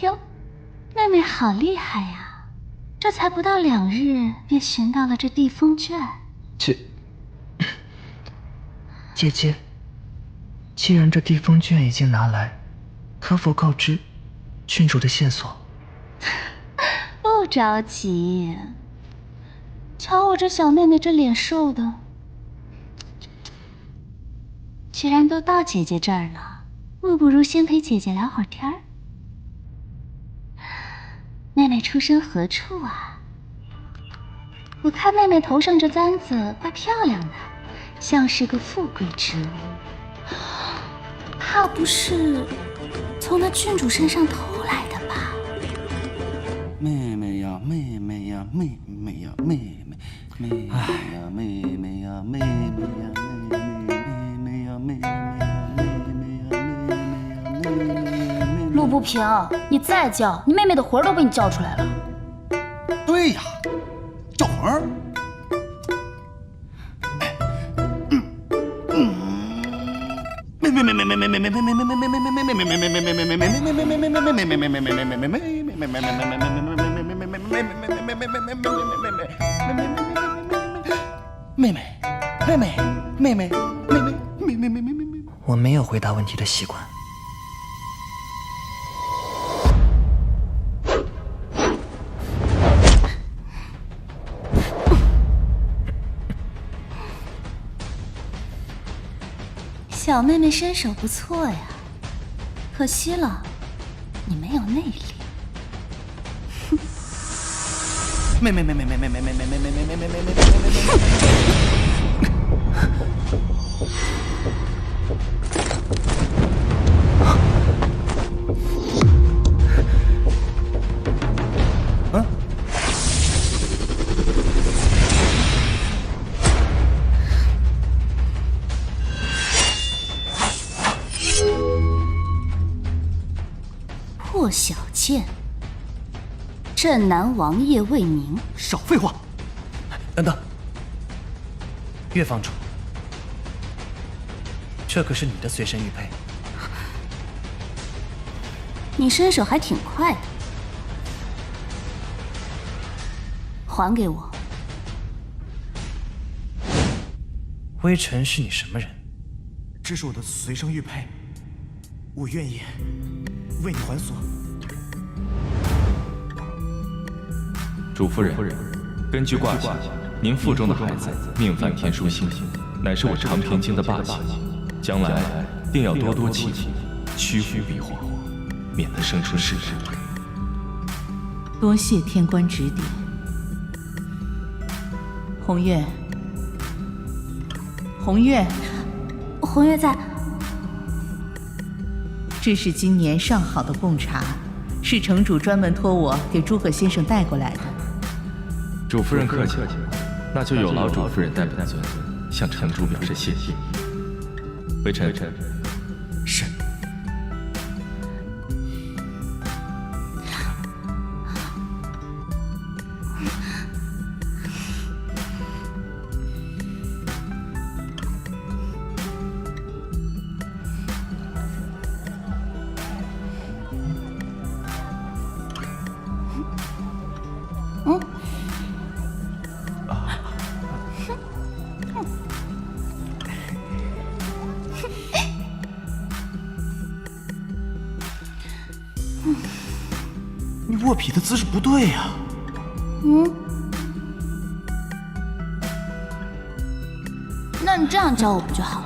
G: 哟，妹妹好厉害呀！这才不到2日，便寻到了这地风卷。
R: 姐姐，既然这地风卷已经拿来，可否告知郡主的线索？
G: 不着急，瞧我这小妹妹这脸瘦的。既然都到姐姐这儿了，莫不如先陪姐姐聊会儿天儿。妹妹出身何处啊？我看妹妹头上这簪子怪漂亮的，像是个富贵之物，怕不是从那郡主身上偷来的吧？
H: 妹妹呀，妹妹呀，妹妹呀，妹妹，妹妹呀，妹妹呀，妹妹呀，妹妹呀，妹妹呀，妹妹呀，妹妹呀。
A: 陆不平，你再叫，你妹妹的魂儿都被你叫出来了。
H: 对呀，叫魂儿。
R: 我没有回答问题的习惯。
A: 小妹妹身手不错呀，可惜了，你没有内力。破晓剑，镇南王爷魏明。
I: 少废话！等等，岳房主，这可是你的随身玉佩。
A: 你身手还挺快的，还给我。
I: 微臣是你什么人？
J: 这是我的随身玉佩，我愿意为你还所。
P: 主夫人，根据卦象，您腹中的孩子命犯天枢星，乃是我长平京的霸气，将来定要多多祈福，驱福避祸，免得生出事端。
L: 多谢天官指点。红月，红月，
A: 红月在。
L: 这是今年上好的贡茶，是城主专门托我给诸葛先生带过来的。
P: 主夫人客气，那就有劳主夫人代本尊向城主表示谢意。微臣
J: 是。你握笔的姿势不对呀。
A: 那你这样教我不就好了？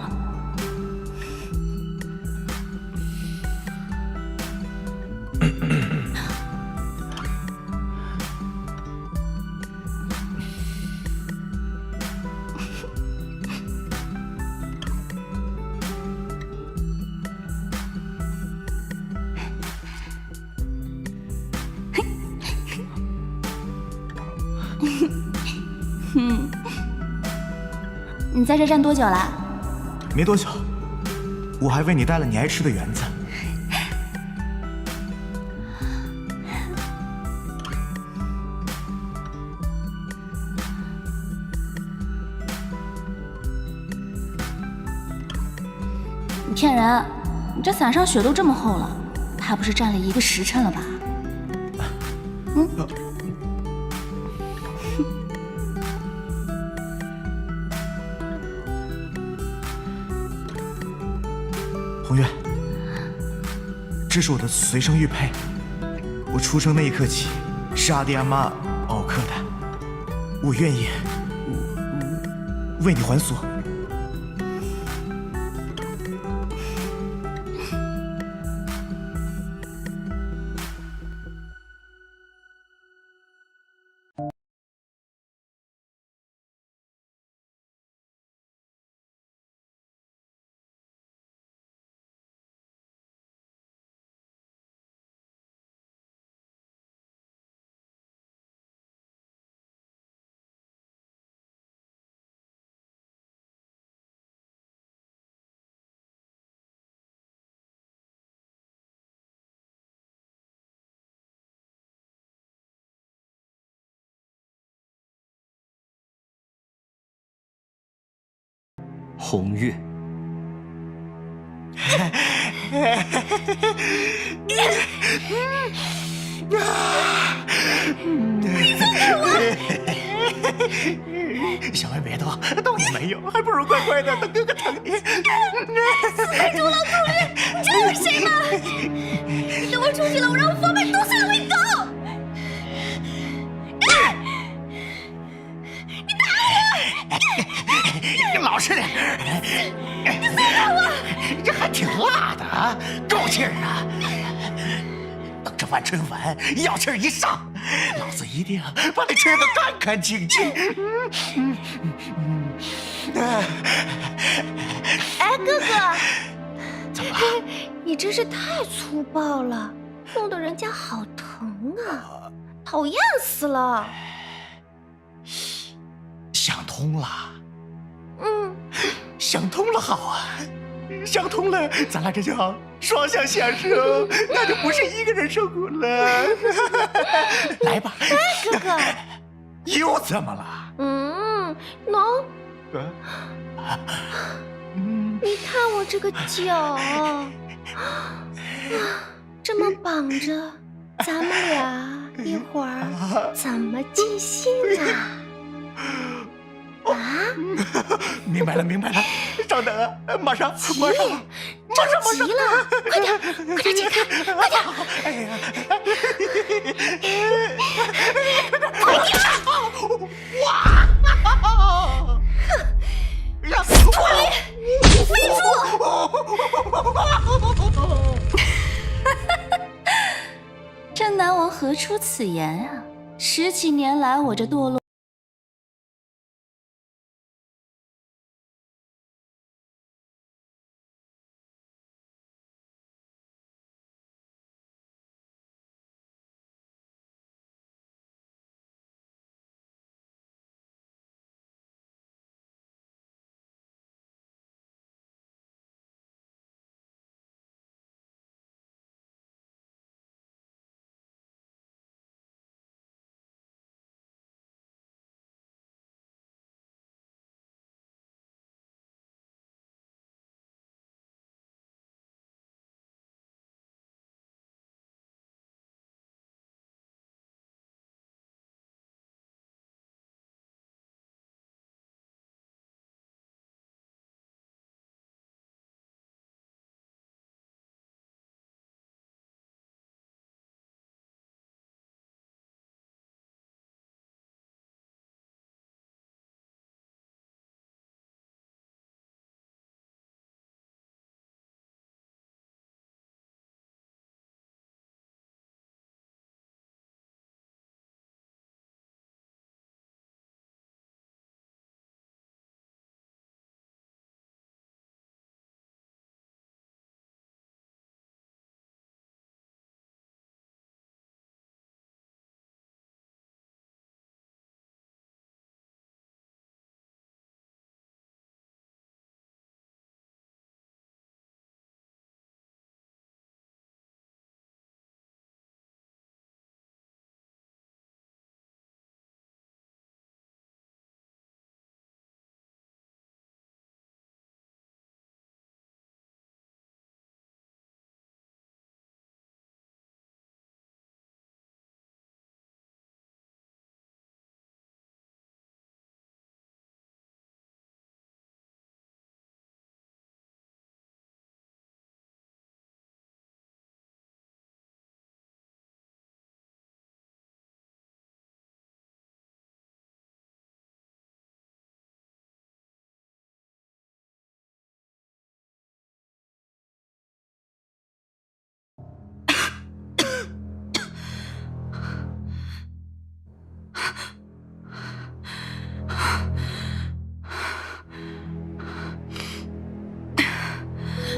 A: 你在这站多久了？
J: 没多久，我还为你带了你爱吃的圆子。
A: 你骗人！你这伞上雪都这么厚了，怕不是站了1个时辰了吧？
J: 红月，这是我的随身玉佩，我出生那一刻起是阿爹阿妈帮我刻的，我愿意为你还所。
I: 红月。
Q: 小妹别动，动也没用，还不如乖乖的等哥哥疼你。
B: 太毒了，顾月，你知道我是谁吗？你等我出去了，我让我佛门毒死两位狗！你打
Q: 我！老实点！
B: 你再打我！
Q: 这还挺辣的啊，够气儿啊！等着晚春晚，药气儿一上，老子一定把你吃得干干净净。
B: 哎，哥哥，
Q: 怎么了？
B: 你真是太粗暴了，弄得人家好疼啊，讨厌死了。
Q: 想通了。
B: 嗯，
Q: 想通了好啊，想通了，咱俩这叫双向享受，那就不是一个人受苦了。来吧，
B: 哎，哥哥，
Q: 又怎么了？
B: 喏，你看我这个脚，这么绑着，咱们俩一会儿怎么尽兴啊？啊！
Q: 明白了，明白了，稍等啊，马上，
B: 急了，快点解开，快点！
Q: 哎呀，
B: 快点！
Q: 哇！
B: 死秃驴，飞猪！
L: 这南王何出此言啊？10几年来，我这堕落。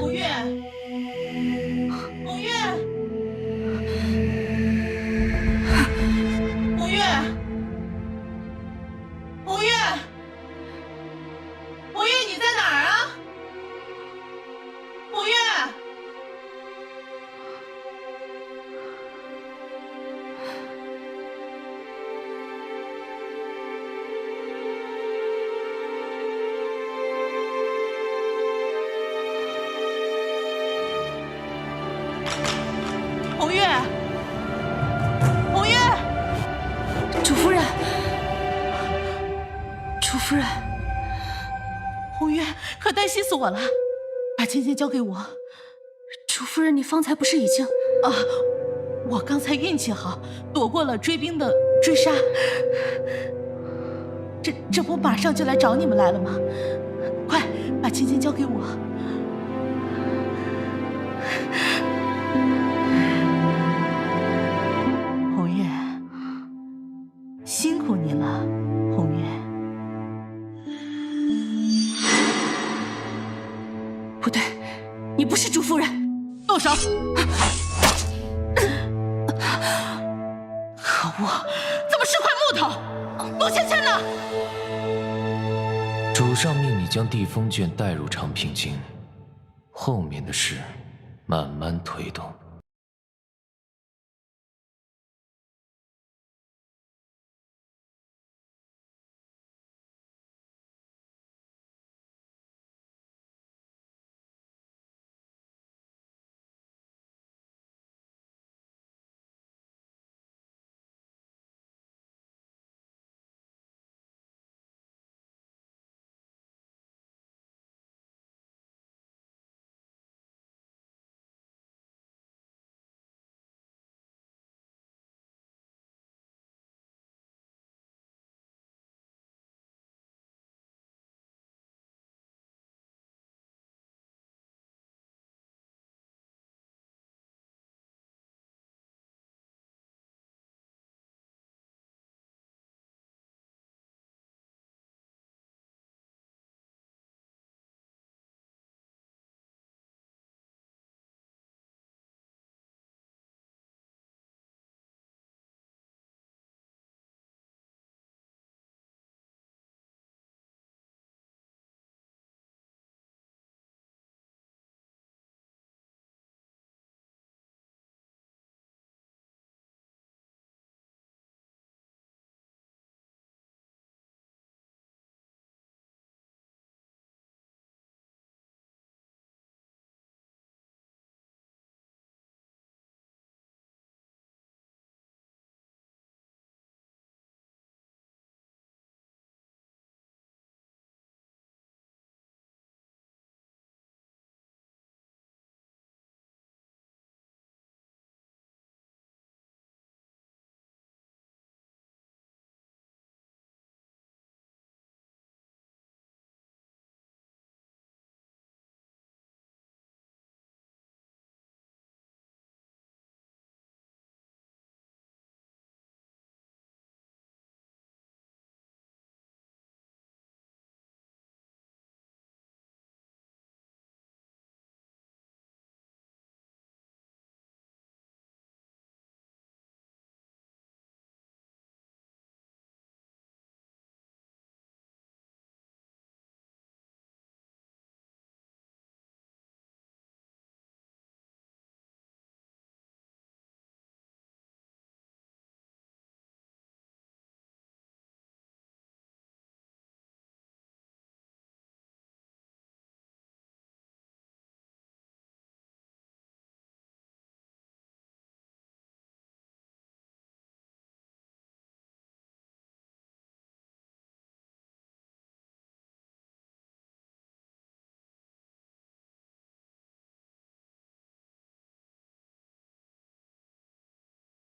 L: 古月，古月，古月，古月，古月，你在哪儿啊？古月。夫人，主夫人，红月可担心死我了，把芊芊交给我。主夫人，你方才不是已经……啊，我刚才运气好，躲过了追兵的追杀。这不马上就来找你们来了吗？快把芊芊交给我。红月，辛苦你了，红月。不对，你不是主夫人，动手！可恶，怎么是块木头？陆芊芊呢？
C: 主上命你将地风卷带入长平京，后面的事慢慢推动。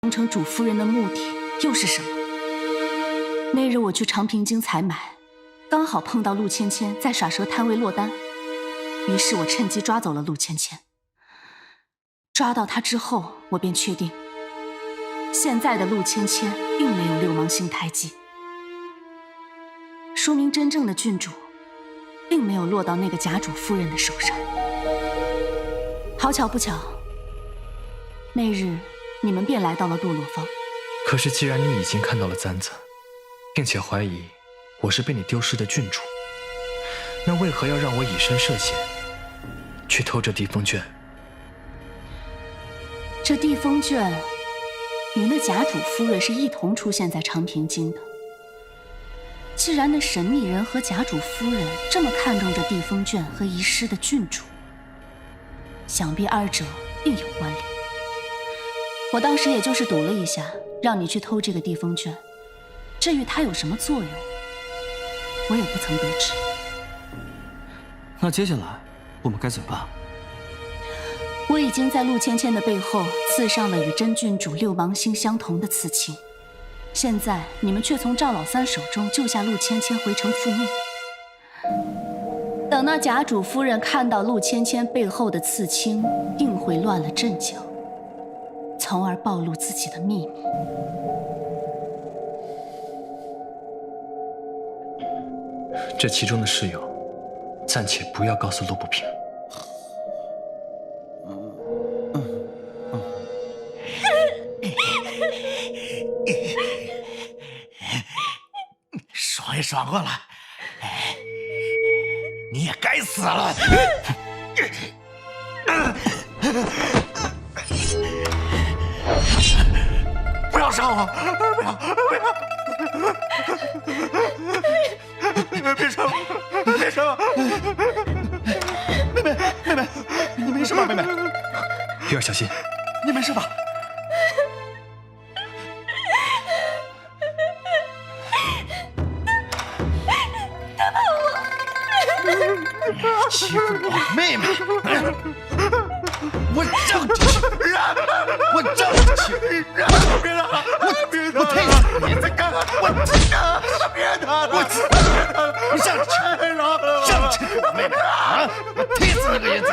A: 成主夫人的目的又是什么？那日我去长平京采买，刚好碰到陆芊芊在耍蛇摊位落单，于是我趁机抓走了陆芊芊。抓到她之后，我便确定，现在的陆芊芊并没有流氓心胎记，说明真正的郡主并没有落到那个假主夫人的手上。好巧不巧，那日你们便来到了堕落坊。
R: 可是既然你已经看到了簪子，并且怀疑我是被你丢失的郡主，那为何要让我以身涉险，去偷这地风卷？
A: 这地风卷与那假主夫人是一同出现在长平京的。既然那神秘人和假主夫人这么看重这地风卷和遗失的郡主，想必二者另有关联。我当时也就是赌了一下，让你去偷这个地风卷，
G: 至于它有什么作用，我也不曾得知。
I: 那接下来我们该怎么办？
G: 我已经在陆芊芊的背后刺上了与真郡主六芒星相同的刺青，现在你们却从赵老三手中救下陆芊芊回城复命。等那贾主夫人看到陆芊芊背后的刺青，定会乱了阵脚，从而暴露自己的秘密。
R: 这其中的事由，暂且不要告诉陆不平。
Q: 爽也爽过了，你也该死了！不要杀我！不要！别杀我！别杀我！妹妹，你没事吧？妹妹，
R: 月儿小心，
Q: 你没事吧？欺负我妹妹，我正气，我正气，别打了，我推死你！再干，别打了，你上去，上去，我妹妹啊！我推死你个人才！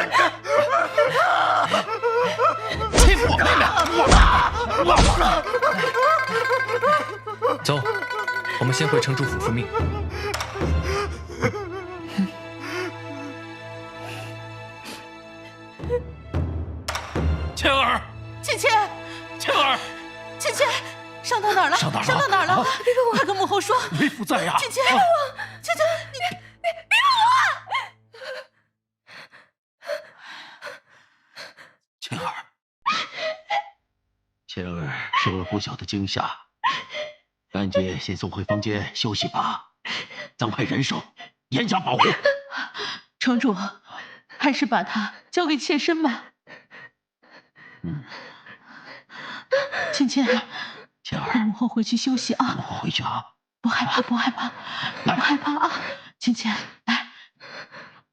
Q: 欺负我妹妹，我
R: 走，我们先回城主府复命。
M: 芊儿，
L: 芊芊，
M: 芊儿，
L: 芊芊，伤到哪儿了？
M: 伤到
L: 哪儿了？别跟我，快跟母后说。
M: 为父在呀。
L: 芊芊，别碰我！芊芊，你别
N: 芊儿，芊儿受了不小的惊吓，赶紧先送回房间休息吧，增派人手，严加保护。
L: 城主，还是把她交给妾身吧。芊芊，
N: 芊儿，
L: 跟母后回去休息啊。
N: 母后回去啊。
L: 不害怕，不害怕，不害怕啊！芊芊，来，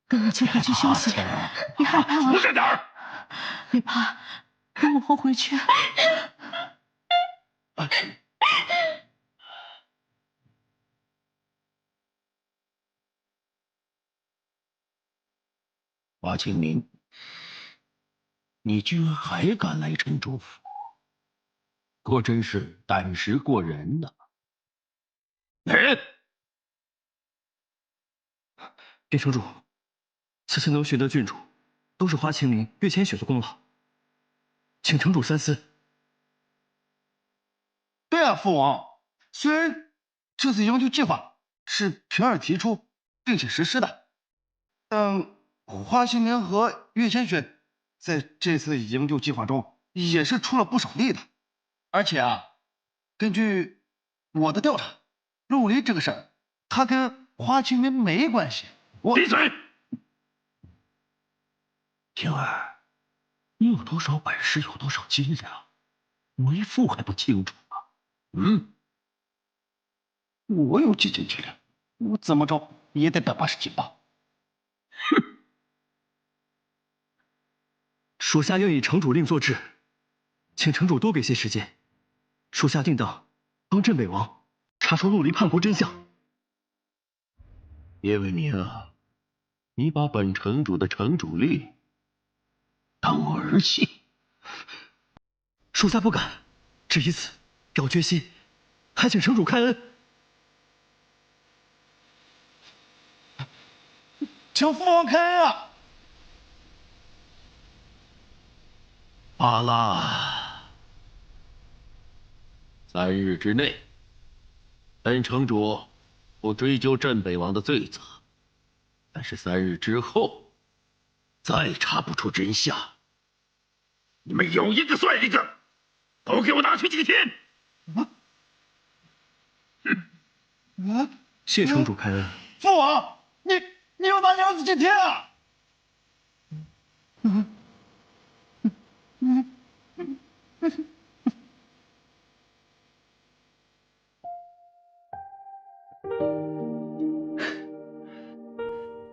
L: 跟母亲回去休息。别害怕啊！
N: 出着点儿，
L: 别怕，跟母后回去。
N: 华清明，你居然还敢来城主府，果真是胆识过人呐！
I: 禀城主，此次能寻得郡主，都是花清明、岳千雪的功劳，请城主三思。
H: 对啊，父王，虽然这次营救计划是平儿提出并且实施的，但花清明和岳千雪在这次营救计划中也是出了不少力的。而且啊，根据我的调查，陆离这个事儿，他跟花清明没关系。
N: 闭嘴！平儿，你有多少本事，有多少斤两，为父还不清楚吗？
H: 我有几斤几两，我怎么着也得180斤吧。
I: 属下愿以城主令做事，请城主多给些时间，属下定当帮镇北王查出陆离叛国真相。
N: 叶为明，你把本城主的城主令当儿戏？
I: 属下不敢，只以此表决心，还请城主开恩。
H: 请父王开恩啊！
N: 罢了，3日之内，本城主不追究镇北王的罪责，但是3日之后，再查不出真相，你们有一个算一个，都给我拿去祭天！
I: 谢城主开恩。
H: 父王，你要拿娘子祭天啊！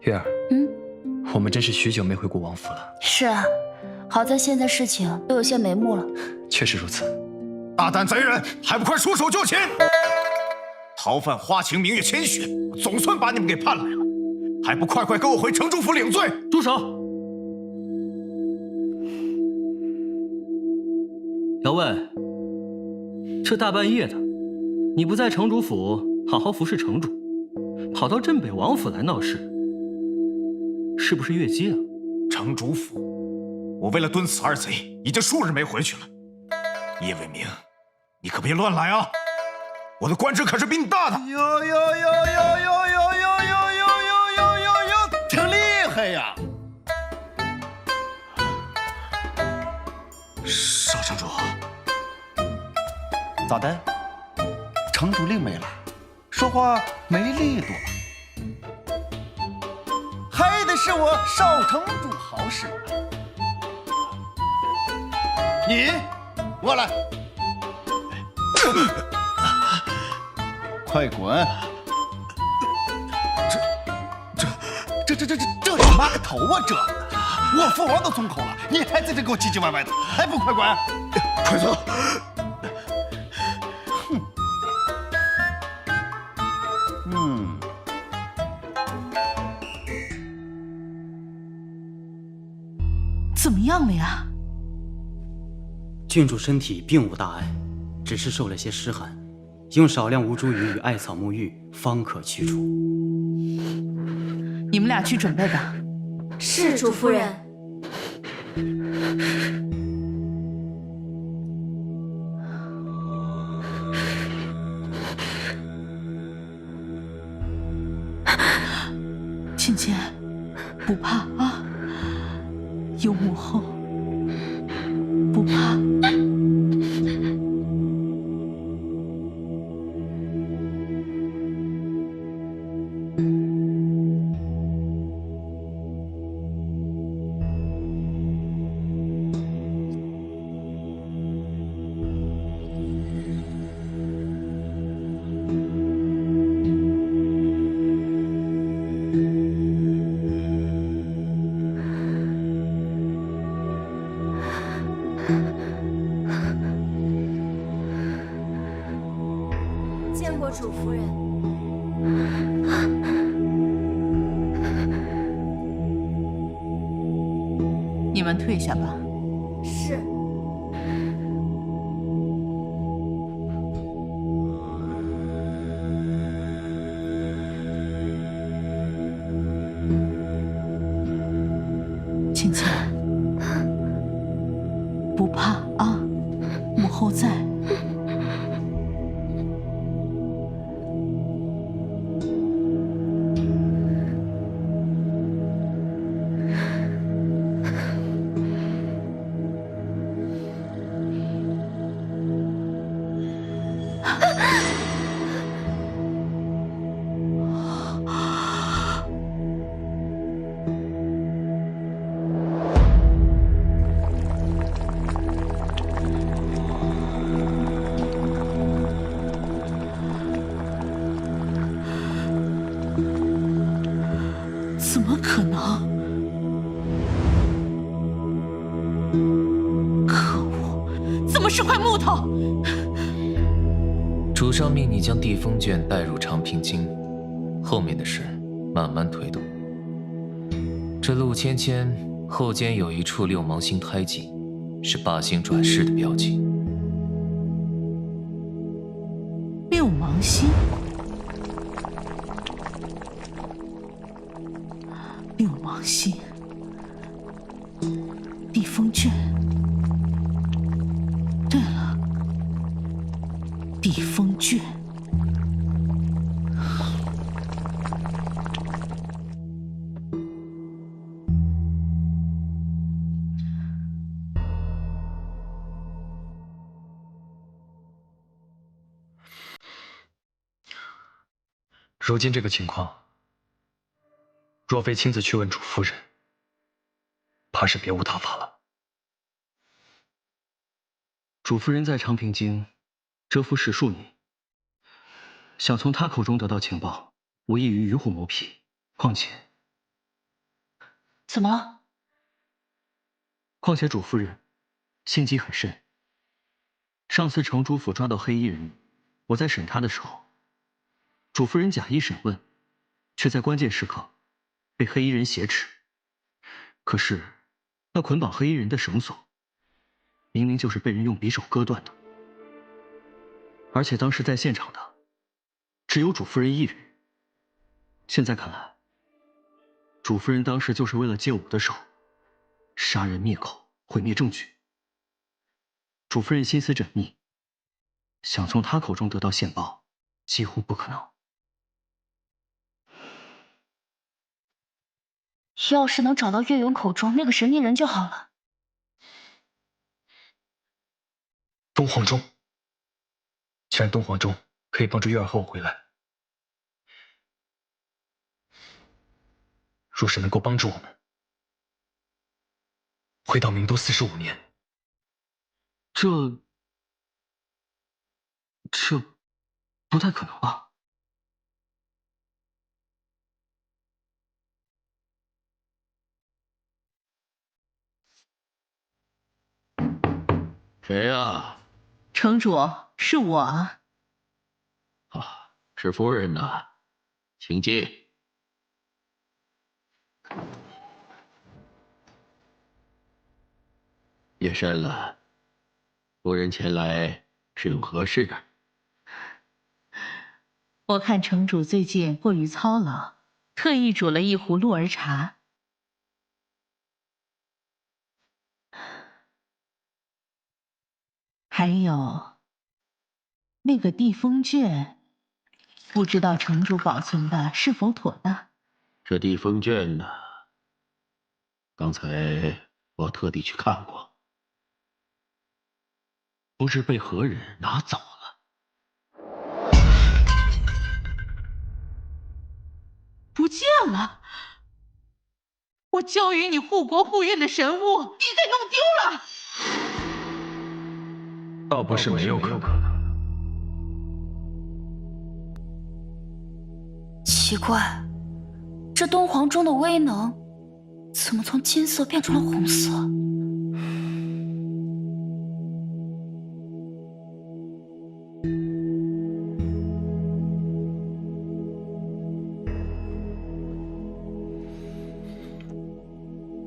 R: 月儿，我们真是许久没回过王府了。
A: 是啊，好在现在事情都有些眉目了。
R: 确实如此。
J: 大胆贼人，还不快束手就擒！逃犯花情明月千雪，我总算把你们给盼来了，还不快快跟我回城主府领罪！
I: 住手！姚卫，这大半夜的，你不在城主府好好服侍城主，跑到镇北王府来闹事，是不是越界了？
J: 城主府，我为了蹲此二贼，已经数日没回去了。叶伟明，你可别乱来啊！我的官职可是比你大的。
H: 哟，挺厉害呀！
J: 少城主，
H: 咋的？城主令没了，说话没力度了，还得是我少城主好使。你过来，快滚！这你妈个头啊！我父王都松口了，你还在这给我唧唧歪歪的，还不快滚！
J: 快走！
L: 怎么样了呀？
E: 郡主身体并无大碍，只是受了些湿寒，用少量吴茱萸与艾草沐浴方可去除。
L: 你们俩去准备吧。
B: 是主夫人。
L: 芊芊，不怕啊，有母后，不怕。
B: 见过主夫人。
L: 你们退下吧。
B: 是。
L: 芊芊，不怕啊，母后在。怎么可能？可恶！怎么是块木头？
C: 主上命你将地封卷带入长平京，后面的事慢慢推动。这陆芊芊后肩有一处六芒星胎记，是8星转世的标记。
L: 六芒星。六芒星，地封卷。对了，地封卷。
R: 如今这个情况，若非亲自去问主夫人，怕是别无他法了。
I: 主夫人在长平京蛰伏10数年，想从她口中得到情报，无异于与虎谋皮。况且，
L: 怎么了？
I: 况且主夫人心机很深。上次城主府抓到黑衣人，我在审他的时候，主夫人假意审问，却在关键时刻被黑衣人挟持。可是那捆绑黑衣人的绳索，明明就是被人用匕首割断的，而且当时在现场的只有主夫人一人。现在看来，主夫人当时就是为了借我的手，杀人灭口，毁灭证据。主夫人心思缜密，想从她口中得到线报，几乎不可能。
A: 要是能找到岳勇口中那个神秘人就好了。
R: 东皇钟，既然东皇钟可以帮助月儿和我回来，若是能够帮助我们回到明都45年，
I: 这不太可能吧？
N: 谁呀？
L: 城主，是我啊。
N: 啊，是夫人呐，请进。夜深了，夫人前来是有何事啊？
L: 我看城主最近过于操劳，特意煮了一壶鹿儿茶。还有那个地风卷，不知道城主保存的是否妥当？
N: 这地风卷呢，刚才我特地去看过，不知被何人拿走了。
L: 不见了！我交予你护国护院的神物，你给弄丢了！
R: 倒不是没有可能。
A: 奇怪，这东皇钟的威能怎么从金色变成了红色？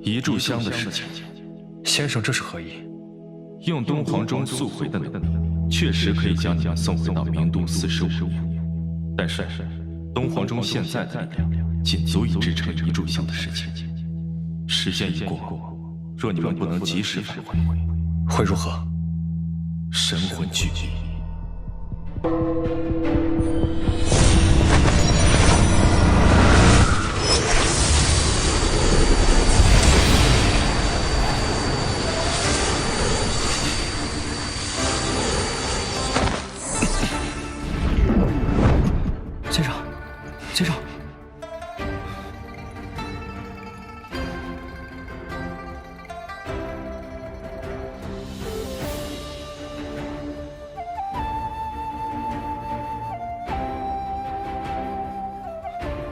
P: 一炷香的事情，
R: 先生这是何意？
P: 用东皇钟速回的能力，确实可以将你们送回到明都45年。但是，东皇钟现在的力量，仅足以支撑一炷香的事情。时间已过，若你们不能及时返回，
R: 会如何？
P: 神魂俱灭。
I: 先生，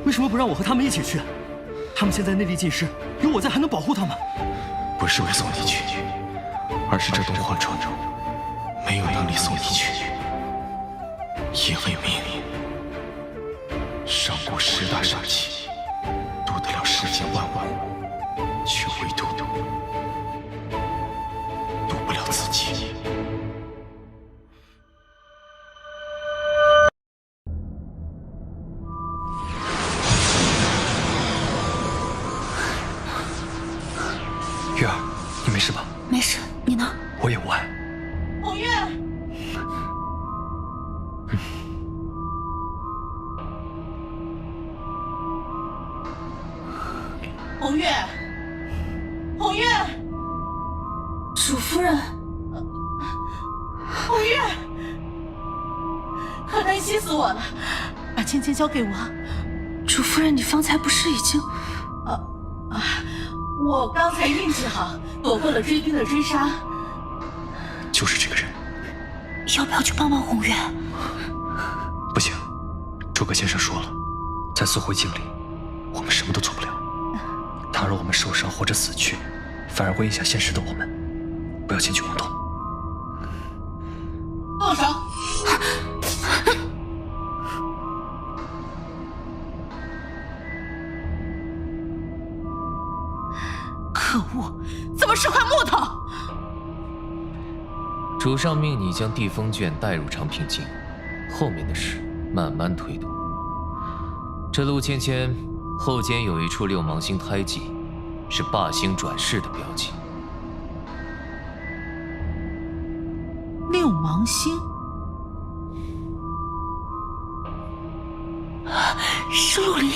I: 为什么不让我和他们一起去？他们现在内力尽失，有我在还能保护他们。
R: 不是为送你去，而是这东皇钟没有能力送你去，也为命。上古10大杀器，渡得了世间万物，却唯独渡不了自己。月儿，你没事吧？
A: 没事，你呢？
R: 我也无碍。
L: 红月。红月，红月，
A: 主夫人，
L: 红月，可担心死我了！把芊芊交给我。
A: 主夫人，你方才不是已经……
L: 我刚才运气好，躲过了追兵的追杀。
R: 就是这个人。
A: 要不要去帮帮红月？
R: 不行，诸葛先生说了，在速回境里，我们什么都做不了。倘若我们受伤或者死去，反而会影响现实的我们，不要轻举妄动。
L: 动手！可恶，怎么是块木头？
C: 主上命你将地风卷带入长平境，后面的事慢慢推动。这陆芊芊后肩有一处六芒星胎记，是霸星转世的标记。
L: 六芒星，是陆离。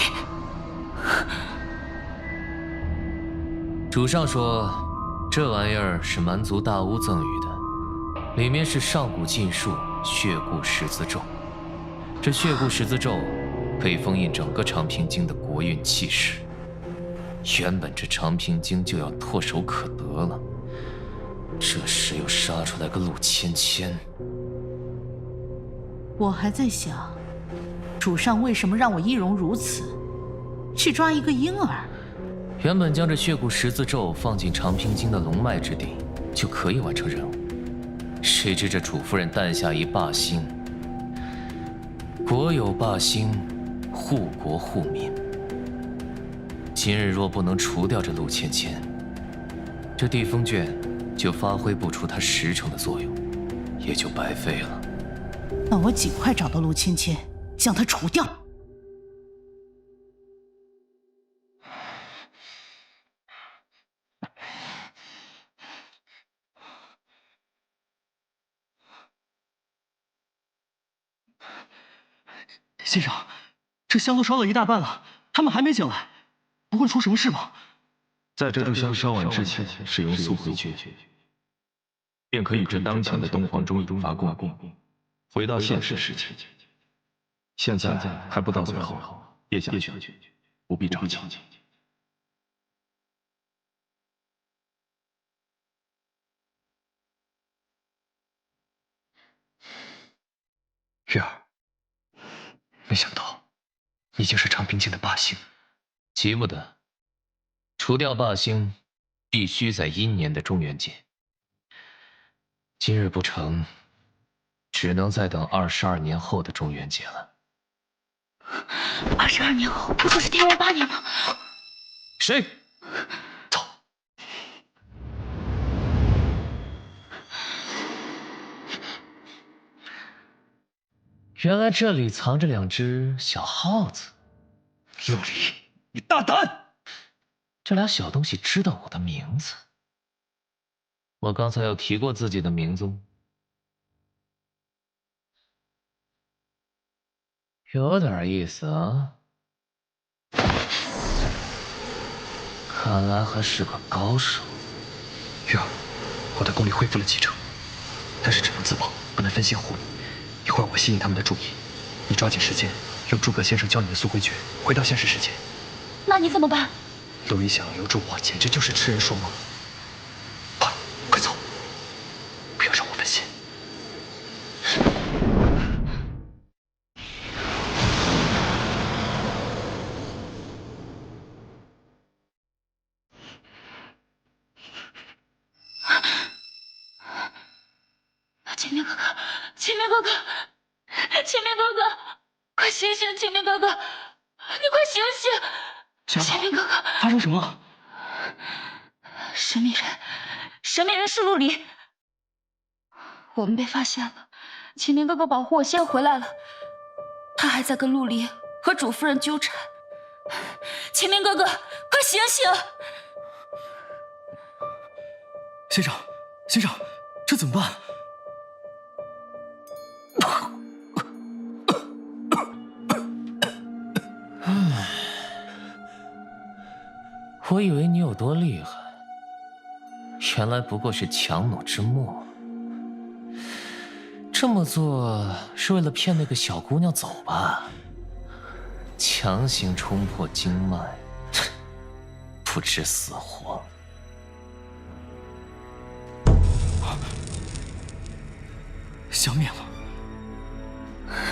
C: 主上说，这玩意儿是蛮族大巫赠予的，里面是上古禁术血固十字咒。这血固十字咒可以封印整个长平京的国运气势。原本这长平京就要唾手可得了，这时又杀出来个陆芊芊。
L: 我还在想，主上为什么让我易容如此，去抓一个婴儿？
C: 原本将这血固十字咒放进长平京的龙脉之地，就可以完成任务。谁知这主夫人诞下一霸星，国有霸星，护国护民。今日若不能除掉这陆芊芊，这地风卷就发挥不出它10成的作用，也就白费了。
L: 那我尽快找到陆芊芊，将她除掉。
I: 先生，这香都烧了一大半了，他们还没醒来，不会出什么事吧？
P: 在这炷香烧完之前，使用速回诀，便可以至当前的东皇中引发共鸣，回到现实世界。现在还不到最后，叶将军不必着急。
R: 月儿。没想到，你竟是长平境的霸星。
C: 急不得，除掉霸星，必须在阴年的中元节。今日不成，只能再等22年后的中元节了。
A: 22年后，不就是天元8年吗？
C: 谁？
R: 走。
C: 原来这里藏着2只小耗子。
R: 陆离，你大胆！
C: 这俩小东西知道我的名字。我刚才有提过自己的名字吗？有点意思啊。看来还是个高手。
R: 月儿，我的功力恢复了几成，但是只能自保，不能分心护你。一会儿我吸引他们的注意，你抓紧时间，用诸葛先生教你的速回诀，回到现实世界。
A: 那你怎么办？
R: 陆离想要留住我，简直就是痴人说梦。快走，不要让我分心。
A: 前面哥哥，前面哥哥，前面哥哥，快醒醒！前面哥哥，你快醒醒！前面哥哥，
I: 发生什么了？
A: 神秘人是陆离，我们被发现了。前面哥哥保护我先回来了，他还在跟陆离和主夫人纠缠。前面哥哥，快醒醒！
I: 先生，这怎么办？
C: 我以为你有多厉害，原来不过是强弩之末。这么做是为了骗那个小姑娘走吧？强行冲破经脉，不知死活。
I: 消灭了，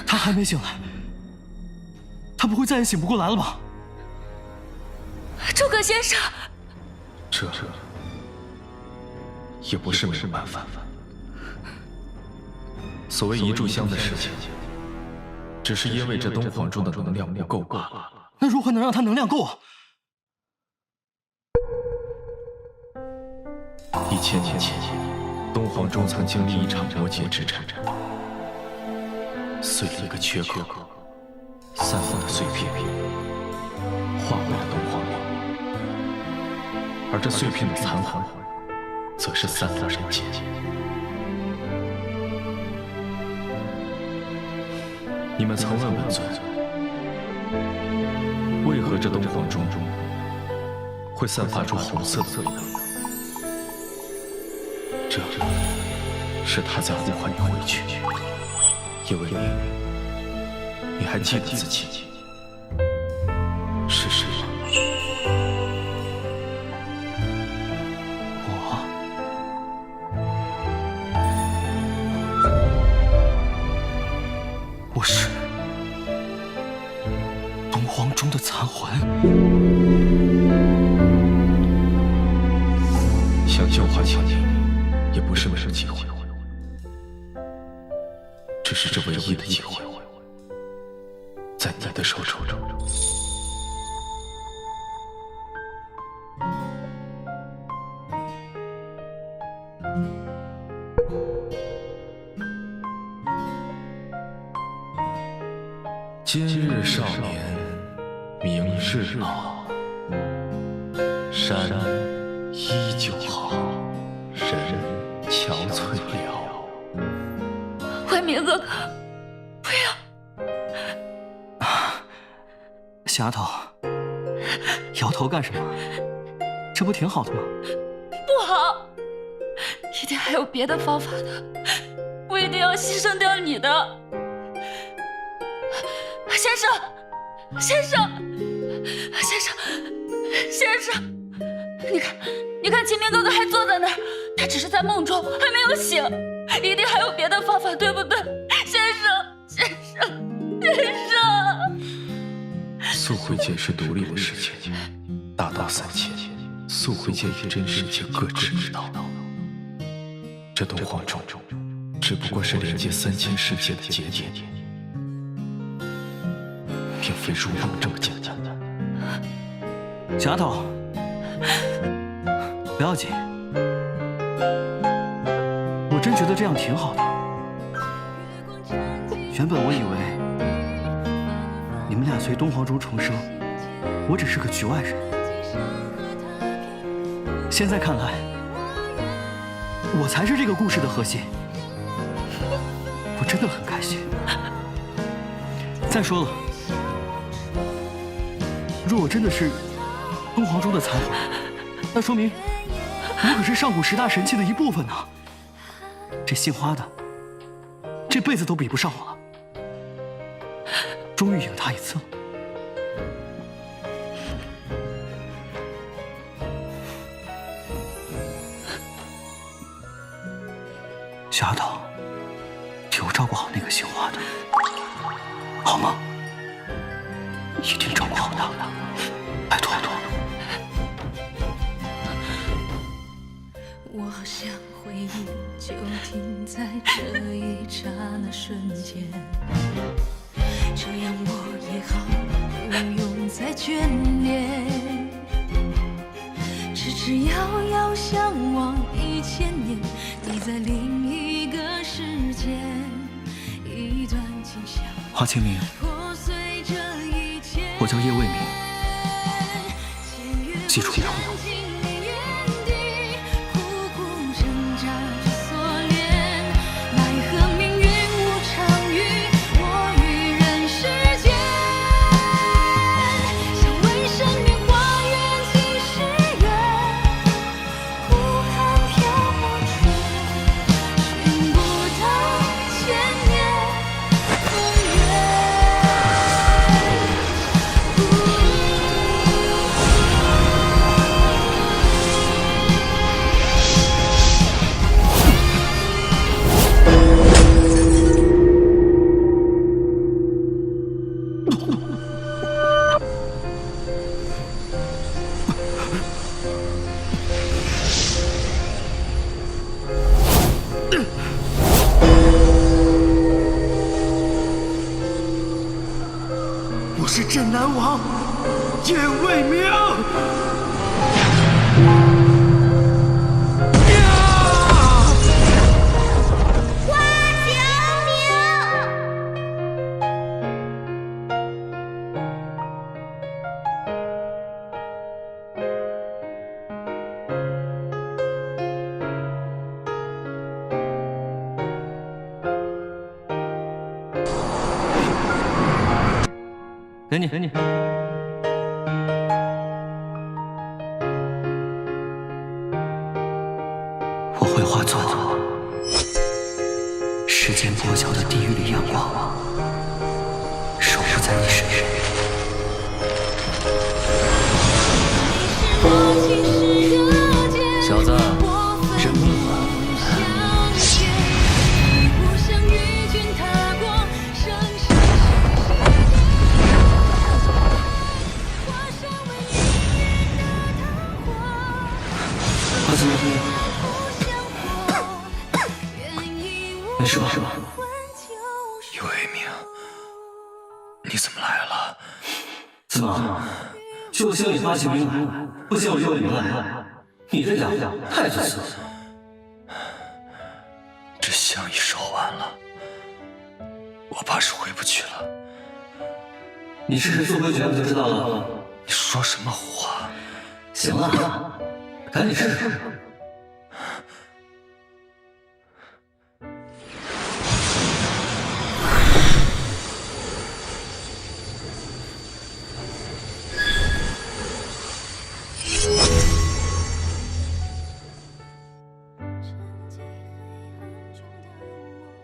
I: 他还没醒来，他不会再也醒不过来了吧？
A: 诸葛先生，
D: 这也不是没有办法。所谓一炷香的事情，只是因为这东皇钟的能量不够罢了。
I: 那如何能让它能量够啊
D: ？1000年前，东皇钟曾经历一场魔劫之战，碎了一个缺口，散落的碎片化为了东皇陵，而这碎片的残魂，则是散落人间。你们曾问本尊，为何这东皇钟会散发出红色的味道？这是他在呼唤你回去，因为你还记得自己是谁吗？
I: 我是东皇钟的残魂。
D: 想救华清宁也不是没有机会，只是这唯一的机会在你的手中。今日少年，明日老，山依旧好，人憔悴了。
A: 慧明哥哥，不要！
I: 小丫头，摇头干什么？这不挺好的吗？
A: 不好，一定还有别的方法的，不一定要牺牲掉你的。先生，先生，先生，先生，你看，秦明哥哥还坐在那儿，他只是在梦中，还没有醒，一定还有别的方法，对不对？先生，先生，先生。
D: 素慧界是独立的世界，大道三千，素慧界与真世界各执一道。这东皇钟只不过是连接3000世界的节点，并非如梦这么简单。
I: 小丫头，不要紧，我真觉得这样挺好的。原本我以为你们俩随东皇钟重生，我只是个局外人。现在看来，我才是这个故事的核心。我真的很开心。再说了，若我真的是东皇钟的残魂，那说明我可是上古10大神器的一部分呢。这姓花的，这辈子都比不上我了。终于赢他一次了。小丫头，替我照顾好那个姓花的，好吗？一定照顾好他，拜托。
K: 我好像回忆就停在这一刹那瞬间，这样我也好，不用再眷恋。只遥遥相望1000年，你在另一个世界，一段景象。
I: 华清明，我叫叶未明，记住了我。
Q: 我是镇南王燕卫明。
I: 给你，给你。我会化作时间破晓的地狱里阳光，守护在你身边。
C: 小子，认命吧。
I: 没事吧？
D: 叶为明，你怎么来了？
I: 怎么？就姓你发起名来，不姓我叶为明来？你这样太自私了。
D: 这香已烧完了，我怕是回不去了。
I: 你试试速回诀不就知道了？
D: 你说什么话？
I: 行了，赶紧试试。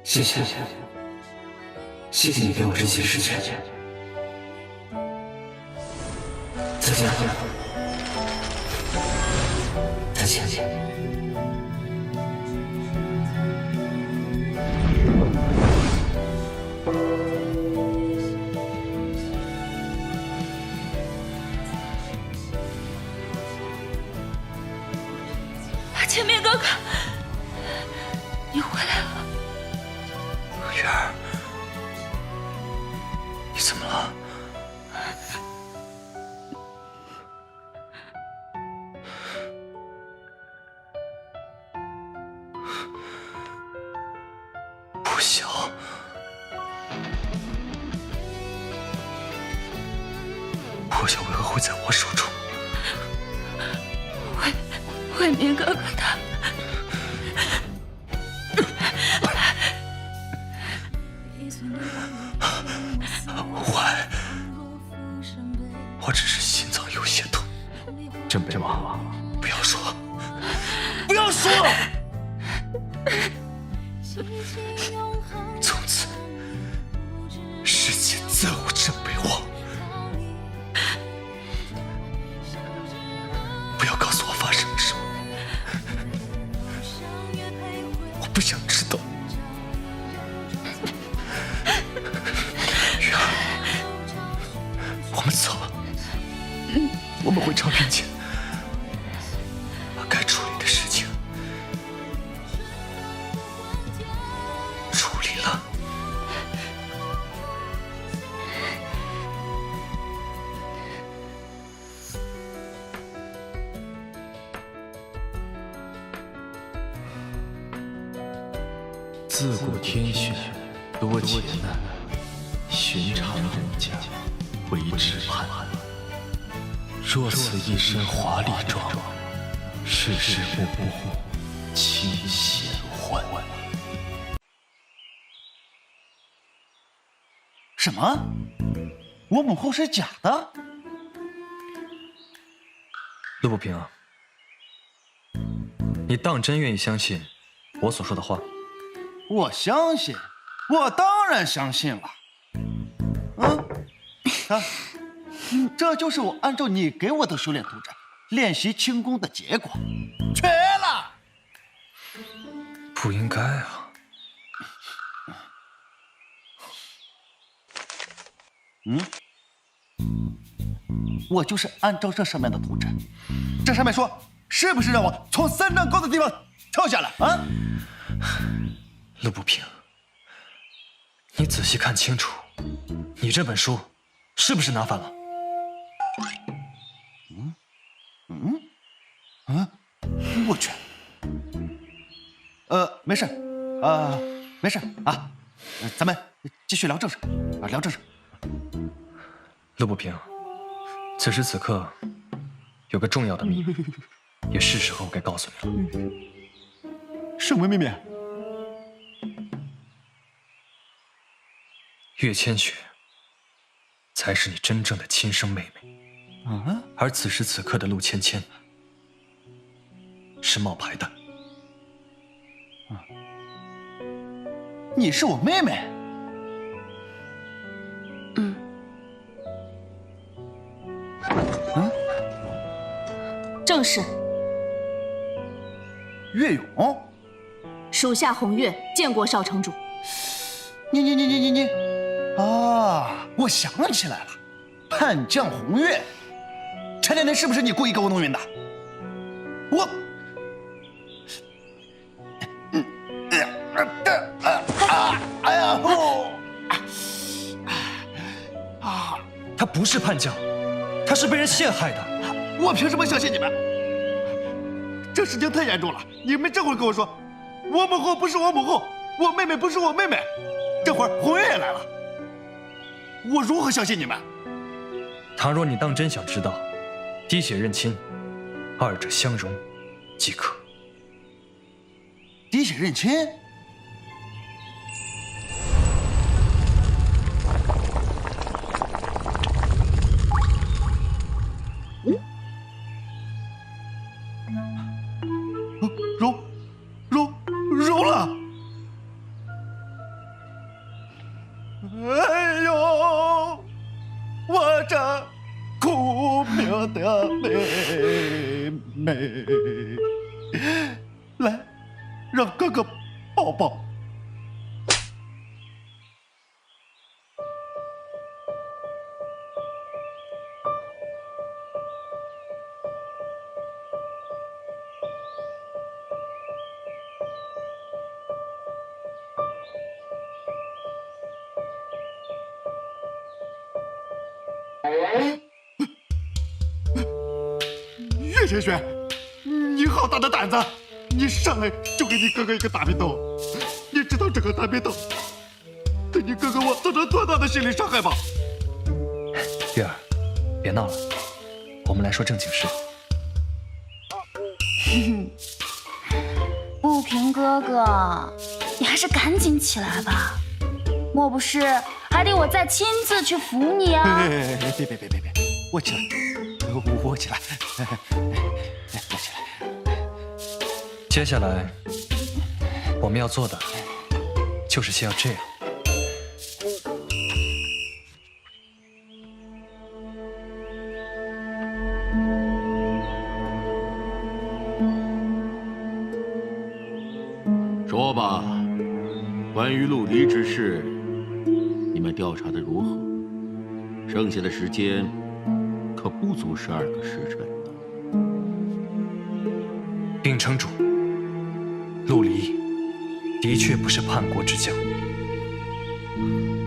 I: 谢谢，谢谢你给我这些时间。再见，再见。
L: 千面哥哥，你回来了。
D: 月儿，你怎么了？不小，破晓为何会在我手中？
L: 卫明哥哥他。
D: 我只是心脏有些痛。
R: 镇北王，
D: 不要说，不要说！从此，世界再无镇北王。不要告诉我发生了什么，我不想知道。月儿，我们走。我们回长平街，把该处理的事情处理了。
P: 自古天选多劫难，寻常人家为之盼。若此一身华丽装，世事不顾清闲欢。
H: 什么？我母后是假的？
D: 陆不平，你当真愿意相信我所说的话？
H: 我相信，我当然相信了。这就是我按照你给我的修炼图纸练习轻功的结果，绝了！
D: 不应该啊。
H: 我就是按照这上面的图纸，这上面说是不是让我从3丈高的地方跳下来啊？
D: 陆不平，你仔细看清楚，你这本书是不是拿反了？
H: 我去。没事，没事啊，咱们继续聊正事啊，聊正事。
D: 陆不平，此时此刻有个重要的秘密，也是时候该告诉你了。
H: 什么秘密？
D: 岳千雪才是你真正的亲生妹妹，而此时此刻的陆芊芊是冒牌的。
H: 你是我妹妹？
L: 正是。
H: 岳勇，
L: 属下红月见过少城主。
H: 你啊！我想起来了，叛将红月，前两天是不是你故意给我弄晕的？我，哎呀！
D: 他不是叛将，他是被人陷害的。
H: 我凭什么相信你们？这事情太严重了，你们这会儿跟我说，我母后不是我母后，我妹妹不是我妹妹，这会儿红月也来了，我如何相信你们？
D: 倘若你当真想知道，滴血认亲，二者相容即可。
H: 滴血认亲？融了！哎呦，我这苦命的妹妹，来，让哥哥抱抱。岳千雪，你好大的胆子！你上来就给你哥哥一个大冰斗，你知道这个大冰斗对你哥哥我造成多大的心理伤害吗？
D: 月儿，别闹了，我们来说正经事。
A: 不平哥哥，你还是赶紧起来吧，莫不是还得我再亲自去扶你啊？
H: 别，我起来，我起来，我起来。
D: 接下来我们要做的就是先要这样。
N: 说吧，关于陆离之事，你们调查的如何？剩下的时间可不足12个时辰呢。
D: 禀城主，陆离的确不是叛国之将。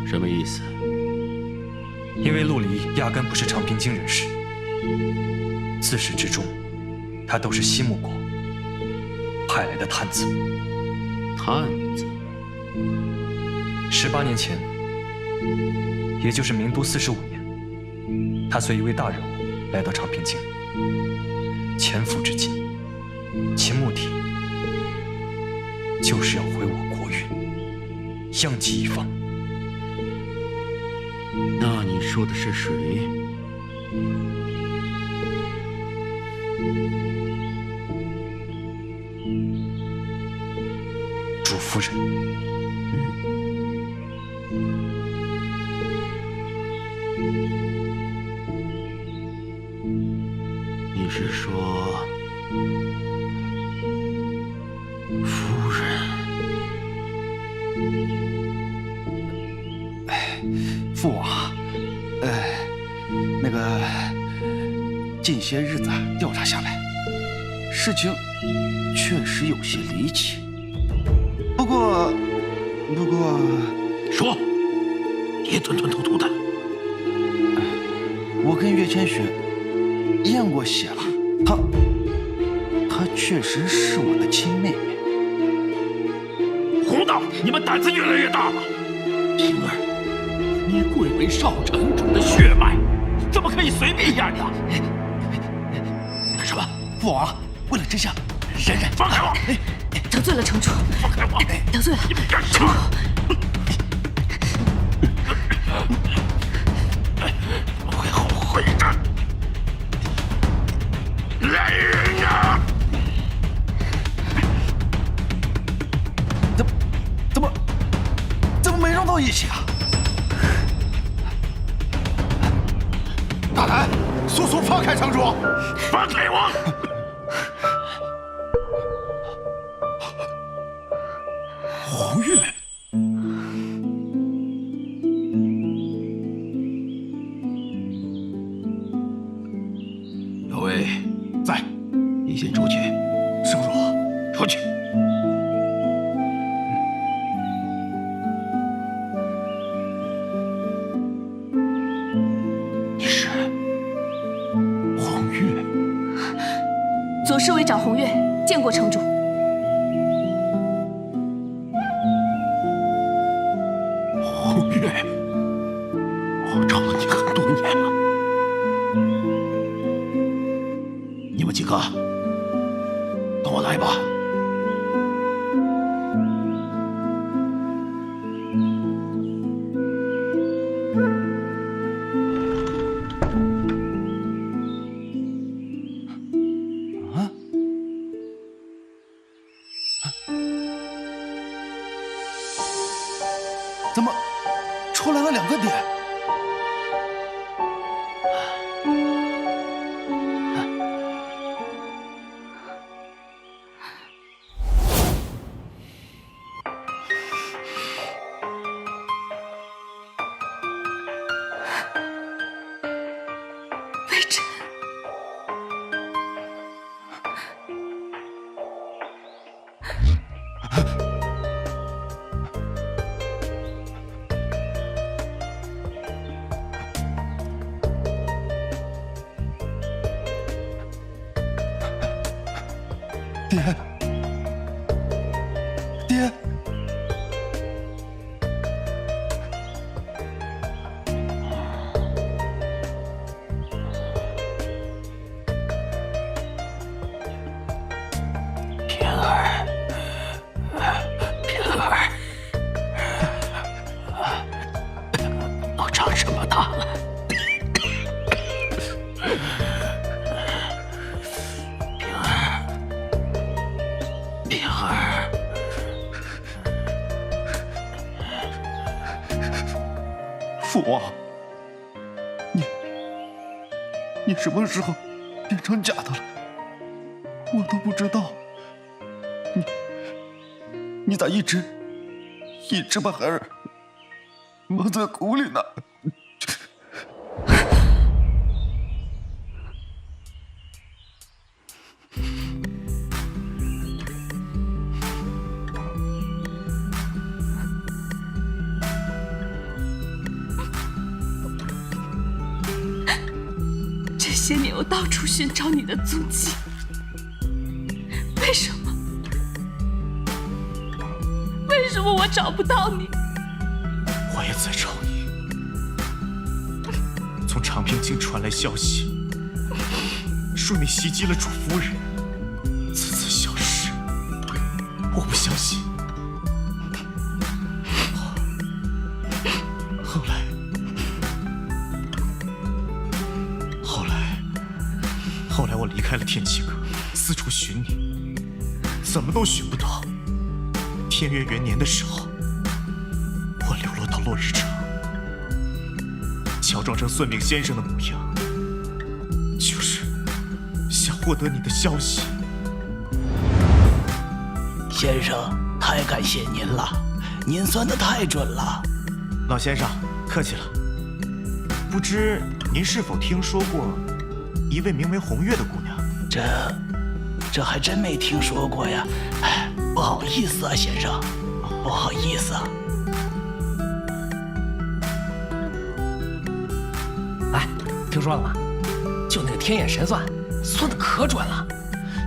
N: 什么意思？
D: 因为陆离压根不是长平京人士，自始至终，他都是西木国派来的探子。
N: 探子
D: ？18年前，也就是明都45年，他随一位大人物来到长平京，潜伏至今，其目的就是要毁我国运，殃及一方。
N: 那你说的是谁？
D: 主夫人。
N: 你是说夫人？
H: 父王，那个近些日子调查下来，事情确实有些离奇。不过，
N: 说，别吞吞吐吐的。
H: 我跟岳千雪验过血了，她确实是我的亲妹妹。
N: 胡闹！你们胆子越来越大了。平儿，你贵为少城主的血脉，怎么可以随便验呢？干什么？
H: 父王，为了真相，忍忍。
N: 放开我！
G: 得罪了城主，
N: 放开我！
G: 得罪了。
N: 你们干什么？我会后悔的。来人啊！
H: 怎么没融到一起啊？大胆，速速放开城主！
N: 放开我！
H: 红月，
N: 有位在，你先出去。
H: 圣主，
N: 出去。你是红月？
G: 左侍卫长红月见过城主。
N: 红月，我找了你很多年了。你们几个，跟我来吧。
H: 怎么出来了2个点？
G: 微臣，
H: 爹，爹，
N: 平儿，平儿，都长这么大了。平儿，
H: 父王，你什么时候变成假的了？我都不知道。你咋一直把孩儿蒙在鼓里呢？
G: 这些年我到处寻找你的踪迹，为什么？为什么我找不到你？
E: 我也在找你。从长平京传来消息，说你袭击了主夫人，此次消失，我不相信。后来我离开了天启阁，四处寻你，怎么都寻不到。天元元年的时候，我流落到落日城，乔装成算命先生的模样，就是想获得你的消息。
S: 先生，太感谢您了，您算得太准了。
E: 老先生，客气了。不知您是否听说过一位名为红月的姑娘？
S: 这还真没听说过呀。哎，不好意思啊，先生，不好意思啊。
I: 来，
M: 听说了吗？就那个天眼神算的可准了。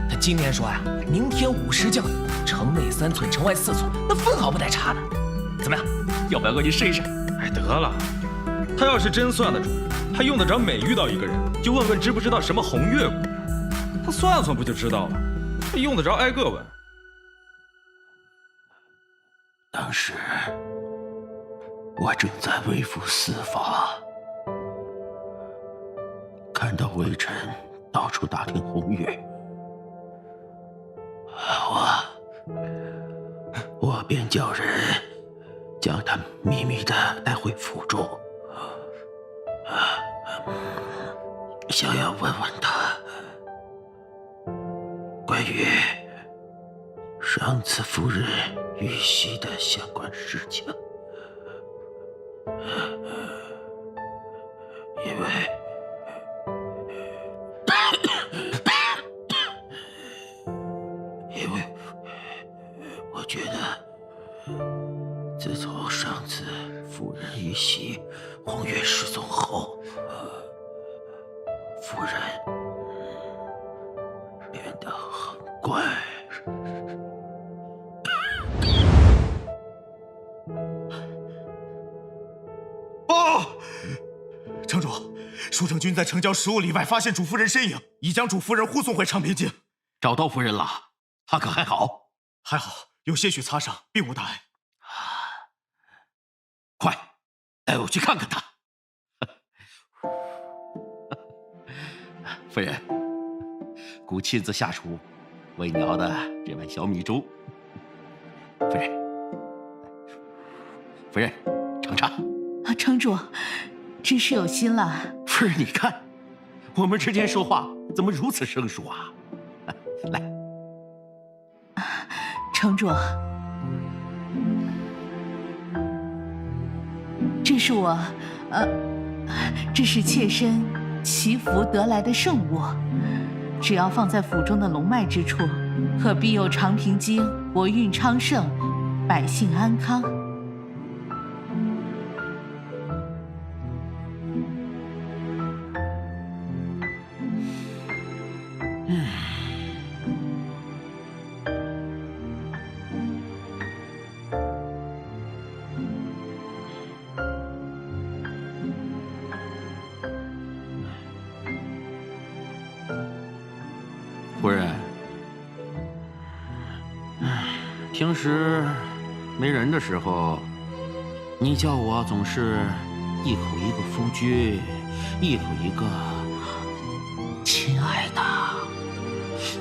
M: 他今天说呀，明天午时降雨，城内3寸，城外4寸，那分毫不带差的。怎么样？要不要过去试一试？
P: 哎，得了，他要是真算得准，还用得着每遇到一个人就问知不知道什么红月谷？他算不就知道了？用得着挨个问？
N: 当时我正在微服私访，看到微臣到处打听红月，我便叫人将他秘密地带回府中，想要问问他关于上次夫人遇袭的相关事情，因为我觉得自从上次夫人遇袭，红月失踪后，夫人变得很怪。
H: 城主，书城军在城郊15里外发现主夫人身影，已将主夫人护送回长平京。
N: 找到夫人了，她可还好？
H: 还好，有些许擦伤，并无大碍。
N: 快，带我去看看她。夫人，姑亲自下厨为你熬的这碗小米粥。夫人，尝尝。
L: 城主，真是有心了。
N: 夫人，你看，我们之间说话怎么如此生疏啊？来，
L: 城主，这是我，这是妾身祈福得来的圣物，只要放在府中的龙脉之处，可庇佑长平京国运昌盛，百姓安康。
N: 夫人，平时没人的时候，你叫我总是一口一个夫君，一口一个亲爱的，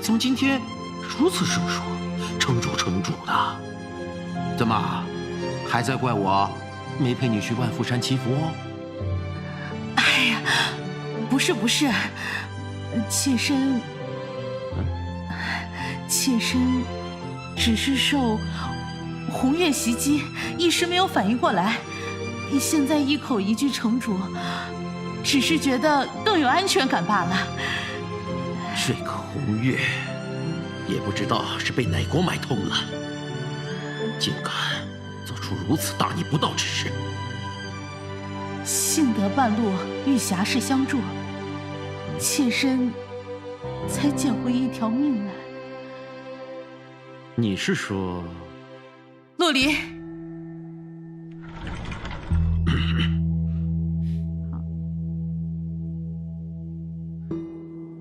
N: 怎么今天如此生疏，城主的？怎么还在怪我没陪你去万福山祈福？
L: 哎呀，不是，妾身只是受红月袭击，一时没有反应过来。现在一口一句城主，只是觉得更有安全感罢了。
N: 这个红月，也不知道是被哪国买通了，竟敢做出如此大逆不道之事。
L: 幸得半路遇侠士相助，妾身才捡回一条命来。
N: 你是说，
L: 陆离？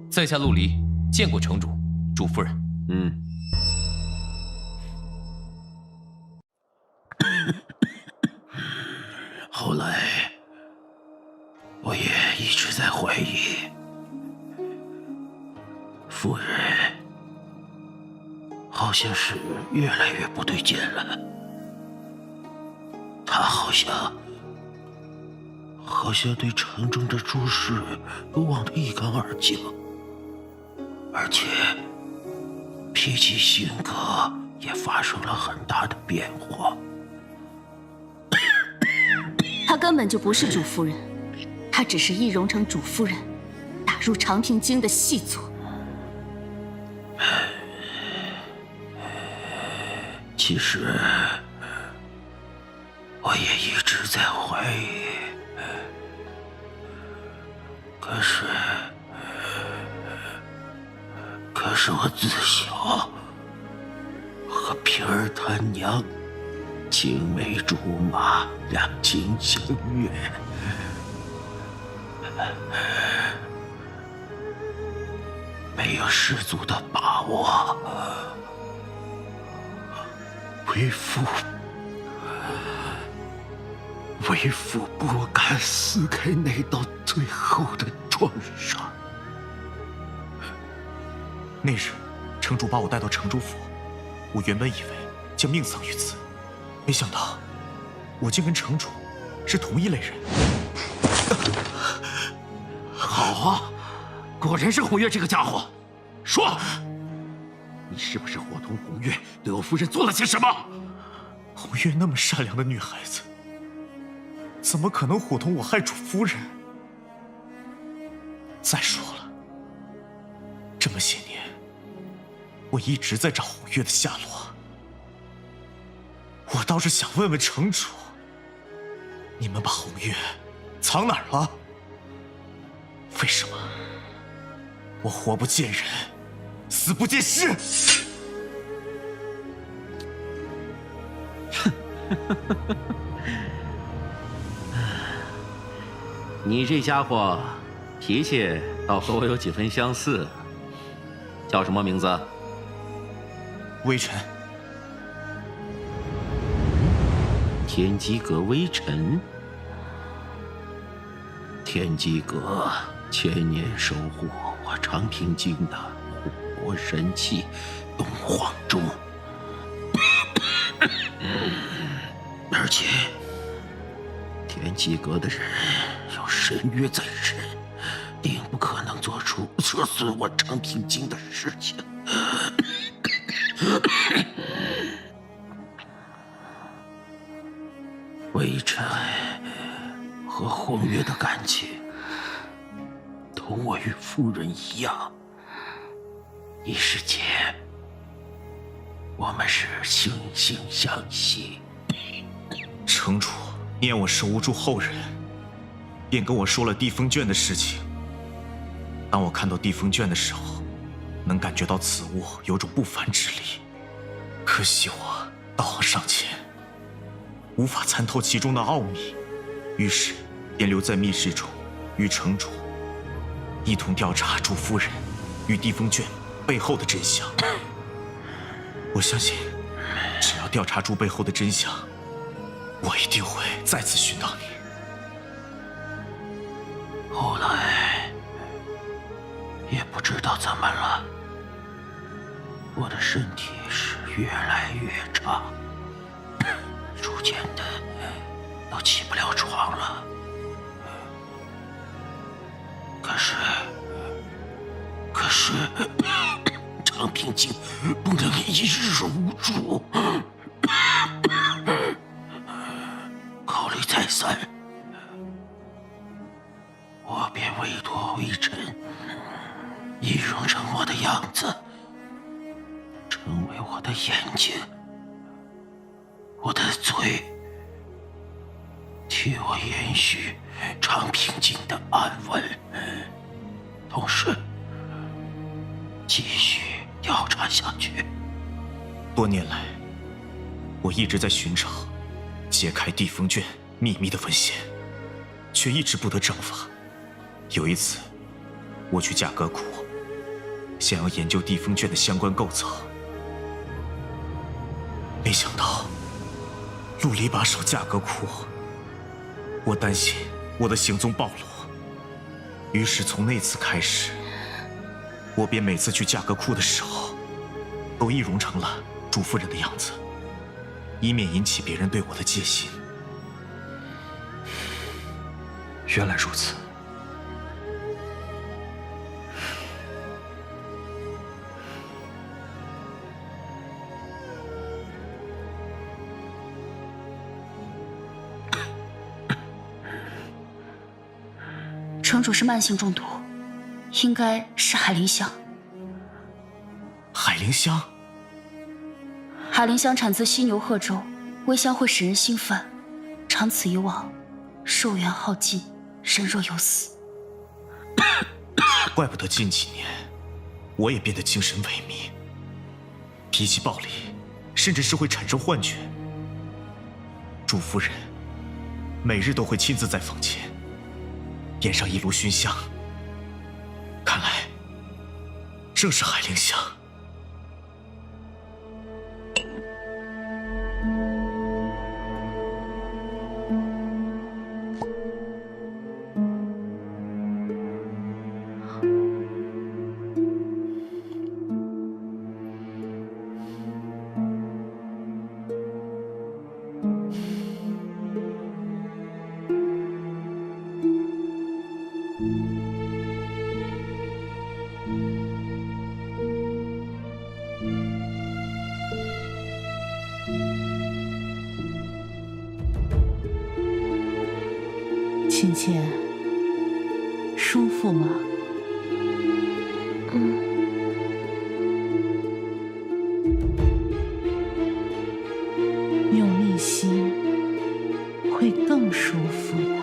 C: 在下陆离，见过城主、主夫人。
N: 后来，我也一直在怀疑，夫人好像是越来越不对劲了。她好像对城中的诸事都忘得一干二净，而且脾气性格也发生了很大的变化。
A: 她根本就不是主夫人，她只是易容成主夫人，打入长平京的细作。
N: 其实我也一直在怀疑，可可是我自小和平儿他娘青梅竹马，两情相悦，没有十足的把握。为父不敢撕开那道最后的创伤。
J: 那日，城主把我带到城主府，我原本以为将命丧于此，没想到我竟跟城主是同一类人。
N: 好啊，果然是红月这个家伙。说，你是不是伙同红月对我夫人做了些什么？
J: 红月那么善良的女孩子，怎么可能伙同我害主夫人？再说了，这么些年，我一直在找红月的下落。我倒是想问问城主，你们把红月藏哪儿了？为什么我活不见人，死不见尸？
N: 你这家伙脾气倒和我有几分相似。叫什么名字？
J: 微臣。
N: 天机阁微臣。天机阁千年守护我长平京的护国神器东皇钟，而且天机阁的人有神约在身，定不可能做出折损我长平京的事情。微臣和红月的感情，同我与夫人一样，一时间我们是惺惺相惜。
J: 城主念我守不住后人，便跟我说了地封卷的事情。当我看到地封卷的时候，能感觉到此物有种不凡之力。可惜我道行尚浅，无法参透其中的奥秘，于是便留在密室中，与城主一同调查主夫人与地封卷背后的真相。我相信，只要调查出背后的真相，我一定会再次寻到你。
N: 后来也不知道怎么了，我的身体是越来越差，逐渐的都起不了床了。可是长平京不能一日无主。考虑再三，我便委托微臣易容成我的样子，成为我的眼睛，我的嘴，替我延续长平京的安稳，同时继续调查下去。
J: 多年来，我一直在寻找解开地封卷秘密的文献，却一直不得章法。有一次，我去贾阁窟，想要研究地封卷的相关构造，没想到陆离把守贾阁窟，我担心我的行踪暴露，于是从那次开始，我便每次去贾阁窟的时候，都易容成了主夫人的样子，以免引起别人对我的戒心。
R: 原来如此。
A: 城主是慢性中毒，应该是海灵香。
J: 海灵香？
A: 海灵香产自犀牛贺州，微香会使人兴奋，长此以往，寿元耗尽，人若有死。
J: 怪不得近几年我也变得精神萎靡，脾气暴戾，甚至是会产生幻觉。主夫人每日都会亲自在房前点上一炉熏香，看来正是海灵香。
L: 芊芊，舒服吗？用蜜心会更舒服的。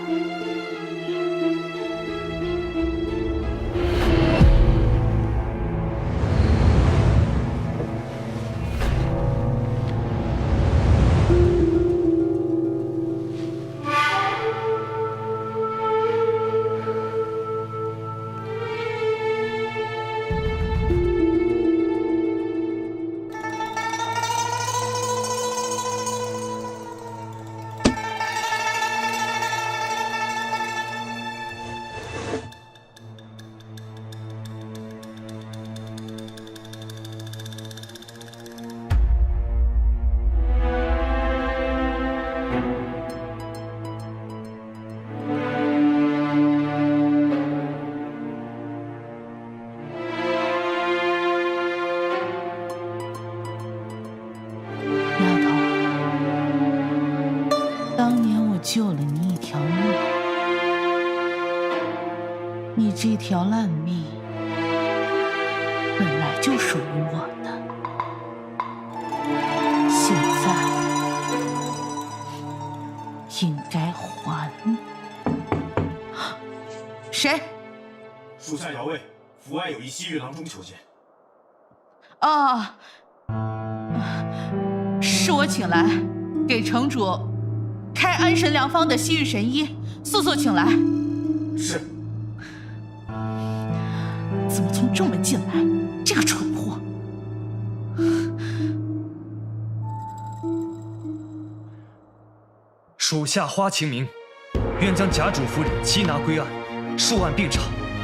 L: 救了你一条命，你这条烂命本来就属于我的，现在应该还。谁？
J: 属下姚卫，府外有一西域郎中求见。
L: 啊，是我请来，给城主开安神良方的西域神医，速速请来。
J: 是。
L: 怎么从正门进来？这个蠢货！
D: 属下花清明，愿将贾主夫人缉拿归案，数案并查，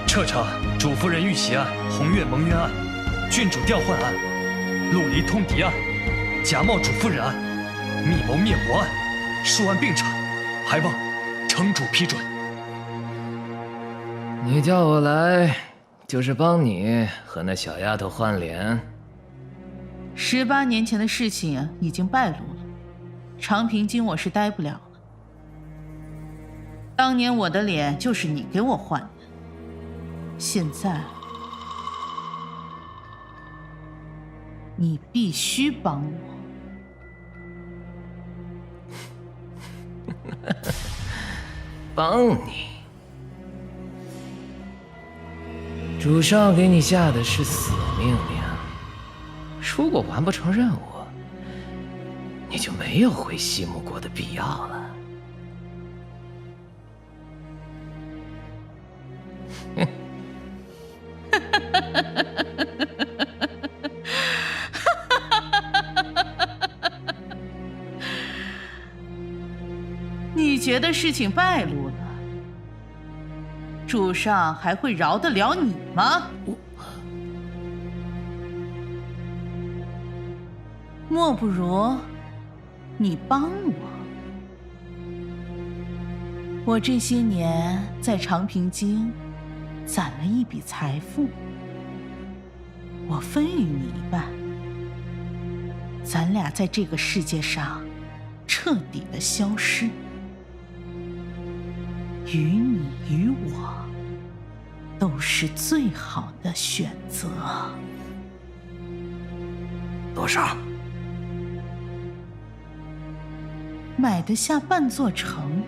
D: 彻查主夫人遇袭案、红月蒙冤案、郡主调换案、陆离通敌案、假冒主夫人案、密谋灭国案。数案并查，还望城主批准。
C: 你叫我来，就是帮你和那小丫头换脸。
L: 18年前的事情已经败露了，长平京我是待不了了。当年我的脸就是你给我换的，现在你必须帮我。
C: 帮你？主上给你下的是死命令，如果完不成任务，你就没有回西木国的必要了。
L: 你觉得事情败露了，主上还会饶得了你吗？莫不如你帮我？我这些年在长平京攒了一笔财富，我分与你一半，咱俩在这个世界上彻底的消失。于你于我都是最好的选择。
C: 多少？
L: 买得下半座城。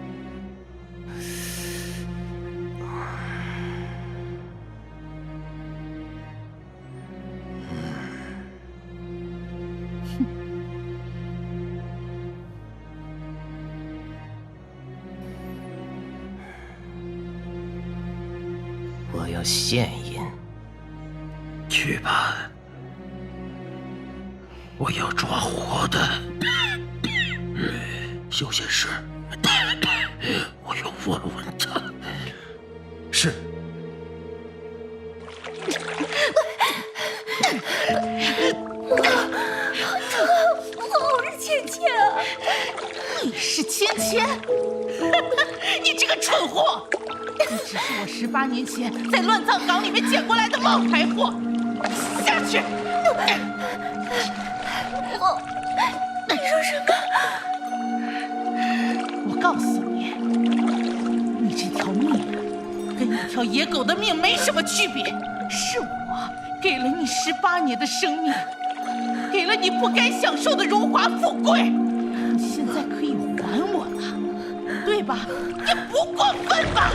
M: 我要现银。去吧，我要抓活的。小仙师，我要问问他。
D: 是。
L: 我是芊芊啊！你是芊芊？你这个蠢货！你只是我18年前在乱葬岗里面捡过来的冒牌货！下去！
B: 你说什么？
L: 我告诉你，你这条命跟一条野狗的命没什么区别。是我给了你18年的生命，给了你不该享受的荣华富贵，你现在可以还我了，对吧？也不过分吧？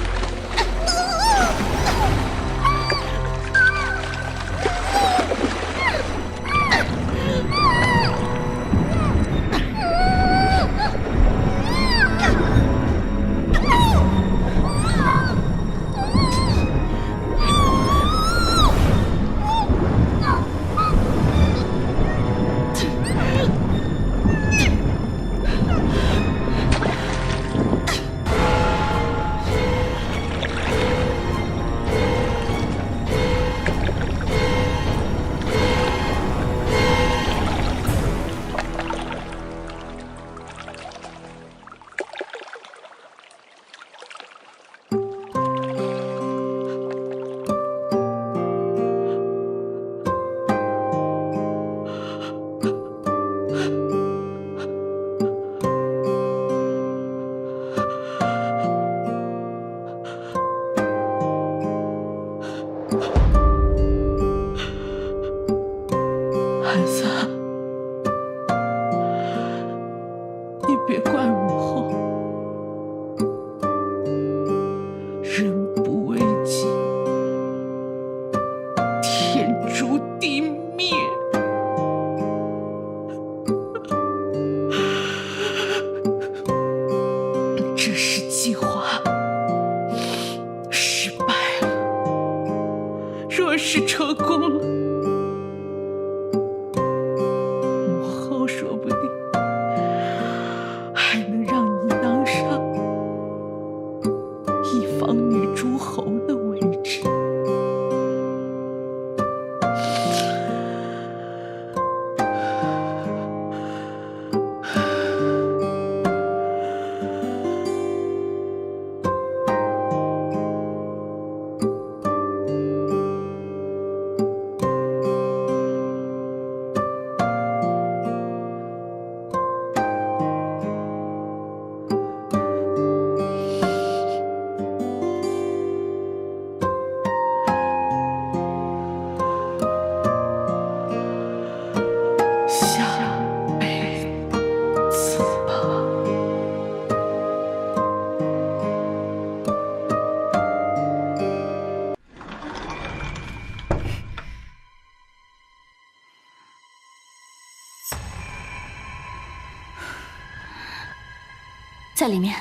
A: 在里面。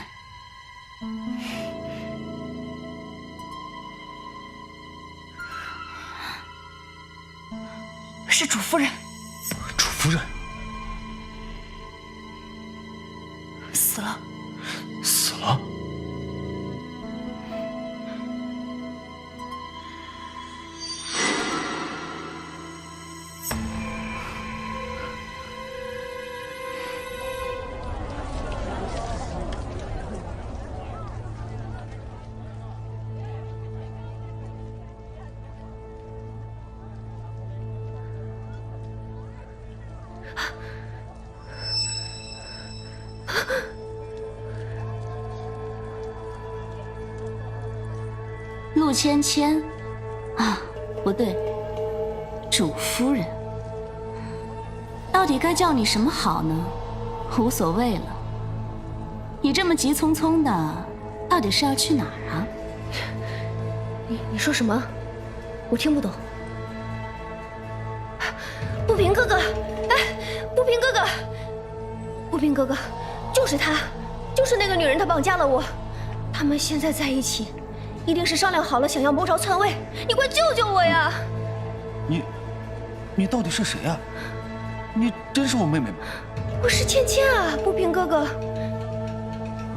A: 是主夫人。
D: 主夫人
A: 死了。
D: 死了。
A: 陆芊芊，啊，不对，主夫人。到底该叫你什么好呢？无所谓了。你这么急匆匆的，到底是要去哪儿啊？
B: 你说什么？我听不懂。不平哥哥，哎，不平哥哥，不平哥哥，就是他，就是那个女人，她绑架了我，他们现在在一起。
G: 一定是商量好了，想要谋朝篡位。你快救救我呀！
Q: 你到底是谁啊？你真是我妹妹吗？
G: 我是倩倩啊，不平哥哥。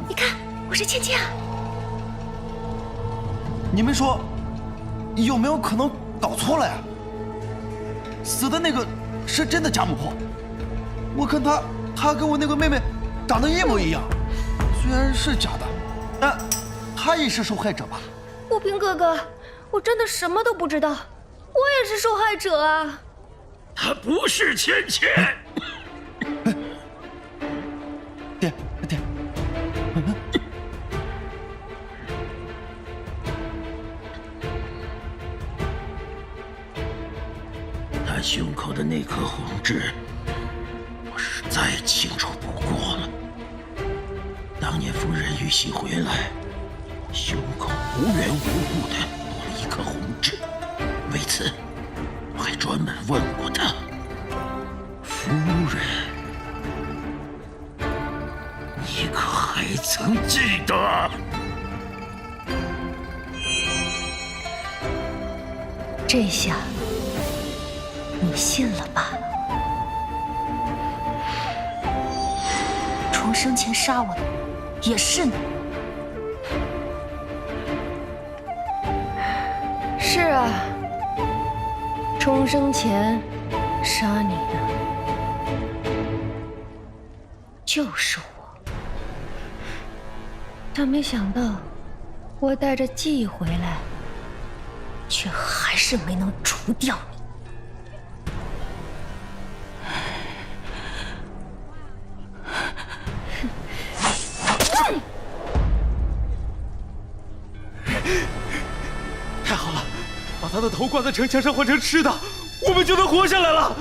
G: 你看，我是倩倩啊。
Q: 你们说，有没有可能搞错了呀？死的那个是真的贾母婆，我看她跟我那个妹妹长得一模一样，虽然是假的，但她也是受害者吧？
G: 不平哥哥，我真的什么都不知道，我也是受害者啊。
M: 她不是倩倩。
Q: 爹，
M: 他胸口的那颗红痣，我是再清楚不过了。当年夫人遇袭回来，胸口无缘无故的多了一颗红痣，为此我还专门问过他：“夫人，你可还曾记得？”
G: 这下你信了吧？
A: 重生前杀我的也是你。
G: 是啊，重生前杀你的就是我，但没想到我带着记忆回来，却还是没能除掉你。
E: 太好了，把他的头挂在城墙上换成吃的，我们就能活下来了。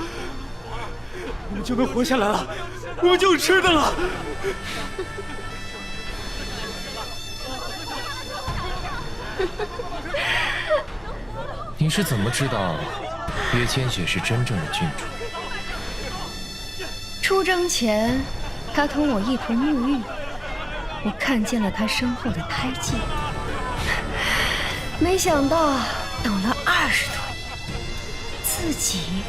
E: 我们就能活下来了，我们就有吃的了。
C: 你是怎么知道岳千雪是真正的郡主？
G: 出征前，他同我一同沐浴，我看见了他身后的胎记。没想到等了20多年，自己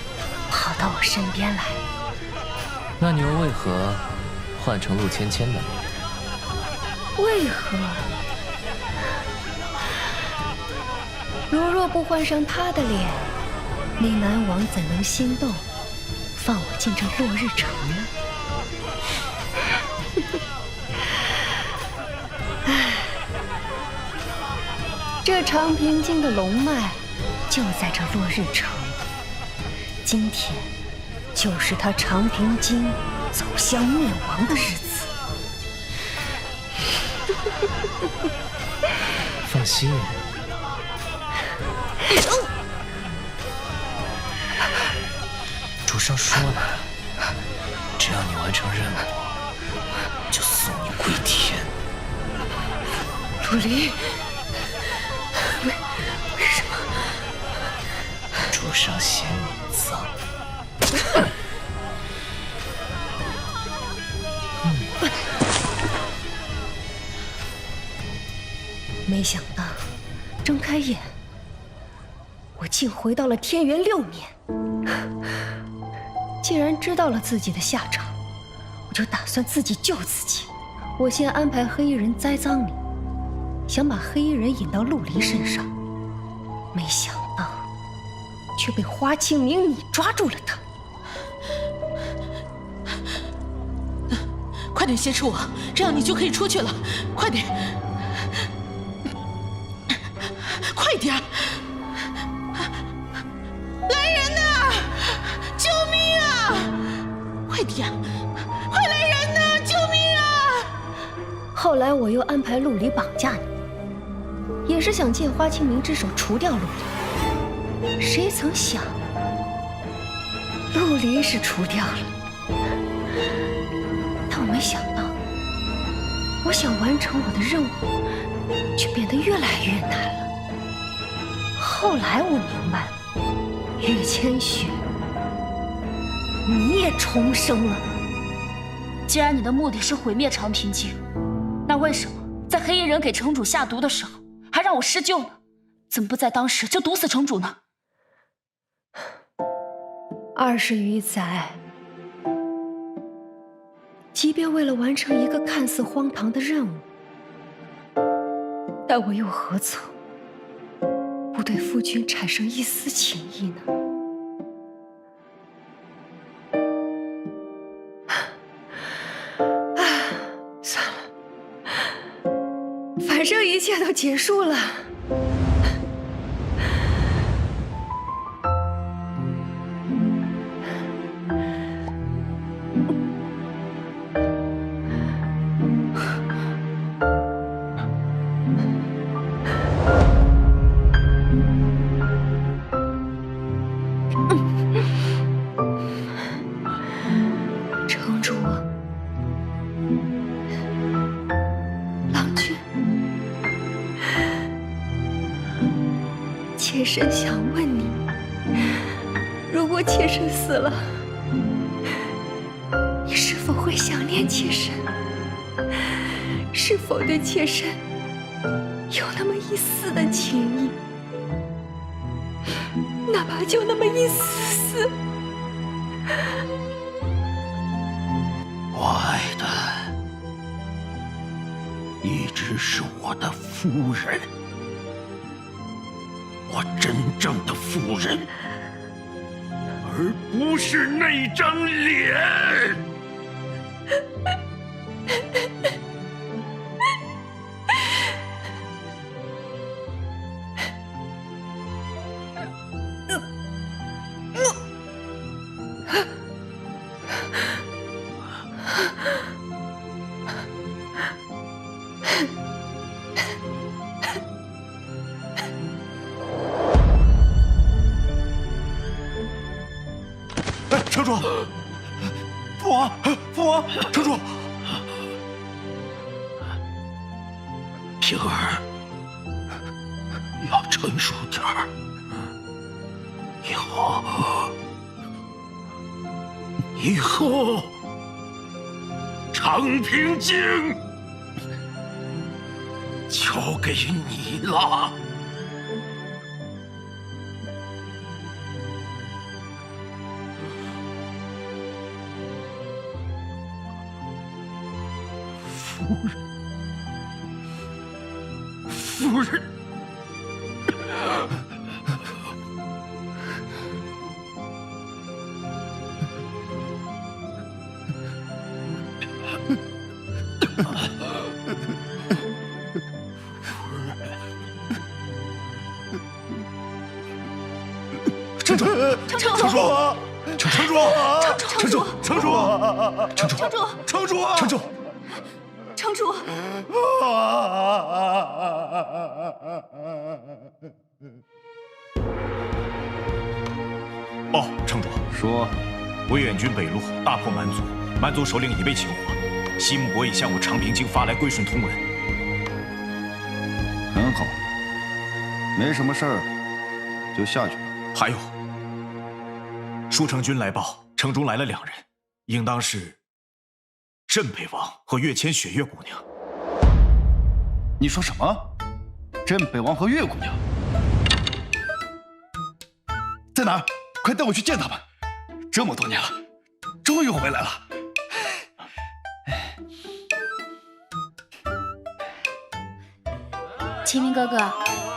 G: 跑到我身边来。
C: 那你又为何换成陆芊芊的脸？
G: 为何？如若不换上他的脸，那南王怎能心动，放我进这落日城呢？这长平京的龙脉就在这落日城，今天就是他长平京走向灭亡的日子。
C: 放心，主上说了，只要你完成任务，就送你归天。
G: 陆离，为什么？
C: 主上嫌你脏。没想到，睁开眼，我竟回到了天元6年。既然知道了自己的下场，我就打算自己救自己。我先安排黑衣人栽赃你，想把黑衣人引到陆离身上，没想到却被花清明你抓住了他。
L: 快点挟持我，这样你就可以出去了。快点，快点！来人呐！救命啊！快点，快来人呐！救命啊！
G: 后来我又安排陆离绑架你，也是想借花清明之手除掉陆离。谁曾想，陆离是除掉了，但我没想到，我想完成我的任务，却变得越来越难了。后来我明白了，岳千雪，你也重生了。
A: 既然你的目的是毁灭长平京，那为什么在黑衣人给城主下毒的时候，还让让我施救呢？怎么不在当时就毒死城主呢
G: ？20余载，即便为了完成一个看似荒唐的任务，但我又何曾不对夫君产生一丝情意呢？算了，反正一切都结束了。城主，郎君，妾身想问你，如果妾身死了，你是否会想念妾身？是否对妾身有那么一丝的情意？哪怕就那么一丝丝。
N: 我爱的一直是我的夫人，我真正的夫人，而不是那张脸。
J: 城主，父王，父王，城主，
N: 平儿，要成熟点儿，以后长平京交给你了。夫人，
J: 城主，城主，城主，城主，城主，城主，城主，城主，城主。
A: 城主，
J: 报，城主说，魏远军北路大破蛮族，蛮族首领已被擒获。西木国已向我长平京发来归顺通文。
T: 很好，没什么事儿，就下去吧。
J: 还有，舒城军来报，城中来了2人，应当是镇北王和月千雪月姑娘。
T: 你说什么？镇北王和月姑娘在哪儿？快带我去见他们！这么多年了，终于回来了。
A: 启明哥哥，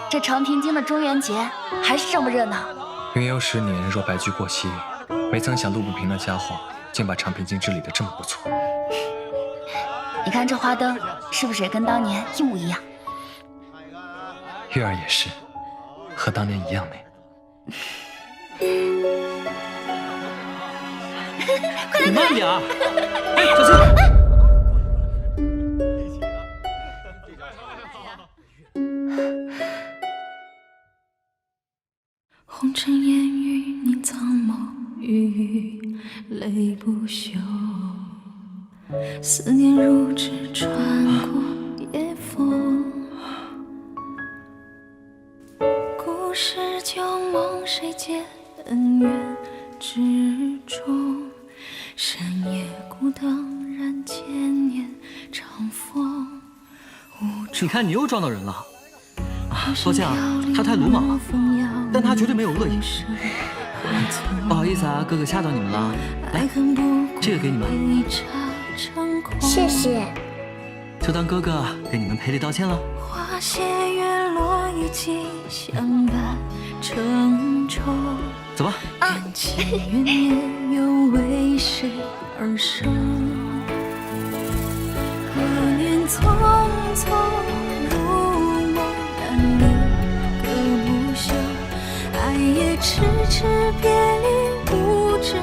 A: 这长平京的中元节还是这么热闹。
D: 元佑10年若白驹过隙，没曾想陆不平那家伙竟把长平京治理得这么不错。
A: 你看这花灯，是不是也跟当年一模一样？
D: 月儿也是，和当年一样美。
A: 快来，
I: 你慢点儿！哎，小
K: 心！红尘烟雨，你苍茫雨雨，泪不休。思念如纸穿过夜风，故事将往谁见恩怨之中？深夜孤灯燃千年长风。
I: 你看你又撞到人了。抱歉啊，他太鲁莽了，但他绝对没有恶意。不好意思啊，哥哥吓到你们了。来，这个给你们，
F: 谢谢。
I: 就当哥哥给你们赔礼道歉了。
K: 花谢月落一季，相伴成舟。
I: 走吧。
K: 缘起缘灭，又为谁而生？何年匆匆如梦，但离歌不休。爱也迟迟，别离无知。